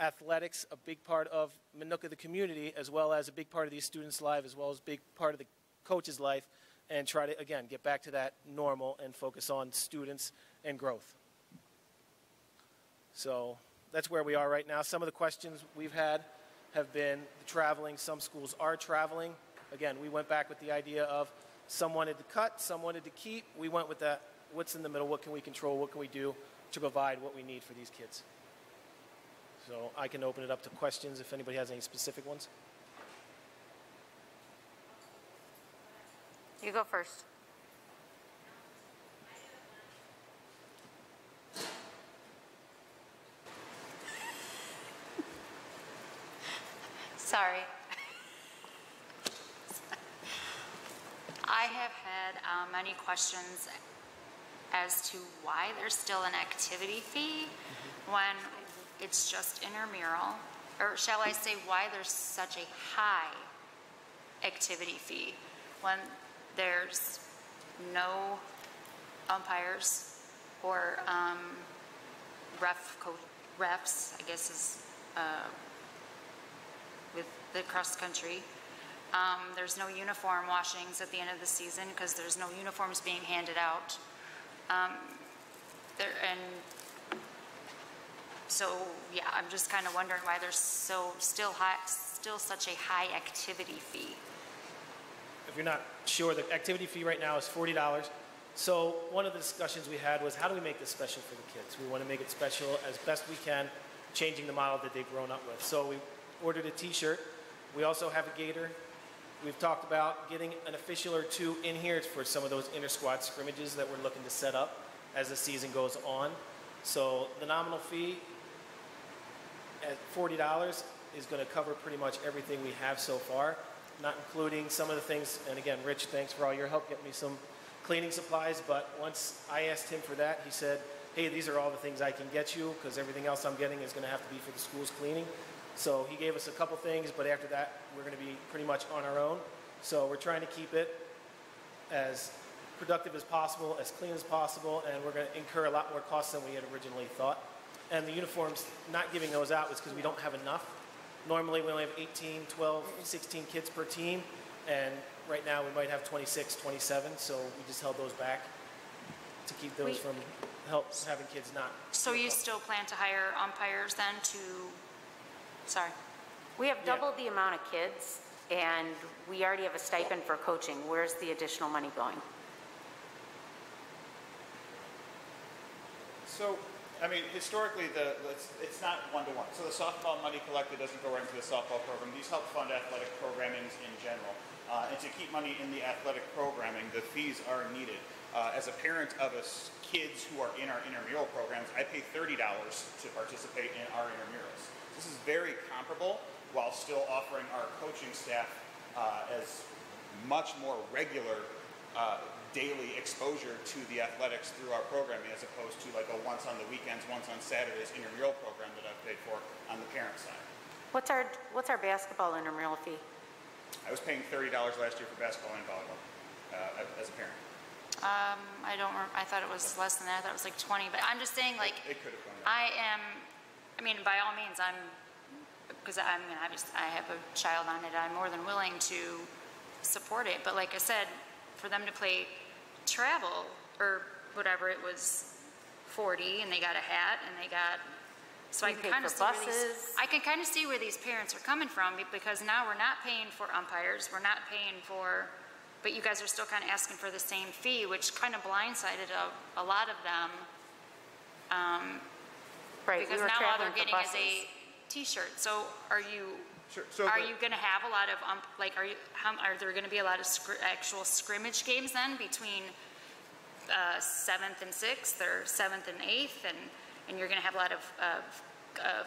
athletics a big part of Minooka, the community, as well as a big part of these students' life, as well as a big part of the coach's life, and try to, again, get back to that normal and focus on students and growth. So that's where we are right now. Some of the questions we've had have been traveling. Some schools are traveling. Again, we went back with the idea of some wanted to cut, some wanted to keep. We went with that, what's in the middle, what can we control, what can we do to provide what we need for these kids. So I can open it up to questions if anybody has any specific ones. You go first. Sorry. I have had many questions as to why there's still an activity fee when it's just intramural, or shall I say why there's such a high activity fee when there's no umpires or refs, I guess is with the cross country. There's no uniform washings at the end of the season because there's no uniforms being handed out. So yeah, I'm just kind of wondering why there's still such a high activity fee. If you're not sure, the activity fee right now is $40. So one of the discussions we had was, how do we make this special for the kids? We want to make it special as best we can, changing the model that they've grown up with. So we ordered a t-shirt. We also have a gator. We've talked about getting an official or two in here for some of those inter-squad scrimmages that we're looking to set up as the season goes on. So the nominal fee at $40 is going to cover pretty much everything we have so far, not including some of the things. And again, Rich, thanks for all your help getting me some cleaning supplies. But once I asked him for that, he said, hey, these are all the things I can get you because everything else I'm getting is going to have to be for the school's cleaning. So he gave us a couple things, but after that, we're going to be pretty much on our own. So we're trying to keep it as productive as possible, as clean as possible, and we're going to incur a lot more costs than we had originally thought. And the uniforms, not giving those out was because we don't have enough. Normally we only have 18, 12, 16 kids per team, and right now we might have 26, 27, so we just held those back to keep those from having kids not. So you still plan to hire umpires then to, sorry. We have doubled the amount of kids, and we already have a stipend for coaching. Where's the additional money going? So, I mean, historically, it's not one-to-one. So the softball money collected doesn't go right into the softball program. These help fund athletic programming in general. And to keep money in the athletic programming, the fees are needed. As a parent of kids who are in our intramural programs, I pay $30 to participate in our intramurals. This is very comparable while still offering our coaching staff as much more regular daily exposure to the athletics through our programming as opposed to like a once on the weekends, once on Saturdays intramural program that I've paid for on the parent side. What's our basketball intramural fee? I was paying $30 last year for basketball and volleyball as a parent. I thought it was less than that. I thought it was like 20, but I'm just saying, like, it could have gone down. I mean, by all means, because I have a child on it, I'm more than willing to support it. But like I said, for them to play travel or whatever, it was $40, and they got a hat, and they got. So I can kind of see where these parents are coming from, because now we're not paying for umpires, we're not paying for, but you guys are still kind of asking for the same fee, which kind of blindsided a lot of them. Right. Because now all they're getting is a T-shirt. So are you? Sure. So are you going to have a lot of are there going to be a lot of actual scrimmage games then between 7th and 6th or 7th and 8th, and you're going to have a lot of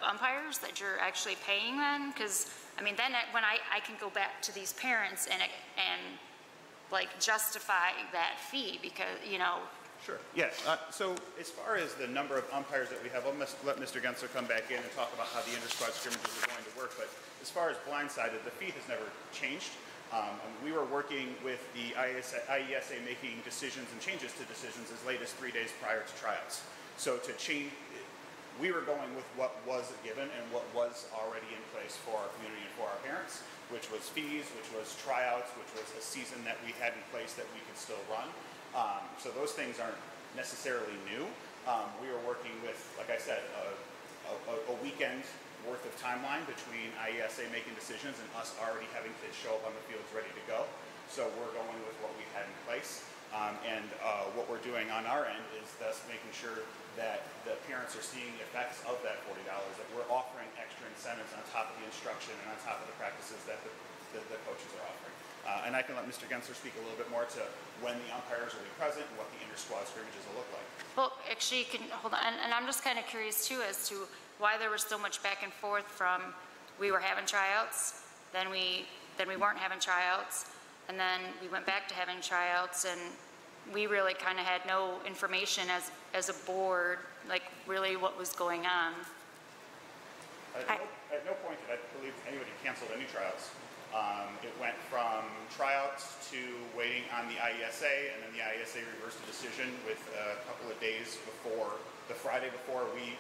umpires that you're actually paying then? Because I mean, then when I can go back to these parents and like justify that fee, because Sure. Yeah. So as far as the number of umpires that we have, I'll let Mr. Gensler come back in and talk about how the inter-squad scrimmages are going to work. But as far as blindsided, the fee has never changed. We were working with the IESA making decisions and changes to decisions as late as 3 days prior to tryouts. So to change, we were going with what was given and what was already in place for our community and for our parents, which was fees, which was tryouts, which was a season that we had in place that we could still run. So those things aren't necessarily new. We were working with, like I said, a weekend worth of timeline between IESA making decisions and us already having kids show up on the fields ready to go. So we're going with what we had in place. And what we're doing on our end is thus making sure that the parents are seeing the effects of that $40, that we're offering extra incentives on top of the instruction and on top of the practices that the coaches are offering. And I can let Mr. Gensler speak a little bit more to when the umpires will be present and what the inter-squad scrimmages will look like. Well, actually, hold on, and I'm just kind of curious too as to why there was so much back and forth from we were having tryouts, then we weren't having tryouts, and then we went back to having tryouts, and we really kind of had no information as a board, like really what was going on. At no point did I believe anybody canceled any tryouts. It went from tryouts to waiting on the IESA, and then the IESA reversed the decision with a couple of days before, the Friday before we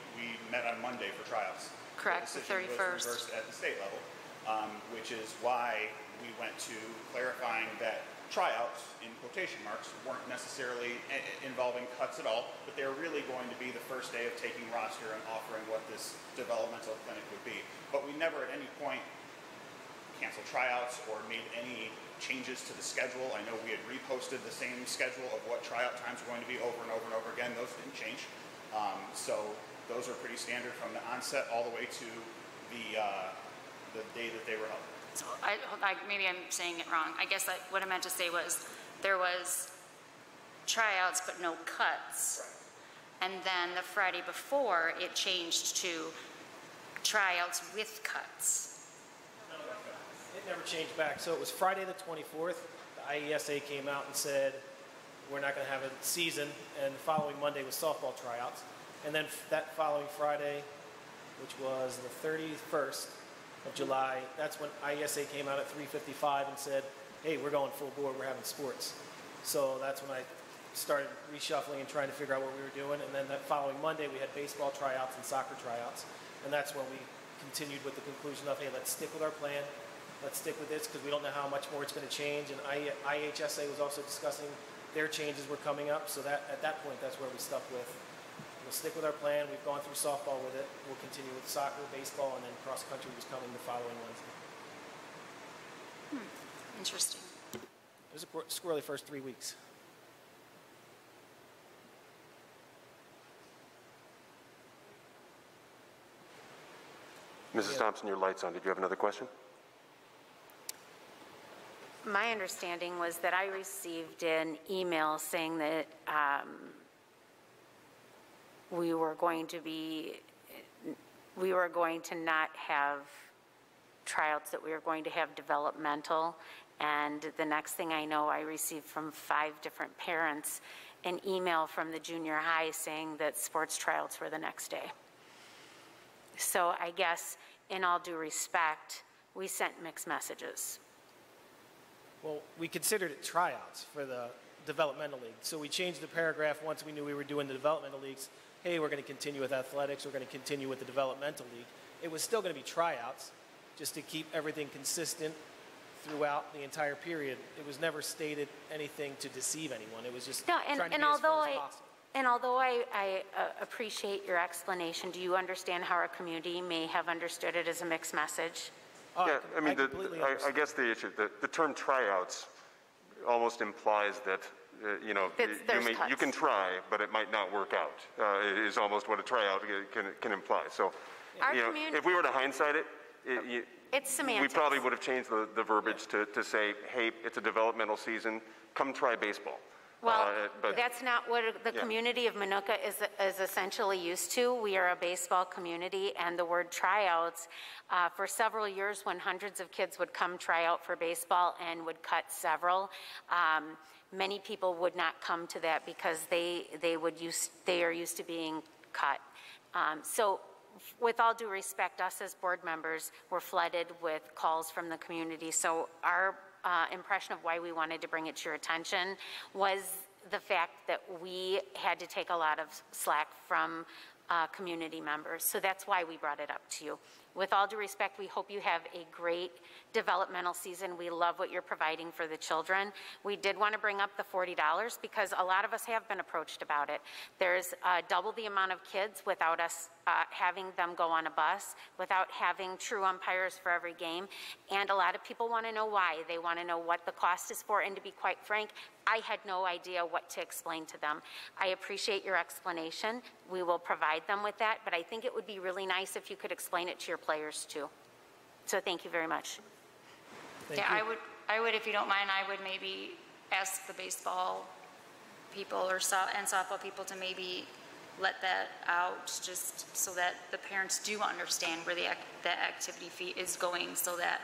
met on Monday for tryouts. Correct, the 31st. Was reversed at the state level. which is why we went to clarifying that tryouts, in quotation marks, weren't necessarily involving cuts at all, but they're really going to be the first day of taking roster and offering what this developmental clinic would be. But we never at any point canceled tryouts or made any changes to the schedule. I know we had reposted the same schedule of what tryout times were going to be over and over and over again. Those didn't change. So those are pretty standard from the onset all the way to the day that they were held. So maybe I'm saying it wrong. I guess what I meant to say was there was tryouts but no cuts. Right. And then the Friday before it changed to tryouts with cuts. No, it never changed back. So it was Friday the 24th. The IESA came out and said we're not going to have a season, and the following Monday was softball tryouts. And then that following Friday, which was the 31st of July, that's when IESA came out at 3:55 and said, hey, we're going full board, we're having sports. So that's when I started reshuffling and trying to figure out what we were doing. And then that following Monday, we had baseball tryouts and soccer tryouts. And that's when we continued with the conclusion of, hey, let's stick with our plan. Let's stick with this because we don't know how much more it's going to change. And IHSA was also discussing their changes were coming up. So that at that point, that's where we stuck with. We'll stick with our plan. We've gone through softball with it. We'll continue with soccer, baseball, and then cross country was coming the following Wednesday. Interesting. It was a squirrely first 3 weeks. Mrs. Thompson, your light's on. Did you have another question? My understanding was that I received an email saying that we were going to not have tryouts, that we were going to have developmental. And the next thing I know, I received from 5 different parents an email from the junior high saying that sports tryouts were the next day. So I guess, in all due respect, we sent mixed messages. Well, we considered it tryouts for the developmental league. So we changed the paragraph once we knew we were doing the developmental leagues. Hey, we're going to continue with athletics. We're going to continue with the developmental league. It was still going to be tryouts, just to keep everything consistent throughout the entire period. It was never stated anything to deceive anyone. It was just trying to be as fair as possible. And although I appreciate your explanation, do you understand how our community may have understood it as a mixed message? Yeah, I mean, I guess the issue, the term tryouts almost implies that, you can try, but it might not work out. It is almost what a tryout can imply. So, if we were to hindsight it, it's semantics. We probably would have changed the verbiage to say, hey, it's a developmental season, come try baseball. Well, that's not what the community of Minooka is essentially used to. We are a baseball community, and the word tryouts, for several years when hundreds of kids would come try out for baseball and would cut several, many people would not come to that because they are used to being cut. So with all due respect, us as board members were flooded with calls from the community. So our impression of why we wanted to bring it to your attention was the fact that we had to take a lot of slack from community members. So that's why we brought it up to you. With all due respect, we hope you have a great developmental season. We love what you're providing for the children. We did want to bring up the $40 because a lot of us have been approached about it. There's double the amount of kids without us having them go on a bus, without having true umpires for every game. And a lot of people want to know why. They want to know what the cost is for. And to be quite frank, I had no idea what to explain to them. I appreciate your explanation. We will provide them with that. But I think it would be really nice if you could explain it to your players too. So thank you very much. I would, if you don't mind, I would maybe ask the baseball people or and softball people to maybe let that out, just so that the parents do understand where that activity fee is going, so that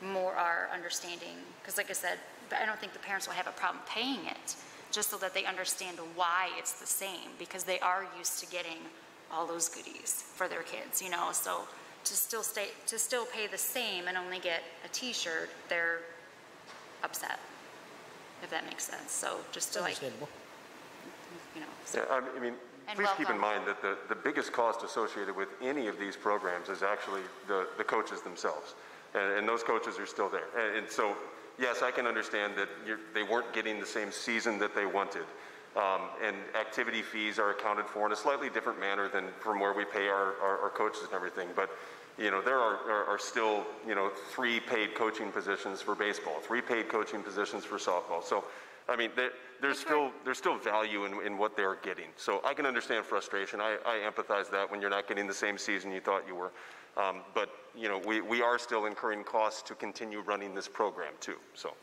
more are understanding. Because like I said, I don't think the parents will have a problem paying it, just so that they understand why it's the same, because they are used to getting all those goodies for their kids, so to still pay the same and only get a t-shirt, they're upset, if that makes sense. So just to Yeah, I mean, And please keep in welcome. mind that the biggest cost associated with any of these programs is actually the coaches themselves. And those coaches are still there. And so, yes, I can understand that they weren't getting the same season that they wanted. And activity fees are accounted for in a slightly different manner than from where we pay our coaches and everything. But, you know, there are still, you know, 3 paid coaching positions for baseball, 3 paid coaching positions for softball. So, I mean, there's still value in what they're getting. So I can understand frustration. I empathize that when you're not getting the same season you thought you were. But, you know, we are still incurring costs to continue running this program too, so.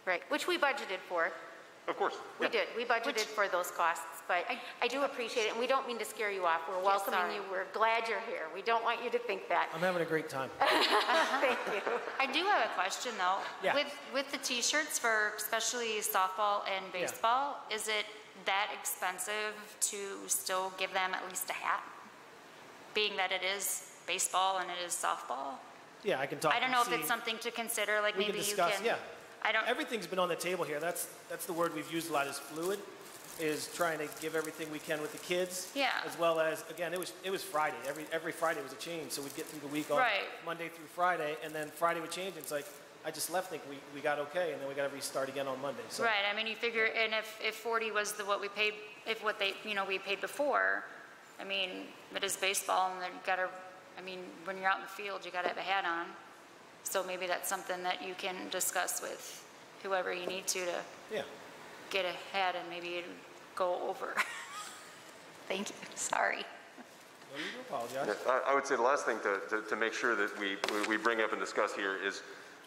Right, which we budgeted for. Of course. We did. We budgeted for those costs, but I do appreciate it, and we don't mean to scare you off. We're welcoming you. We're glad you're here. We don't want you to think that. I'm having a great time. Thank you. I do have a question though. Yeah. With the t-shirts for especially softball and baseball, is it that expensive to still give them at least a hat? Being that it is baseball and it is softball? Yeah, I can talk. I don't know if it's something to consider, like we maybe can discuss, you can. Yeah. I don't. Everything's been on the table here. That's the word we've used a lot is fluid, is trying to give everything we can with the kids. Yeah. As well as, again, it was Friday. Every Friday was a change. So we'd get through the week on Monday through Friday, and then Friday would change. And it's like, I just left thinking we got okay, and then we got to restart again on Monday. So. Right. I mean, you figure, and if 40 was what we paid, if what they, you know, we paid before, I mean, it is baseball, and then you got to, I mean, when you're out in the field, you got to have a hat on. So maybe that's something that you can discuss with whoever you need to get a hat and maybe it'll go over. Thank you. Sorry. No need to apologize. I would say the last thing to make sure that we bring up and discuss here is,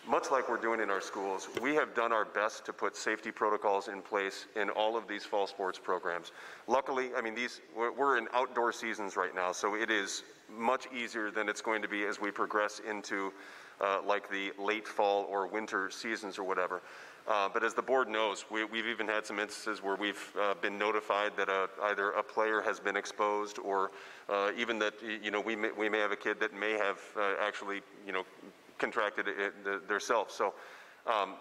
much like we're doing in our schools, we have done our best to put safety protocols in place in all of these fall sports programs. Luckily, I mean, we're in outdoor seasons right now, so it is much easier than it's going to be as we progress into like the late fall or winter seasons or whatever. But as the board knows, we've even had some instances where we've been notified that either a player has been exposed or even that, you know, we may have a kid that may have actually, you know, contracted it themselves. So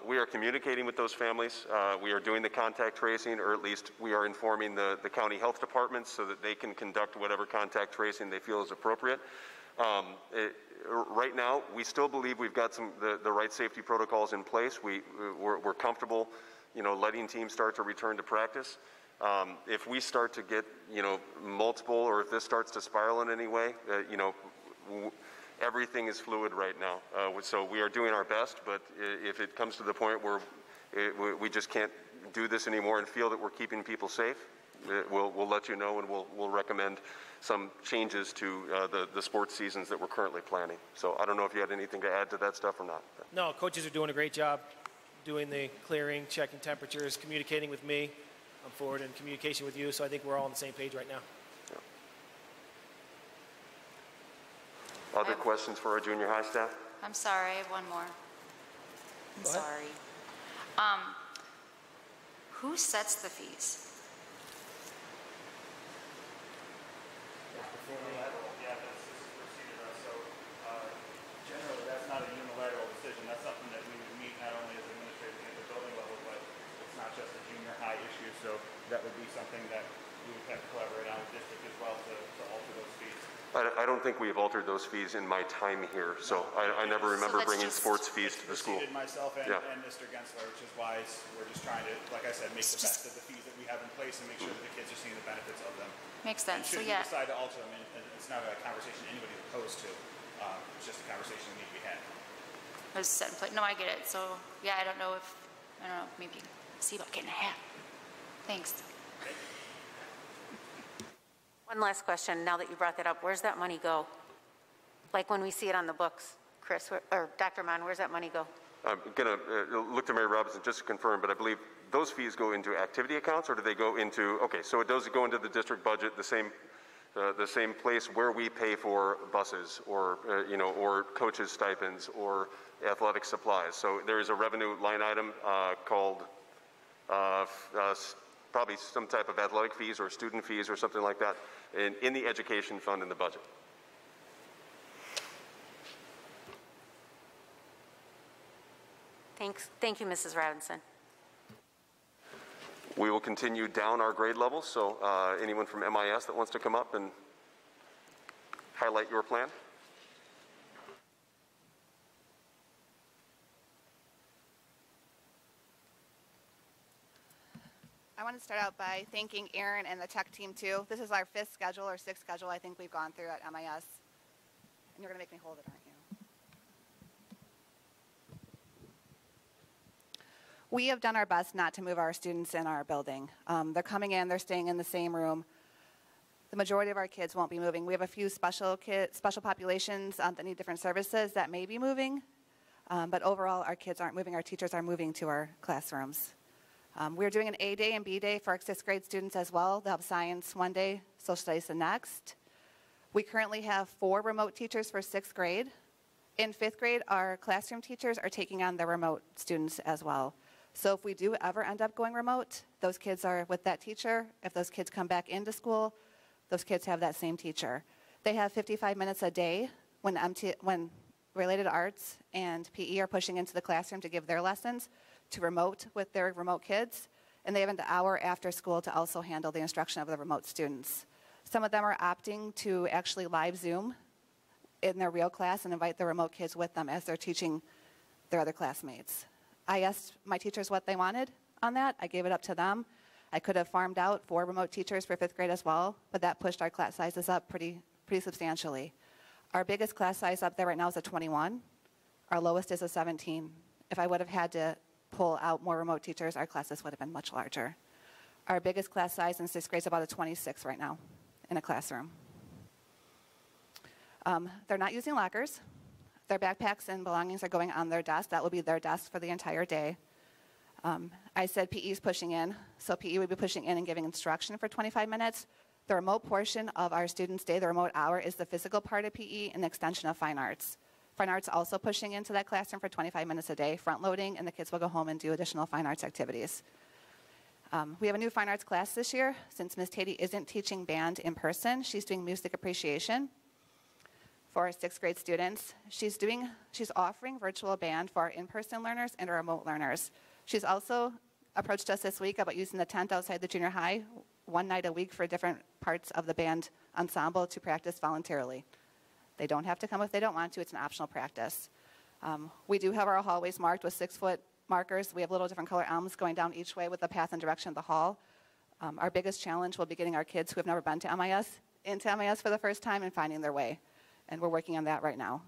we are communicating with those families. We are doing the contact tracing, or at least we are informing the county health departments so that they can conduct whatever contact tracing they feel is appropriate. Right now, we still believe we've got the right safety protocols in place. We're comfortable, you know, letting teams start to return to practice. If we start to get, you know, multiple, or if this starts to spiral in any way, you know, everything is fluid right now. So we are doing our best, but if it comes to the point where we just can't do this anymore and feel that we're keeping people safe, we'll let you know, and we'll recommend some changes to the sports seasons that we're currently planning. So I don't know if you had anything to add to that stuff or not. No, coaches are doing a great job doing the clearing, checking temperatures, communicating with me. I'm forward in communication with you, so I think we're all on the same page right now. Yeah. Other questions for our junior high staff? I'm sorry, I have one more. I'm sorry. Who sets the fees? Generally, that's not a unilateral decision. That's something that we would meet not only as administrators at the building level, but it's not just a junior high issue. So that would be something that we would have to collaborate on with district as well to alter those fees. I don't think we have altered those fees in my time here, so I never remember bringing sports fees to the school. Myself and Mr. Gensler, which is why we're just trying to, like I said, make the best of the fees that we have in place and make sure that the kids are seeing the benefits of them. Makes sense. Should we decide to alter them, and it's not a conversation anybody's opposed to. It's just a conversation that needs to be had. It was set in place. No, I get it. So yeah, I don't know, maybe see about getting a hat. Thanks. One last question, now that you brought that up, where's that money go? Like when we see it on the books, Chris, or Dr. Mann, where's that money go? I'm going to look to Mary Robinson just to confirm, but I believe those fees go into activity accounts, or do they go into, okay, so it does go into the district budget, the same place where we pay for buses or, you know, or coaches' stipends or athletic supplies. So there is a revenue line item called probably some type of athletic fees or student fees or something like that in the education fund in the budget. Thanks. Thank you, Mrs. Robinson. We will continue down our grade levels, so anyone from MIS that wants to come up and highlight your plan. I want to start out by thanking Aaron and the tech team too. This is our 5th schedule or 6th schedule I think we've gone through at MIS. And you're going to make me hold it, aren't you? We have done our best not to move our students in our building. They're coming in, they're staying in the same room. The majority of our kids won't be moving. We have a few special populations that need different services that may be moving. But overall, our kids aren't moving. Our teachers are moving to our classrooms. We're doing an A day and B day for our 6th grade students as well. They'll have science one day, social studies the next. We currently have 4 remote teachers for 6th grade. In 5th grade, our classroom teachers are taking on the remote students as well. So if we do ever end up going remote, those kids are with that teacher. If those kids come back into school, those kids have that same teacher. They have 55 minutes a day when related arts and PE are pushing into the classroom to give their lessons to remote with their remote kids, and they have an hour after school to also handle the instruction of the remote students. Some of them are opting to actually live Zoom in their real class and invite the remote kids with them as they're teaching their other classmates. I asked my teachers what they wanted on that. I gave it up to them. I could have farmed out 4 remote teachers for 5th grade as well, but that pushed our class sizes up pretty substantially. Our biggest class size up there right now is a 21. Our lowest is a 17. If I would have had to pull out more remote teachers, our classes would have been much larger. Our biggest class size in 6th grade is about a 26 right now in a classroom. They're not using lockers. Their backpacks and belongings are going on their desk. That will be their desk for the entire day. I said PE is pushing in, so PE would be pushing in and giving instruction for 25 minutes. The remote portion of our students' day, the remote hour, is the physical part of PE and the extension of fine arts. Fine arts also pushing into that classroom for 25 minutes a day, front loading, and the kids will go home and do additional fine arts activities. We have a new fine arts class this year. Since Ms. Tatey isn't teaching band in person, she's doing music appreciation for our 6th grade students. She's offering virtual band for our in-person learners and our remote learners. She's also approached us this week about using the tent outside the junior high one night a week for different parts of the band ensemble to practice voluntarily. They don't have to come if they don't want to. It's an optional practice. We do have our hallways marked with 6-foot markers. We have little different color elms going down each way with the path and direction of the hall. Our biggest challenge will be getting our kids who have never been to MIS into MIS for the first time and finding their way. And we're working on that right now.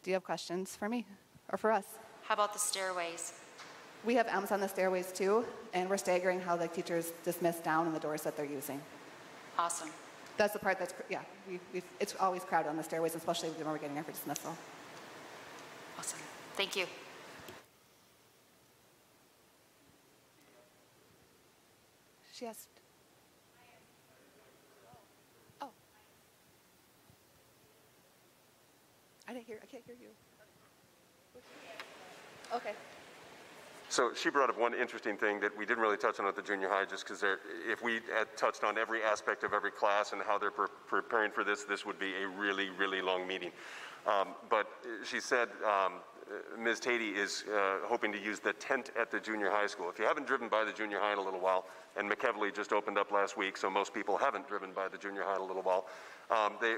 Do you have questions for me or for us? How about the stairways? We have M's on the stairways too, and we're staggering how the teachers dismiss down and the doors that they're using. Awesome. That's the part that's, yeah, it's always crowded on the stairways, especially when we're getting there for dismissal. Awesome. Thank you. She asked. Oh. I can't hear you. Okay. So she brought up one interesting thing that we didn't really touch on at the junior high, just because if we had touched on every aspect of every class and how they're preparing for this, this would be a really, really long meeting. But she said Ms. Tatey is hoping to use the tent at the junior high school. If you haven't driven by the junior high in a little while, and McKevely just opened up last week, so most people haven't driven by the junior high in a little while,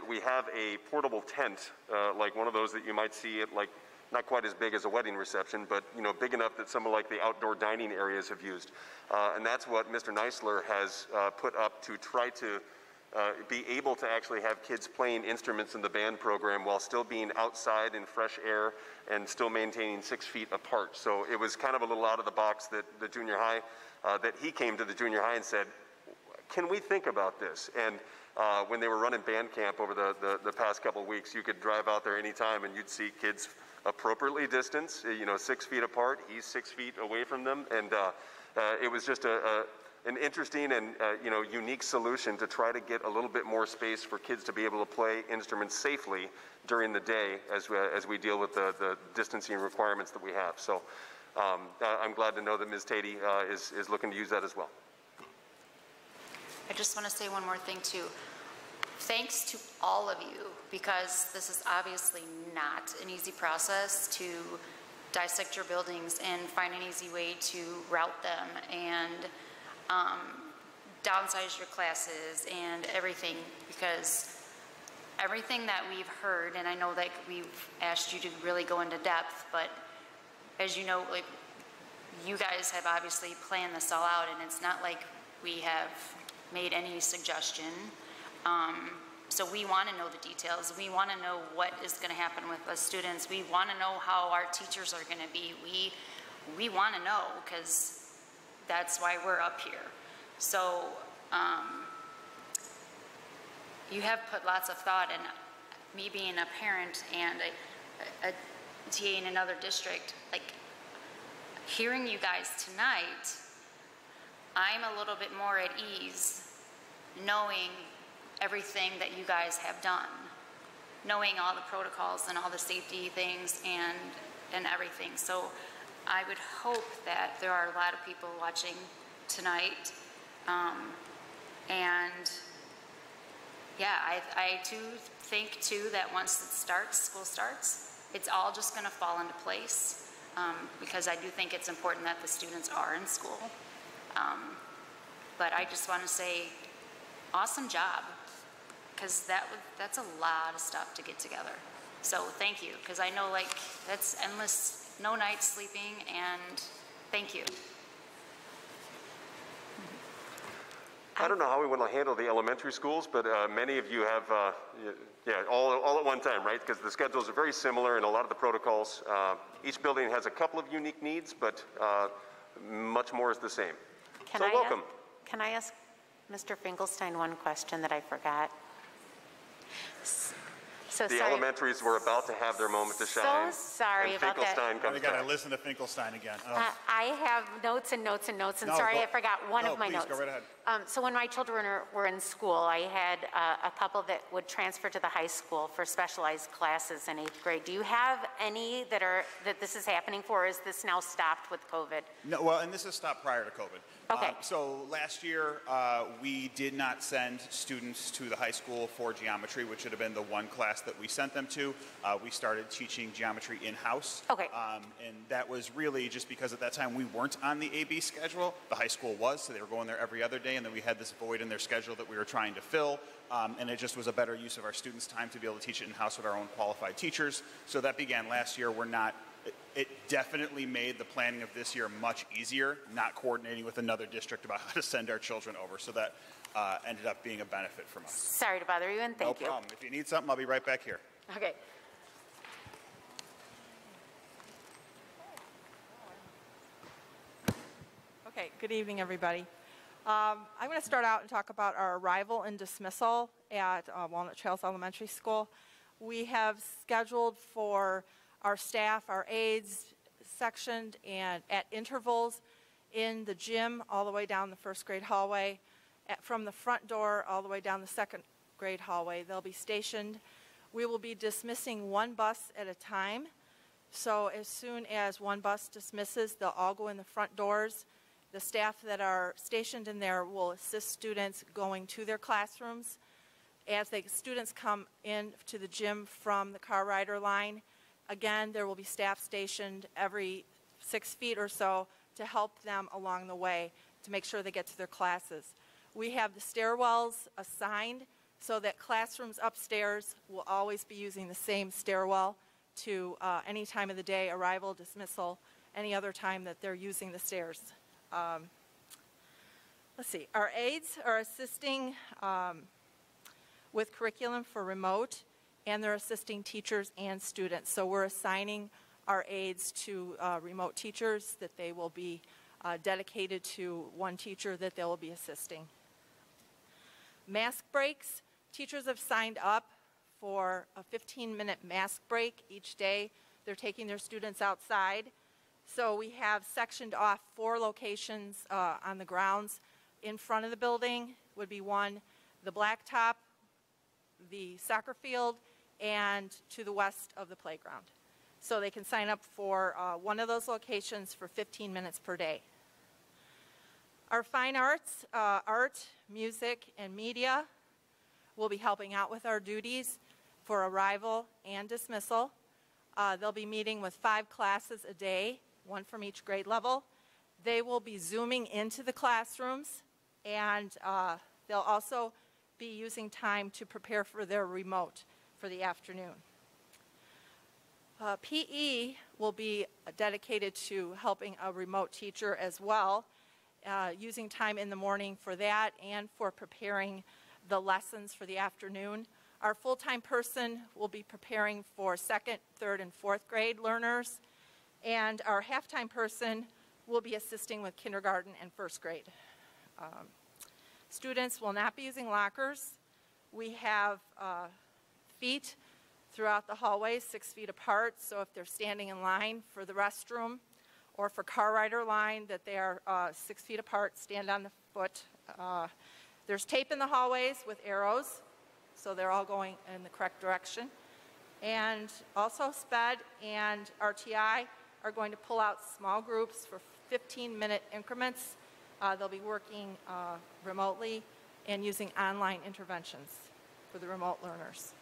we have a portable tent, like one of those that you might see at like, not quite as big as a wedding reception, but big enough that some of like the outdoor dining areas have used. And that's what Mr. Neisler has put up to try to be able to actually have kids playing instruments in the band program while still being outside in fresh air and still maintaining 6 feet apart. So it was kind of a little out of the box that the junior high, that he came to the junior high and said, can we think about this? And when they were running band camp over the past couple of weeks, you could drive out there anytime and you'd see kids appropriately distanced, 6 feet apart. He's 6 feet away from them, and it was just an interesting and unique solution to try to get a little bit more space for kids to be able to play instruments safely during the day as we deal with the distancing requirements that we have. So I'm glad to know that Ms. Tatey is looking to use that as well. I just want to say one more thing too. Thanks to all of you, because this is obviously not an easy process to dissect your buildings and find an easy way to route them and downsize your classes and everything, because everything that we've heard, and I know that we've asked you to really go into depth, but as you know, like, you guys have obviously planned this all out, and it's not like we have made any suggestion. So we want to know the details. We want to know what is going to happen with the students. We want to know how our teachers are going to be. We want to know, because that's why we're up here. So you have put lots of thought, and me being a parent and a TA in another district, like, hearing you guys tonight, I'm a little bit more at ease knowing everything that you guys have done, knowing all the protocols and all the safety things and everything. So I would hope that there are a lot of people watching tonight. And yeah, I do think too that once it starts, school starts, it's all just going to fall into place. Because I do think it's important that the students are in school. But I just want to say, awesome job, because that's a lot of stuff to get together. So thank you, because I know, like, that's endless, no nights sleeping, and thank you. I don't know how we want to handle the elementary schools, but many of you have, all at one time, right? Because the schedules are very similar and a lot of the protocols. Each building has a couple of unique needs, but much more is the same. Welcome. Can I ask Mr. Finkelstein one question that I forgot? So the sorry. Elementaries were about to have their moment to shine. So sorry and about Finkelstein that. comes We got back. to listen to Finkelstein again. I have notes and notes and notes, and No, sorry, go- I forgot one no, of my please, notes. go right ahead. So when my children were in school, I had a couple that would transfer to the high school for specialized classes in 8th grade. Do you have any that this is happening for, or is this now stopped with COVID? No, well, and this is stopped prior to COVID. Okay. So last year, we did not send students to the high school for geometry, which should have been the one class that we sent them to. We started teaching geometry in-house. Okay. And that was really just because at that time we weren't on the AB schedule. The high school was, so they were going there every other day, and then we had this void in their schedule that we were trying to fill. And it just was a better use of our students' time to be able to teach it in-house with our own qualified teachers. So that began last year. It definitely made the planning of this year much easier, not coordinating with another district about how to send our children over. So that ended up being a benefit from us. Sorry to bother you, and thank you. No problem. If you need something, I'll be right back here. Okay. Okay, good evening, everybody. I'm going to start out and talk about our arrival and dismissal at Walnut Trails Elementary School. We have scheduled for our staff, our aides, sectioned and at intervals in the gym all the way down the first grade hallway, from the front door all the way down the second grade hallway. They'll be stationed. We will be dismissing one bus at a time. So as soon as one bus dismisses, they'll all go in the front doors. The staff that are stationed in there will assist students going to their classrooms. As the students come in to the gym from the car rider line, again, there will be staff stationed every 6 feet or so to help them along the way to make sure they get to their classes. We have the stairwells assigned so that classrooms upstairs will always be using the same stairwell to any time of the day, arrival, dismissal, any other time that they're using the stairs. Let's see, our aides are assisting with curriculum for remote, and they're assisting teachers and students. So we're assigning our aides to remote teachers that they will be dedicated to one teacher that they will be assisting. Mask breaks, teachers have signed up for a 15-minute mask break each day. They're taking their students outside. So we have sectioned off 4 locations on the grounds. In front of the building would be one, the blacktop, the soccer field, and to the west of the playground. So they can sign up for one of those locations for 15 minutes per day. Our fine arts, art, music, and media will be helping out with our duties for arrival and dismissal. They'll be meeting with 5 classes a day, 1 from each grade level. They will be Zooming into the classrooms, and they'll also be using time to prepare for their remote for the afternoon. PE will be dedicated to helping a remote teacher as well, using time in the morning for that and for preparing the lessons for the afternoon. Our full-time person will be preparing for 2nd, 3rd, and 4th grade learners, and our half-time person will be assisting with kindergarten and 1st grade. Students will not be using lockers. We have feet throughout the hallways, 6 feet apart, so if they're standing in line for the restroom or for car rider line, that they are 6 feet apart, stand on the foot. There's tape in the hallways with arrows, so they're all going in the correct direction. And also SPED and RTI are going to pull out small groups for 15-minute increments. They'll be working remotely and using online interventions for the remote learners.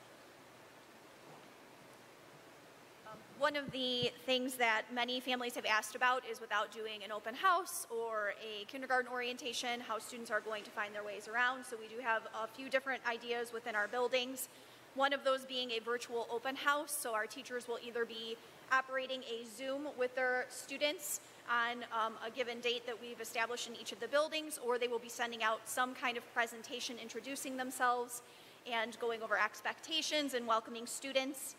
One of the things that many families have asked about is, without doing an open house or a kindergarten orientation, how students are going to find their ways around. So we do have a few different ideas within our buildings. One of those being a virtual open house. So our teachers will either be operating a Zoom with their students on a given date that we've established in each of the buildings, or they will be sending out some kind of presentation introducing themselves and going over expectations and welcoming students.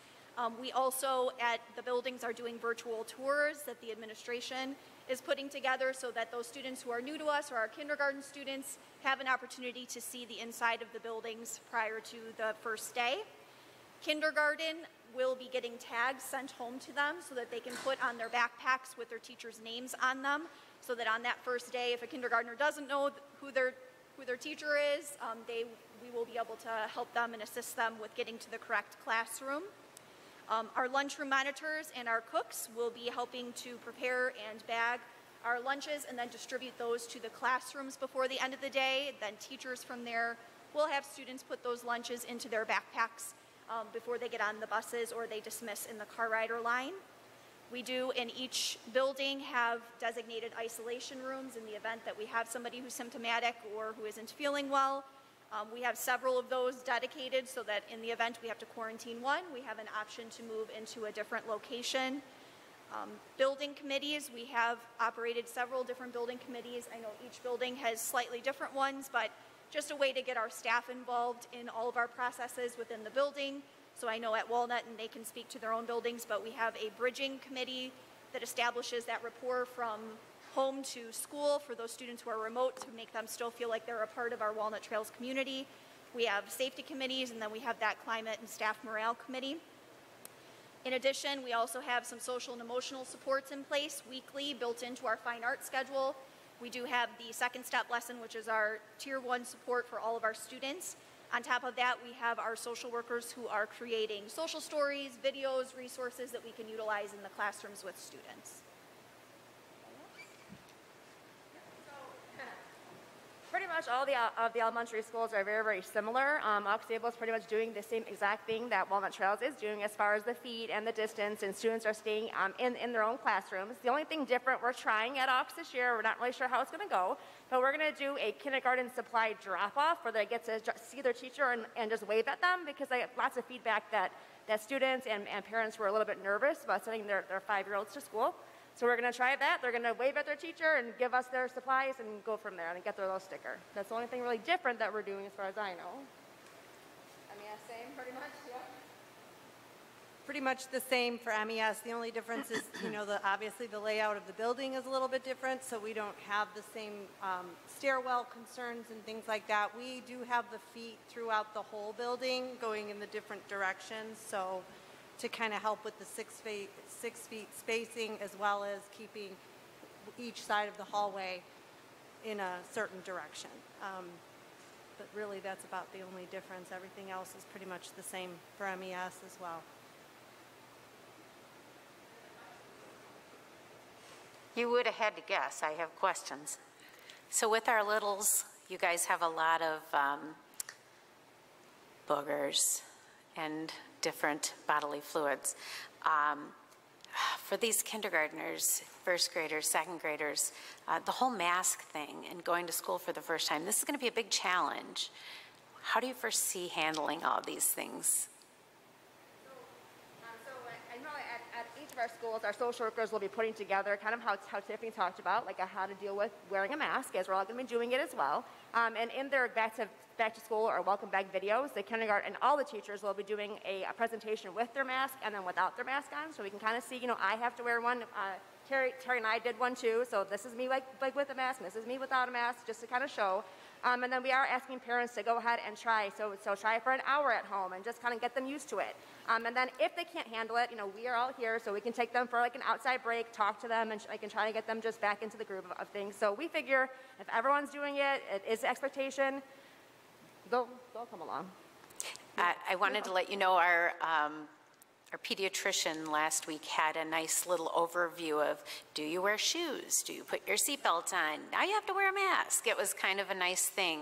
We also, at the buildings, are doing virtual tours that the administration is putting together so that those students who are new to us, or our kindergarten students, have an opportunity to see the inside of the buildings prior to the first day. Kindergarten will be getting tags sent home to them so that they can put on their backpacks with their teachers' names on them, so that on that first day, if a kindergartner doesn't know who their teacher is, we will be able to help them and assist them with getting to the correct classroom. Our lunchroom monitors and our cooks will be helping to prepare and bag our lunches and then distribute those to the classrooms before the end of the day. Then teachers from there will have students put those lunches into their backpacks before they get on the buses or they dismiss in the car rider line. We do, in each building, have designated isolation rooms in the event that we have somebody who's symptomatic or who isn't feeling well. We have several of those dedicated so that in the event we have to quarantine one, we have an option to move into a different location. Building committees, we have operated several different building committees. I know each building has slightly different ones, but just a way to get our staff involved in all of our processes within the building. So I know at Walnut, and they can speak to their own buildings, but we have a bridging committee that establishes that rapport from home to school for those students who are remote, to make them still feel like they're a part of our Walnut Trails community. We have safety committees, and then we have that climate and staff morale committee. In addition, we also have some social and emotional supports in place weekly built into our fine arts schedule. We do have the second step lesson, which is our tier 1 support for all of our students. On top of that, we have our social workers who are creating social stories, videos, resources that we can utilize in the classrooms with students. Pretty much all of the elementary schools are very, very similar. Aux Sable is pretty much doing the same exact thing that Walnut Trails is doing as far as the feet and the distance, and students are staying in their own classrooms. The only thing different we're trying at Aux this year, we're not really sure how it's going to go, but we're going to do a kindergarten supply drop-off where they get to see their teacher and just wave at them, because I get lots of feedback that students and parents were a little bit nervous about sending their 5-year-olds to school. So we're going to try that. They're going to wave at their teacher and give us their supplies and go from there and get their little sticker. That's the only thing really different that we're doing as far as I know. MES same, pretty much, yeah. Pretty much the same for MES. The only difference is, obviously the layout of the building is a little bit different, so we don't have the same stairwell concerns and things like that. We do have the feet throughout the whole building going in the different directions, so to kind of help with the 6 feet spacing, as well as keeping each side of the hallway in a certain direction. But really, that's about the only difference. Everything else is pretty much the same for MES as well. You would have had to guess. I have questions. So with our littles, you guys have a lot of boogers and different bodily fluids. For these kindergartners, first graders, second graders, the whole mask thing and going to school for the first time, this is going to be a big challenge. How do you foresee handling all these things? I know at each of our schools, our social workers will be putting together kind of how Tiffany talked about, like how to deal with wearing a mask, as we're all going to be doing it as well. And in their back to school or welcome back videos, the kindergarten and all the teachers will be doing a presentation with their mask and then without their mask on, so we can kind of see, I have to wear one. Terry and I did one too, so this is me like with a mask, and this is me without a mask, just to kind of show. And then we are asking parents to go ahead and try. So try it for an hour at home and just kind of get them used to it. And then if they can't handle it, we are all here, so we can take them for like an outside break, talk to them, and I can try to get them just back into the groove of things. So we figure if everyone's doing it, it is the expectation, they'll come along. I wanted to let you know our pediatrician last week had a nice little overview of, do you wear shoes? Do you put your seatbelt on? Now you have to wear a mask. It was kind of a nice thing.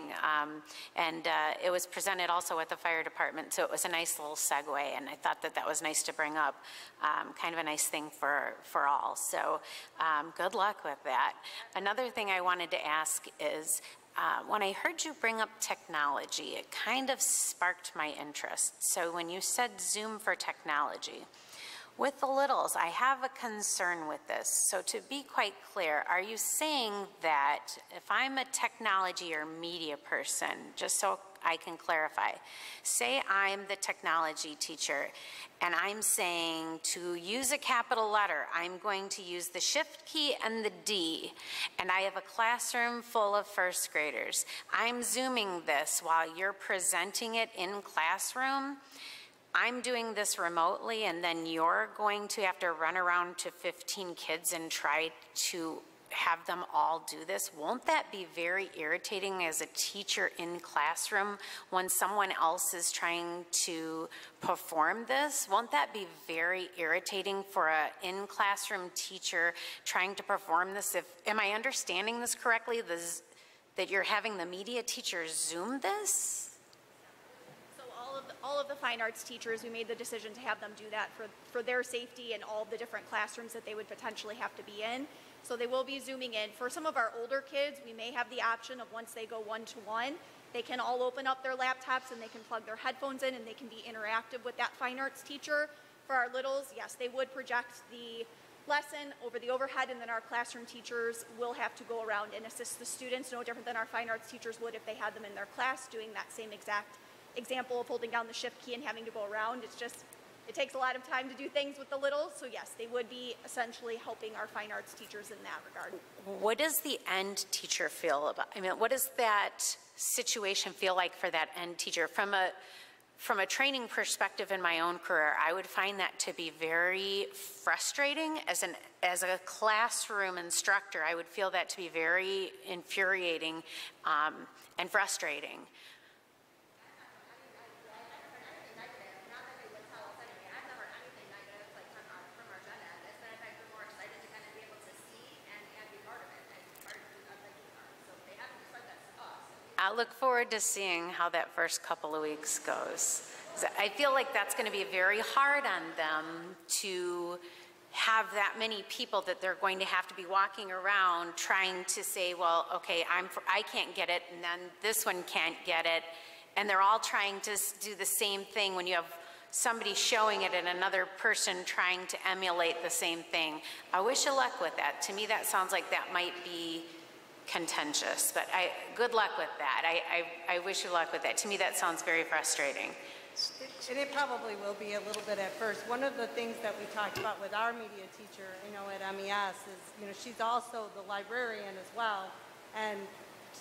And it was presented also at the fire department, so it was a nice little segue, and I thought that was nice to bring up, kind of a nice thing for all. So good luck with that. Another thing I wanted to ask is, when I heard you bring up technology, it kind of sparked my interest. So when you said Zoom for technology, with the littles, I have a concern with this. So to be quite clear, are you saying that if I'm a technology or media person, just so I can clarify, say I'm the technology teacher and I'm saying to use a capital letter, I'm going to use the shift key and the D, and I have a classroom full of first graders. I'm Zooming this while you're presenting it in classroom. I'm doing this remotely, and then you're going to have to run around to 15 kids and try to have them all do this. Won't that be very irritating as a teacher in classroom when someone else is trying to perform this? Won't that be very irritating for an in-classroom teacher trying to perform this? Am I understanding this correctly, that you're having the media teachers Zoom this? All of the fine arts teachers, we made the decision to have them do that for their safety and all of the different classrooms that they would potentially have to be in. So they will be Zooming in. For some of our older kids, we may have the option of once they go one-to-one, they can all open up their laptops and they can plug their headphones in and they can be interactive with that fine arts teacher. For our littles, yes, they would project the lesson over the overhead, and then our classroom teachers will have to go around and assist the students, no different than our fine arts teachers would if they had them in their class doing that same exact example of holding down the shift key and having to go around. It's just, it takes a lot of time to do things with the littles, so yes, they would be essentially helping our fine arts teachers in that regard. What does the end teacher feel about, what does that situation feel like for that end teacher? From a training perspective in my own career, I would find that to be very frustrating. As a classroom instructor, I would feel that to be very infuriating and frustrating. I look forward to seeing how that first couple of weeks goes. I feel like that's going to be very hard on them to have that many people that they're going to have to be walking around trying to say, well, okay, I can't get it, and then this one can't get it, and they're all trying to do the same thing when you have somebody showing it and another person trying to emulate the same thing. I wish you luck with that. To me, that sounds like that might be contentious, but good luck with that. I wish you luck with that. To me, that sounds very frustrating. And it probably will be a little bit at first. One of the things that we talked about with our media teacher, at MES is, she's also the librarian as well, and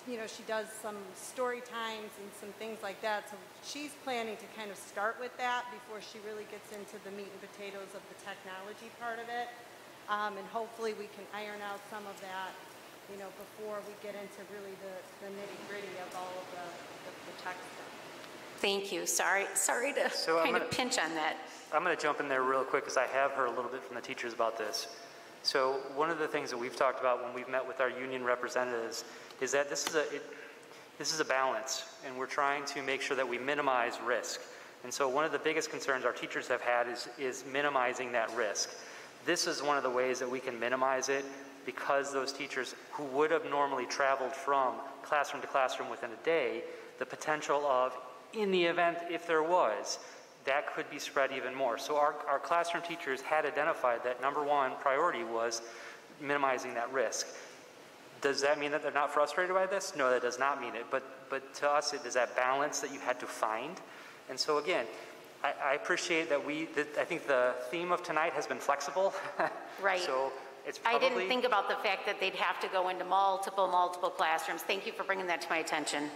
she does some story times and some things like that. So she's planning to kind of start with that before she really gets into the meat and potatoes of the technology part of it, and hopefully we can iron out some of that before we get into really the nitty-gritty of all of the tech stuff. Thank you. Sorry to kind of pinch on that. I'm going to jump in there real quick because I have heard a little bit from the teachers about this. So one of the things that we've talked about when we've met with our union representatives is that this is a balance, and we're trying to make sure that we minimize risk. And so one of the biggest concerns our teachers have had is minimizing that risk. This is one of the ways that we can minimize it, because those teachers who would have normally traveled from classroom to classroom within a day, the potential of, in the event if there was, that could be spread even more. So our classroom teachers had identified that number one priority was minimizing that risk. Does that mean that they're not frustrated by this? No, that does not mean it. But to us, it is that balance that you had to find. And so again, I appreciate that I think the theme of tonight has been flexible. Right. So it's probably... I didn't think about the fact that they'd have to go into multiple classrooms. Thank you for bringing that to my attention.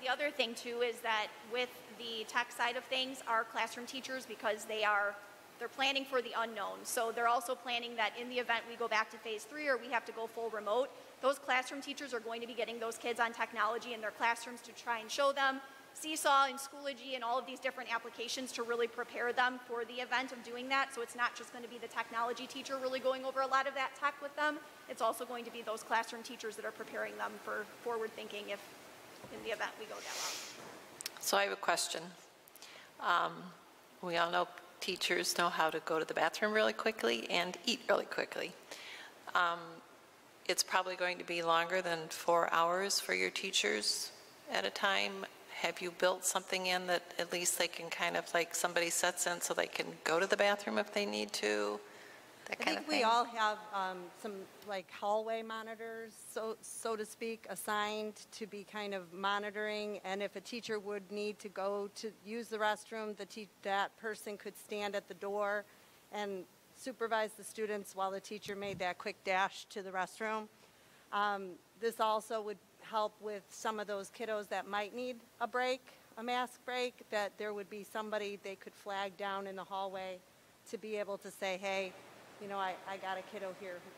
The other thing too is that with the tech side of things, our classroom teachers, because they're planning for the unknown. So they're also planning that in the event we go back to phase 3 or we have to go full remote, those classroom teachers are going to be getting those kids on technology in their classrooms to try and show them Seesaw and Schoology and all of these different applications to really prepare them for the event of doing that. So it's not just going to be the technology teacher really going over a lot of that tech with them. It's also going to be those classroom teachers that are preparing them for forward thinking if in the event we go that route. So I have a question. We all know teachers know how to go to the bathroom really quickly and eat really quickly. It's probably going to be longer than 4 hours for your teachers at a time. Have you built something in that at least they can kind of like somebody sets in so they can go to the bathroom if they need to? That kind of thing? We all have some like hallway monitors, so to speak, assigned to be kind of monitoring. And if a teacher would need to go to use the restroom, that person could stand at the door and supervise the students while the teacher made that quick dash to the restroom. This also would help with some of those kiddos that might need a break, a mask break, that there would be somebody they could flag down in the hallway to be able to say, hey, you know, I got a kiddo here who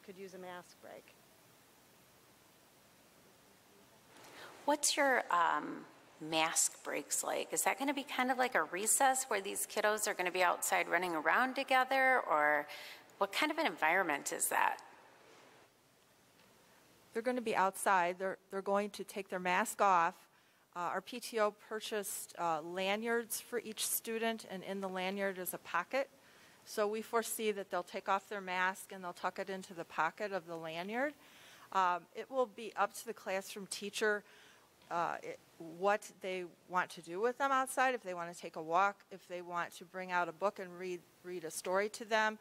could use a mask break. What's your mask breaks like? Is that going to be kind of like a recess where these kiddos are going to be outside running around together, or what kind of an environment is that? They're going to be outside. They're going to take their mask off. Our PTO purchased lanyards for each student, and in the lanyard is a pocket. So we foresee that they'll take off their mask and they'll tuck it into the pocket of the lanyard. It will be up to the classroom teacher what they want to do with them outside, if they want to take a walk, if they want to bring out a book and read a story to them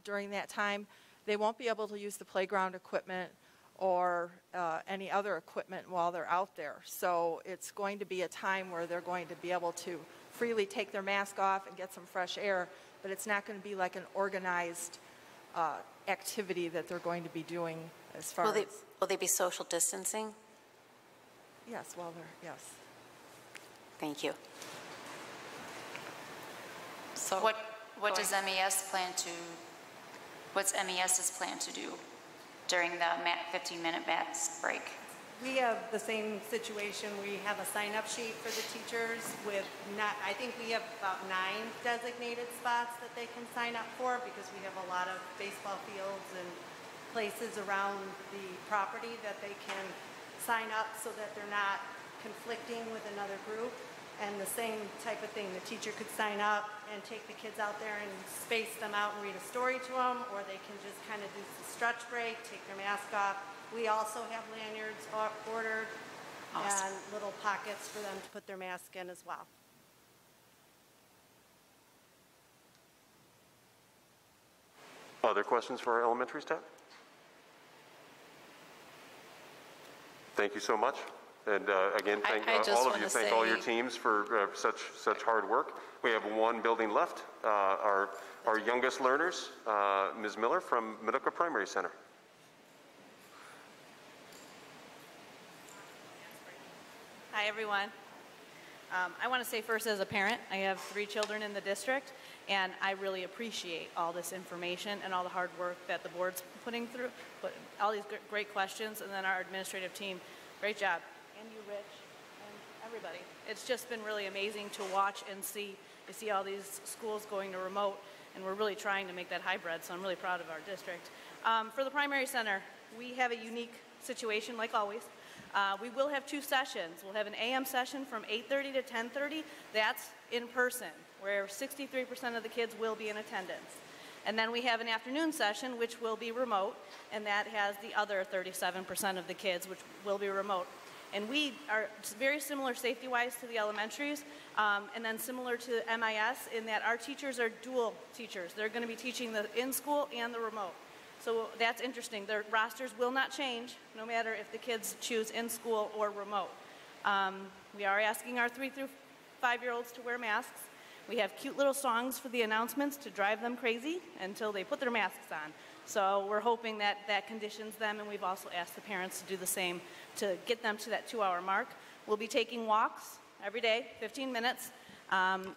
during that time. They won't be able to use the playground equipment or any other equipment while they're out there. So it's going to be a time where they're going to be able to freely take their mask off and get some fresh air, but it's not going to be like an organized activity that they're going to be doing as far as... Will they be social distancing? Yes, yes. Thank you. So what's MES's plan to do during the 15-minute mask break? We have the same situation. We have a sign-up sheet for the teachers with I think we have about 9 designated spots that they can sign up for, because we have a lot of baseball fields and places around the property that they can sign up so that they're not conflicting with another group. And the same type of thing, the teacher could sign up and take the kids out there and space them out and read a story to them, or they can just kind of do the stretch break, take their mask off. We also have lanyards ordered and little pockets for them to put their mask in as well. Other questions for our elementary staff? Thank you so much. And again, thank all of you. Thank all your teams for such hard work. We have one building left. Our youngest learners, Ms. Miller from Minooka Primary Center. Hi, everyone. I want to say first, as a parent, I have 3 children in the district, and I really appreciate all this information and all the hard work that the board's putting through, all these great questions, and then our administrative team. Great job. And you, Rich, and everybody. It's just been really amazing to watch and see. You see all these schools going to remote, and we're really trying to make that hybrid, so I'm really proud of our district. For the primary center, we have a unique situation, like always. We will have 2 sessions. We'll have an AM session from 8:30 to 10:30. That's in person, where 63% of the kids will be in attendance. And then we have an afternoon session, which will be remote, and that has the other 37% of the kids, which will be remote. And we are very similar safety-wise to the elementaries, and then similar to MIS in that our teachers are dual teachers. They're going to be teaching the in-school and the remote. So that's interesting. Their rosters will not change, no matter if the kids choose in-school or remote. We are asking our 3 through 5-year-olds to wear masks. We have cute little songs for the announcements to drive them crazy until they put their masks on. So we're hoping that that conditions them, and we've also asked the parents to do the same to get them to that 2-hour mark. We'll be taking walks every day, 15 minutes.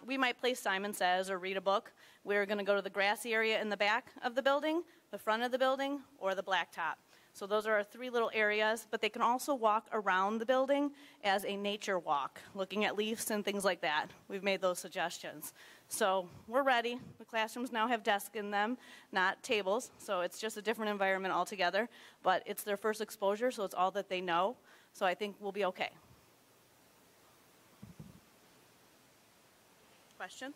We might play Simon Says or read a book. We're going to go to the grassy area in the back of the building, the front of the building, or the blacktop. So those are our 3 little areas, but they can also walk around the building as a nature walk, looking at leaves and things like that. We've made those suggestions. So we're ready. The classrooms now have desks in them, not tables, so it's just a different environment altogether, but it's their first exposure, so it's all that they know. So I think we'll be okay. Questions?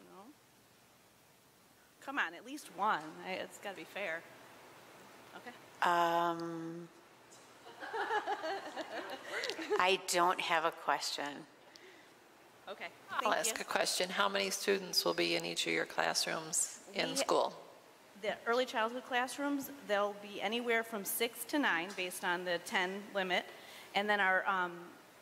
No? Come on, at least one. It's got to be fair. Okay. I don't have a question. Okay. I'll ask a question. How many students will be in each of your classrooms in school? The early childhood classrooms, they'll be anywhere from 6 to 9 based on the 10 limit. And then our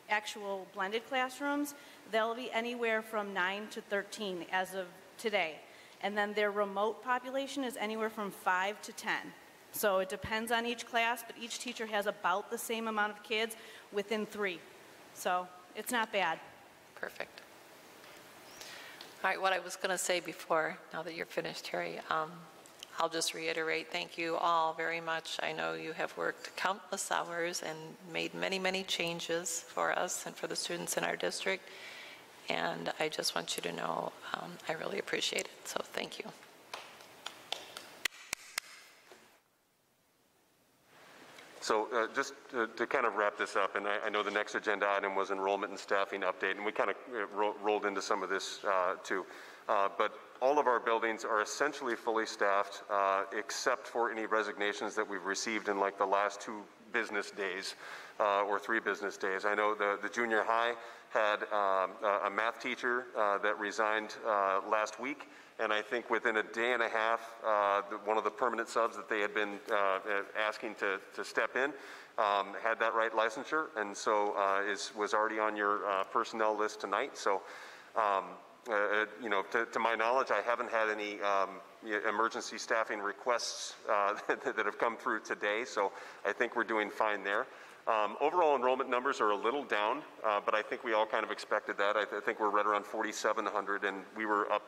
actual blended classrooms, they'll be anywhere from 9 to 13 as of today. And then their remote population is anywhere from 5 to 10. So it depends on each class, but each teacher has about the same amount of kids within 3. So it's not bad. Perfect. All right, what I was going to say before, now that you're finished, Terry, I'll just reiterate, thank you all very much. I know you have worked countless hours and made many, many changes for us and for the students in our district. And I just want you to know I really appreciate it. So thank you. So just to kind of wrap this up, and I know the next agenda item was enrollment and staffing update, and we kind of rolled into some of this too. But all of our buildings are essentially fully staffed, except for any resignations that we've received in like the last 2 business days or 3 business days. I know the junior high had a math teacher that resigned last week. And I think within a day and a half, one of the permanent subs that they had been asking to step in had that right licensure, and so was already on your personnel list tonight. So, you know, to my knowledge, I haven't had any emergency staffing requests that have come through today. So I think we're doing fine there. Overall enrollment numbers are a little down, but I think we all kind of expected that. I think we're right around 4,700, and we were up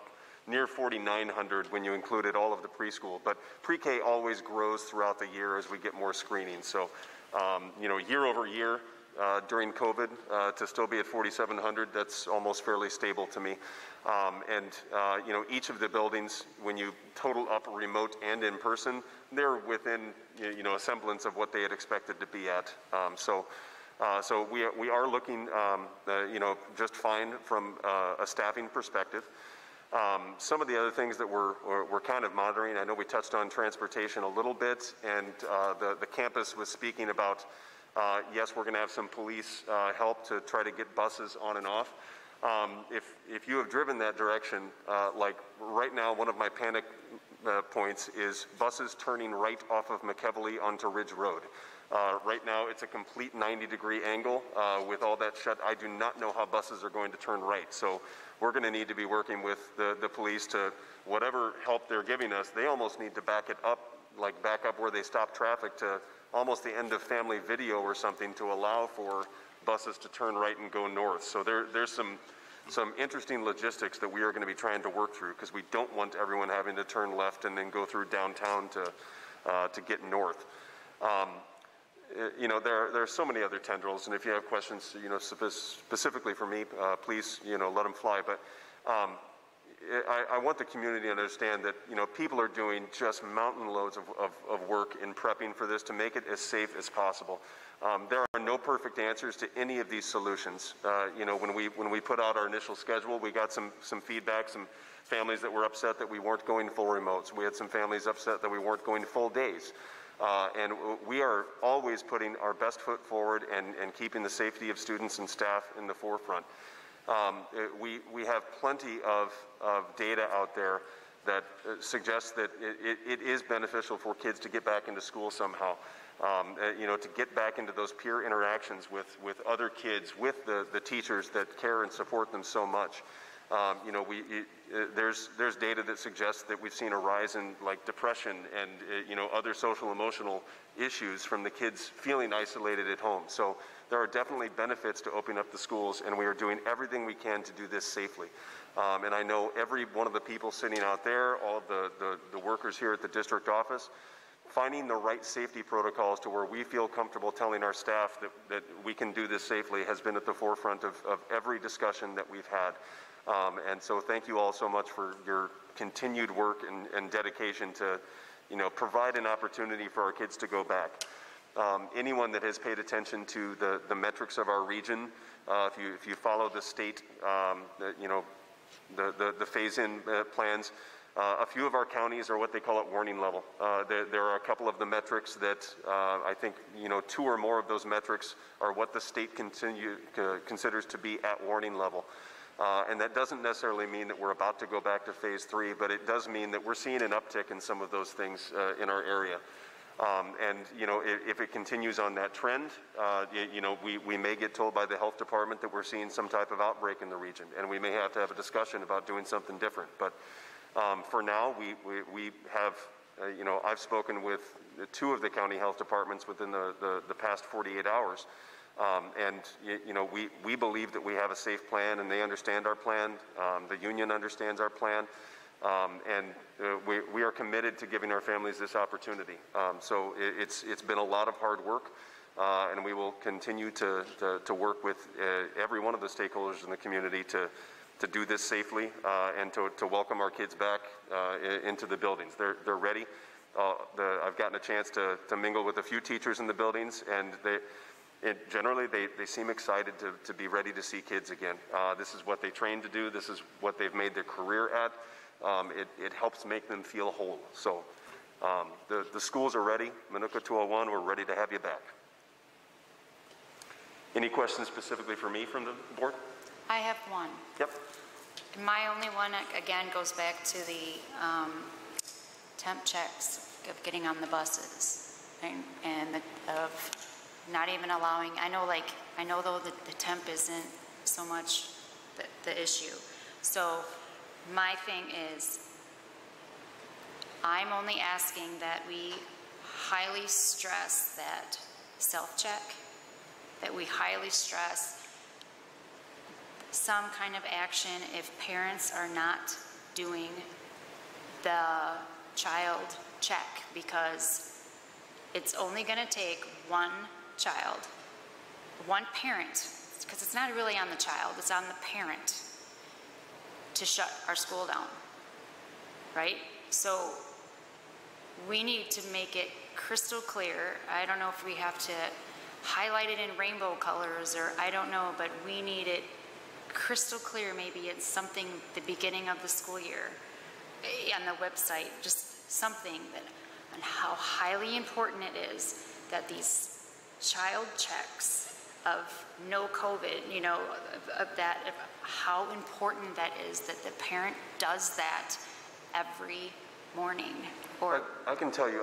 near 4,900 when you included all of the preschool. But pre-K always grows throughout the year as we get more screening. So, you know, year over year during COVID, to still be at 4,700, that's almost fairly stable to me. You know, each of the buildings, when you total up remote and in person, they're within, you know, a semblance of what they had expected to be at. So we are looking, you know, just fine from a staffing perspective. Some of the other things that we're kind of monitoring, I know we touched on transportation a little bit, and the campus was speaking about, yes, we're going to have some police help to try to get buses on and off. If you have driven that direction, like right now, one of my panic points is buses turning right off of McKevely onto Ridge Road. Right now, it's a complete 90-degree angle with all that shut. I do not know how buses are going to turn right. So we're going to need to be working with the police to whatever help they're giving us. They almost need to back it up, like back up where they stop traffic to almost the end of Family Video or something to allow for buses to turn right and go north. So there's some interesting logistics that we are going to be trying to work through, because we don't want everyone having to turn left and then go through downtown to get north. You know, there are so many other tendrils, and if you have questions, you know, specifically for me, please, you know, let them fly. But I want the community to understand that, you know, people are doing just mountain loads of work in prepping for this to make it as safe as possible. There are no perfect answers to any of these solutions. You know, when we put out our initial schedule, we got some feedback, some families that were upset that we weren't going full remotes. We had some families upset that we weren't going full days. And we are always putting our best foot forward and keeping the safety of students and staff in the forefront. We have plenty of data out there that suggests that it is beneficial for kids to get back into school somehow. You know, to get back into those peer interactions with other kids, with the teachers that care and support them so much. You know, there's data that suggests that we've seen a rise in like depression and you know, other social emotional issues from the kids feeling isolated at home. So there are definitely benefits to opening up the schools, and we are doing everything we can to do this safely. And I know every one of the people sitting out there, all of the workers here at the district office, finding the right safety protocols to where we feel comfortable telling our staff that we can do this safely has been at the forefront of every discussion that we've had. And so thank you all so much for your continued work and dedication to, you know, provide an opportunity for our kids to go back. Anyone that has paid attention to the metrics of our region, if you follow the state, you know, the phase-in plans, a few of our counties are what they call at warning level. There are a couple of the metrics that I think, you know, 2 or more of those metrics are what the state considers to be at warning level. And that doesn't necessarily mean that we're about to go back to phase 3, but it does mean that we're seeing an uptick in some of those things in our area. And, you know, if it continues on that trend, you know, we may get told by the health department that we're seeing some type of outbreak in the region, and we may have to have a discussion about doing something different. But for now, we have, you know, I've spoken with 2 of the county health departments within the past 48 hours. And, you know, we believe that we have a safe plan, and they understand our plan. The union understands our plan. And we are committed to giving our families this opportunity. So it's been a lot of hard work, and we will continue to work with every one of the stakeholders in the community to do this safely and to welcome our kids back into the buildings. They're ready. I've gotten a chance to mingle with a few teachers in the buildings, and generally they seem excited to be ready to see kids again. This is what they trained to do. This is what they've made their career at. It helps make them feel whole. So the schools are ready. Minooka 201, we're ready to have you back. Any questions specifically for me from the board? I have one. Yep. My only one, again, goes back to the temp checks of getting on the buses and of not even allowing, I know though that the temp isn't so much the issue. So my thing is, I'm only asking that we highly stress that self-check, that we highly stress some kind of action if parents are not doing the child check, because it's only going to take one child, one parent, because it's not really on the child, it's on the parent to shut our school down, right? So we need to make it crystal clear. I don't know if we have to highlight it in rainbow colors, or I don't know, but we need it crystal clear. Maybe it's something the beginning of the school year on the website, just something that on how highly important it is that these child checks of no COVID, you know, of how important that is, that the parent does that every morning. Or I can tell you,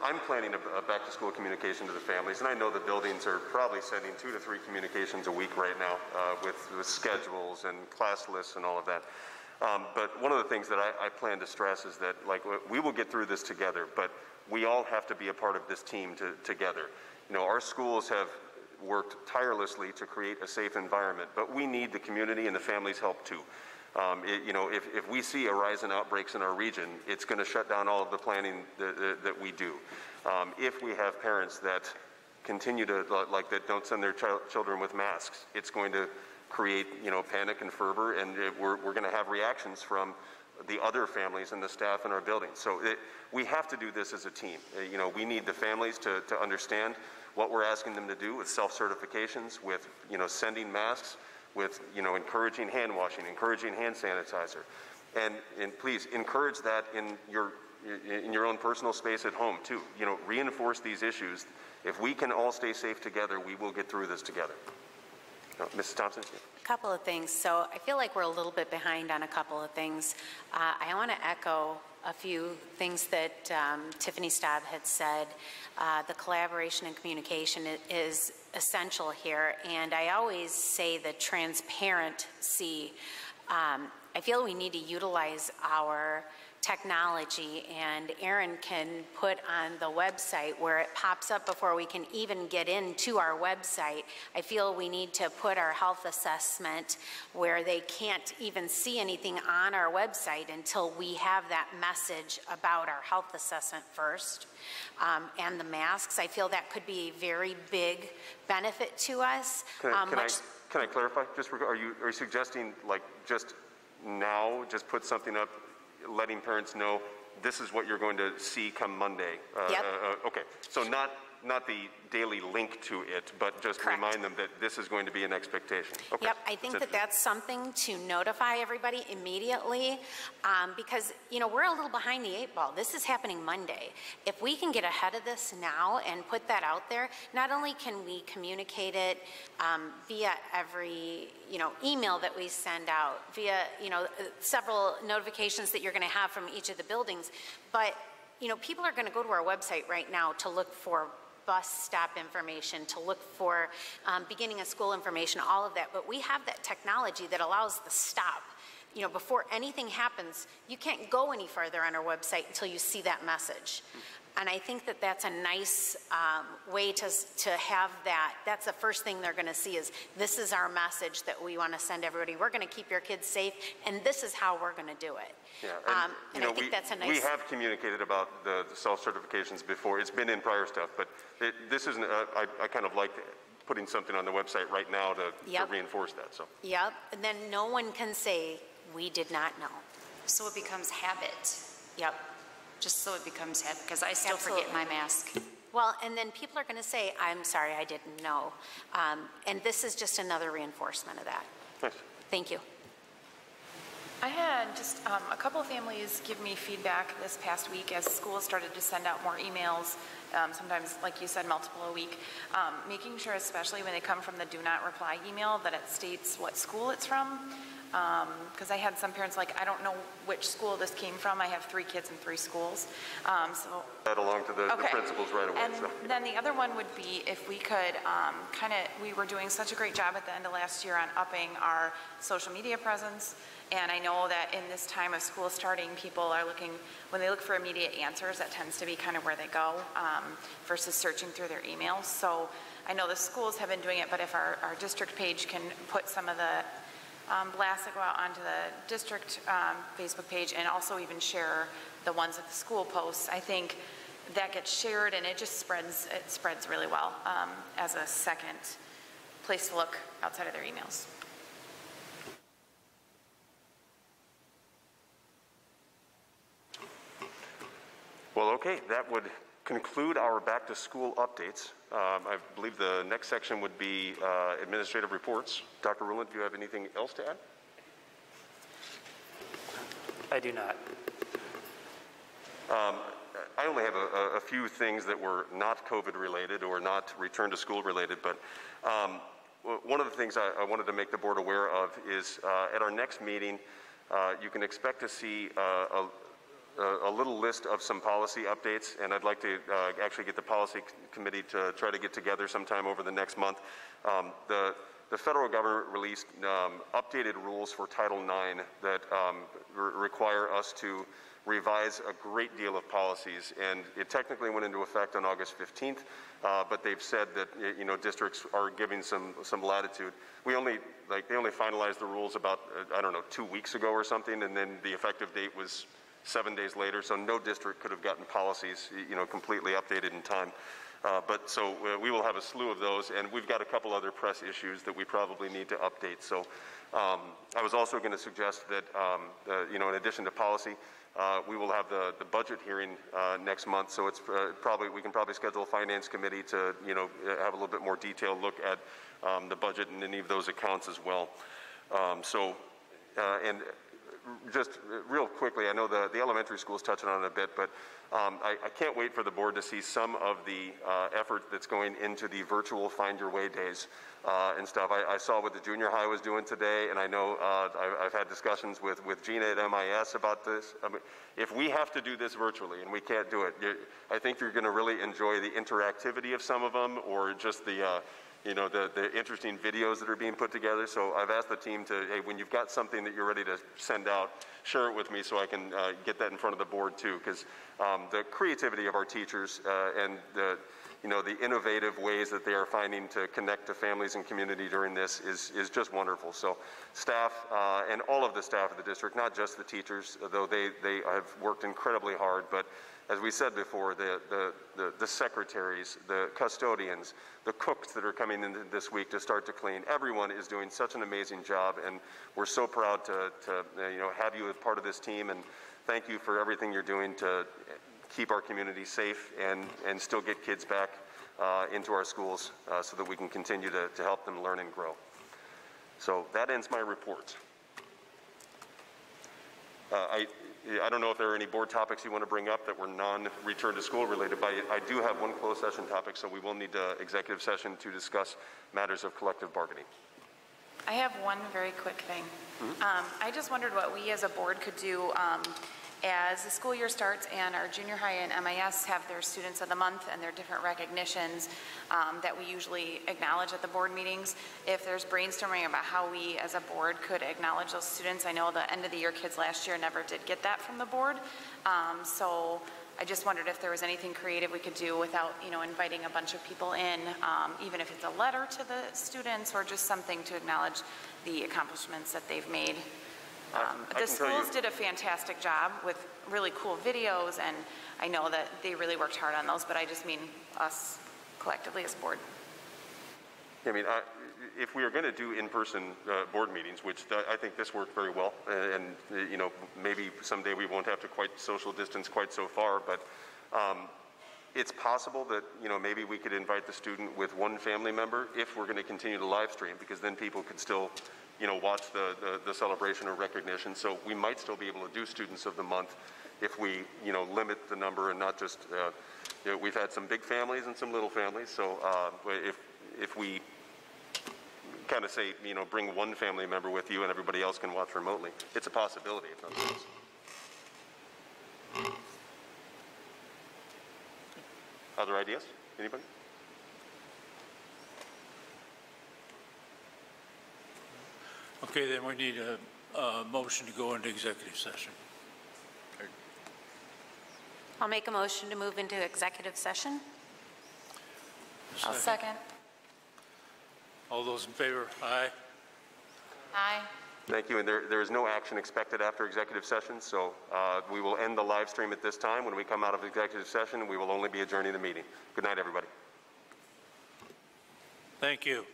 I'm planning a back-to-school communication to the families, and I know the buildings are probably sending 2 to 3 communications a week right now with schedules and class lists and all of that. But one of the things that I plan to stress is that, like, we will get through this together, but we all have to be a part of this team together. You know, our schools have worked tirelessly to create a safe environment, but we need the community and the families' help too. You know, if we see a rise in outbreaks in our region, it's going to shut down all of the planning that we do. If we have parents that continue to, like, that don't send their children with masks, it's going to create, panic and fervor, and we're going to have reactions from the other families and the staff in our building. So we have to do this as a team. We need the families to understand what we're asking them to do with self-certifications, with, sending masks, with, encouraging hand washing, encouraging hand sanitizer. And please encourage that in your own personal space at home too. Reinforce these issues. If we can all stay safe together, we will get through this together. Mrs. Thompson? A couple of things. So I feel like we're a little bit behind on a couple of things. I want to echo a few things that Tiffany Staub had said. The collaboration and communication is essential here. And I always say the transparency. I feel we need to utilize our technology, and Aaron can put on the website where it pops up before we can even get into our website. I feel we need to put our health assessment where they can't even see anything on our website until we have that message about our health assessment first. And the masks, I feel that could be a very big benefit to us. Can I clarify? Are you suggesting like just now, just put something up letting parents know this is what you're going to see come Monday? Yep. Okay, so not the daily link to it, but just Correct. Remind them that this is going to be an expectation. Okay. Yep, I think that's something to notify everybody immediately because, we're a little behind the 8 ball. This is happening Monday. If we can get ahead of this now and put that out there, not only can we communicate it via every, email that we send out, via, several notifications that you're going to have from each of the buildings, but, people are going to go to our website right now to look for bus stop information, to look for beginning of school information, all of that. But we have that technology that allows the stop. Before anything happens, you can't go any further on our website until you see that message. And I think that that's a nice way to have that. That's the first thing they're going to see is this is our message that we want to send everybody. We're going to keep your kids safe, and this is how we're going to do it. Yeah, and I think that's a nice... We have communicated about the self-certifications before. It's been in prior stuff, but this isn't, I kind of like putting something on the website right now to reinforce that. So. Yep, and then no one can say, we did not know. So it becomes habit. Yep. Just so it becomes habit, because I still forget my mask. Well, and then people are going to say, I'm sorry, I didn't know. And this is just another reinforcement of that. Nice. Thank you. I had just a couple of families give me feedback this past week as schools started to send out more emails, sometimes, like you said, multiple a week, making sure, especially when they come from the do not reply email, that it states what school it's from. Because I had some parents like, I don't know which school this came from. I have 3 kids in 3 schools. So that along to the principals right away. And then the other one would be if we could we were doing such a great job at the end of last year on upping our social media presence. And I know that in this time of school starting, people are looking, when they look for immediate answers, that tends to be kind of where they go versus searching through their emails. So I know the schools have been doing it, but if our district page can put some of the blasts that go out onto the district Facebook page and also even share the ones that the school posts, I think that gets shared and it just spreads really well as a second place to look outside of their emails. Well, okay, that would conclude our back to school updates. I believe the next section would be administrative reports. Dr. Ruland, do you have anything else to add? I do not. I only have a few things that were not COVID related or not return to school related, but one of the things I wanted to make the board aware of is at our next meeting, you can expect to see a little list of some policy updates, and I'd like to actually get the policy committee to try to get together sometime over the next month. The federal government released updated rules for Title IX that require us to revise a great deal of policies, and it technically went into effect on August 15th, but they've said that districts are giving some latitude. They only finalized the rules about 2 weeks ago or something, and then the effective date was 7 days later, so no district could have gotten policies completely updated in time. So we will have a slew of those, and we've got a couple other press issues that we probably need to update. So I was also going to suggest that, in addition to policy, we will have the budget hearing next month. So it's we can probably schedule a finance committee to, have a little bit more detailed look at the budget and any of those accounts as well. And just real quickly, I know the elementary school is touching on it a bit, but I can't wait for the board to see some of the effort that's going into the virtual Find Your Way days and stuff. I saw what the junior high was doing today, and I know I've had discussions with Gina at MIS about this. I mean, if we have to do this virtually and we can't do it, I think you're going to really enjoy the interactivity of some of them, or just the interesting videos that are being put together. So I've asked the team to, hey, when you've got something that you're ready to send out, share it with me so I can get that in front of the board too, because the creativity of our teachers and the innovative ways that they are finding to connect to families and community during this is just wonderful. So staff and all of the staff of the district, not just the teachers, though they have worked incredibly hard, but as we said before, the secretaries, the custodians, the cooks that are coming in this week to start to clean, everyone is doing such an amazing job, and we're so proud to have you as part of this team, and thank you for everything you're doing to keep our community safe and still get kids back into our schools so that we can continue to help them learn and grow. So that ends my report. I don't know if there are any board topics you want to bring up that were non-return to school related, but I do have one closed session topic, so we will need an executive session to discuss matters of collective bargaining. I have one very quick thing. I just wondered what we as a board could do as the school year starts and our junior high and MIS have their Students of the Month and their different recognitions that we usually acknowledge at the board meetings. If there's brainstorming about how we as a board could acknowledge those students. I know the end of the year kids last year never did get that from the board. So I just wondered if there was anything creative we could do without, inviting a bunch of people in, even if it's a letter to the students or just something to acknowledge the accomplishments that they've made. The schools did a fantastic job with really cool videos, and I know that they really worked hard on those, but I just mean us collectively as a board. I mean, if we are going to do in-person board meetings, which I think this worked very well, and maybe someday we won't have to quite social distance quite so far, but it's possible that maybe we could invite the student with one family member if we're going to continue to live stream, because then people could still watch the celebration or recognition. So we might still be able to do Students of the Month if we, limit the number and not just, we've had some big families and some little families. So if we kind of say, bring one family member with you and everybody else can watch remotely, it's a possibility, if nothing else. Other ideas? Anybody? Okay, then we need a motion to go into executive session. I'll make a motion to move into executive session. I'll second. All those in favor, aye? Aye. Thank you, and there is no action expected after executive session, so we will end the live stream at this time. When we come out of executive session, we will only be adjourning the meeting. Good night, everybody. Thank you.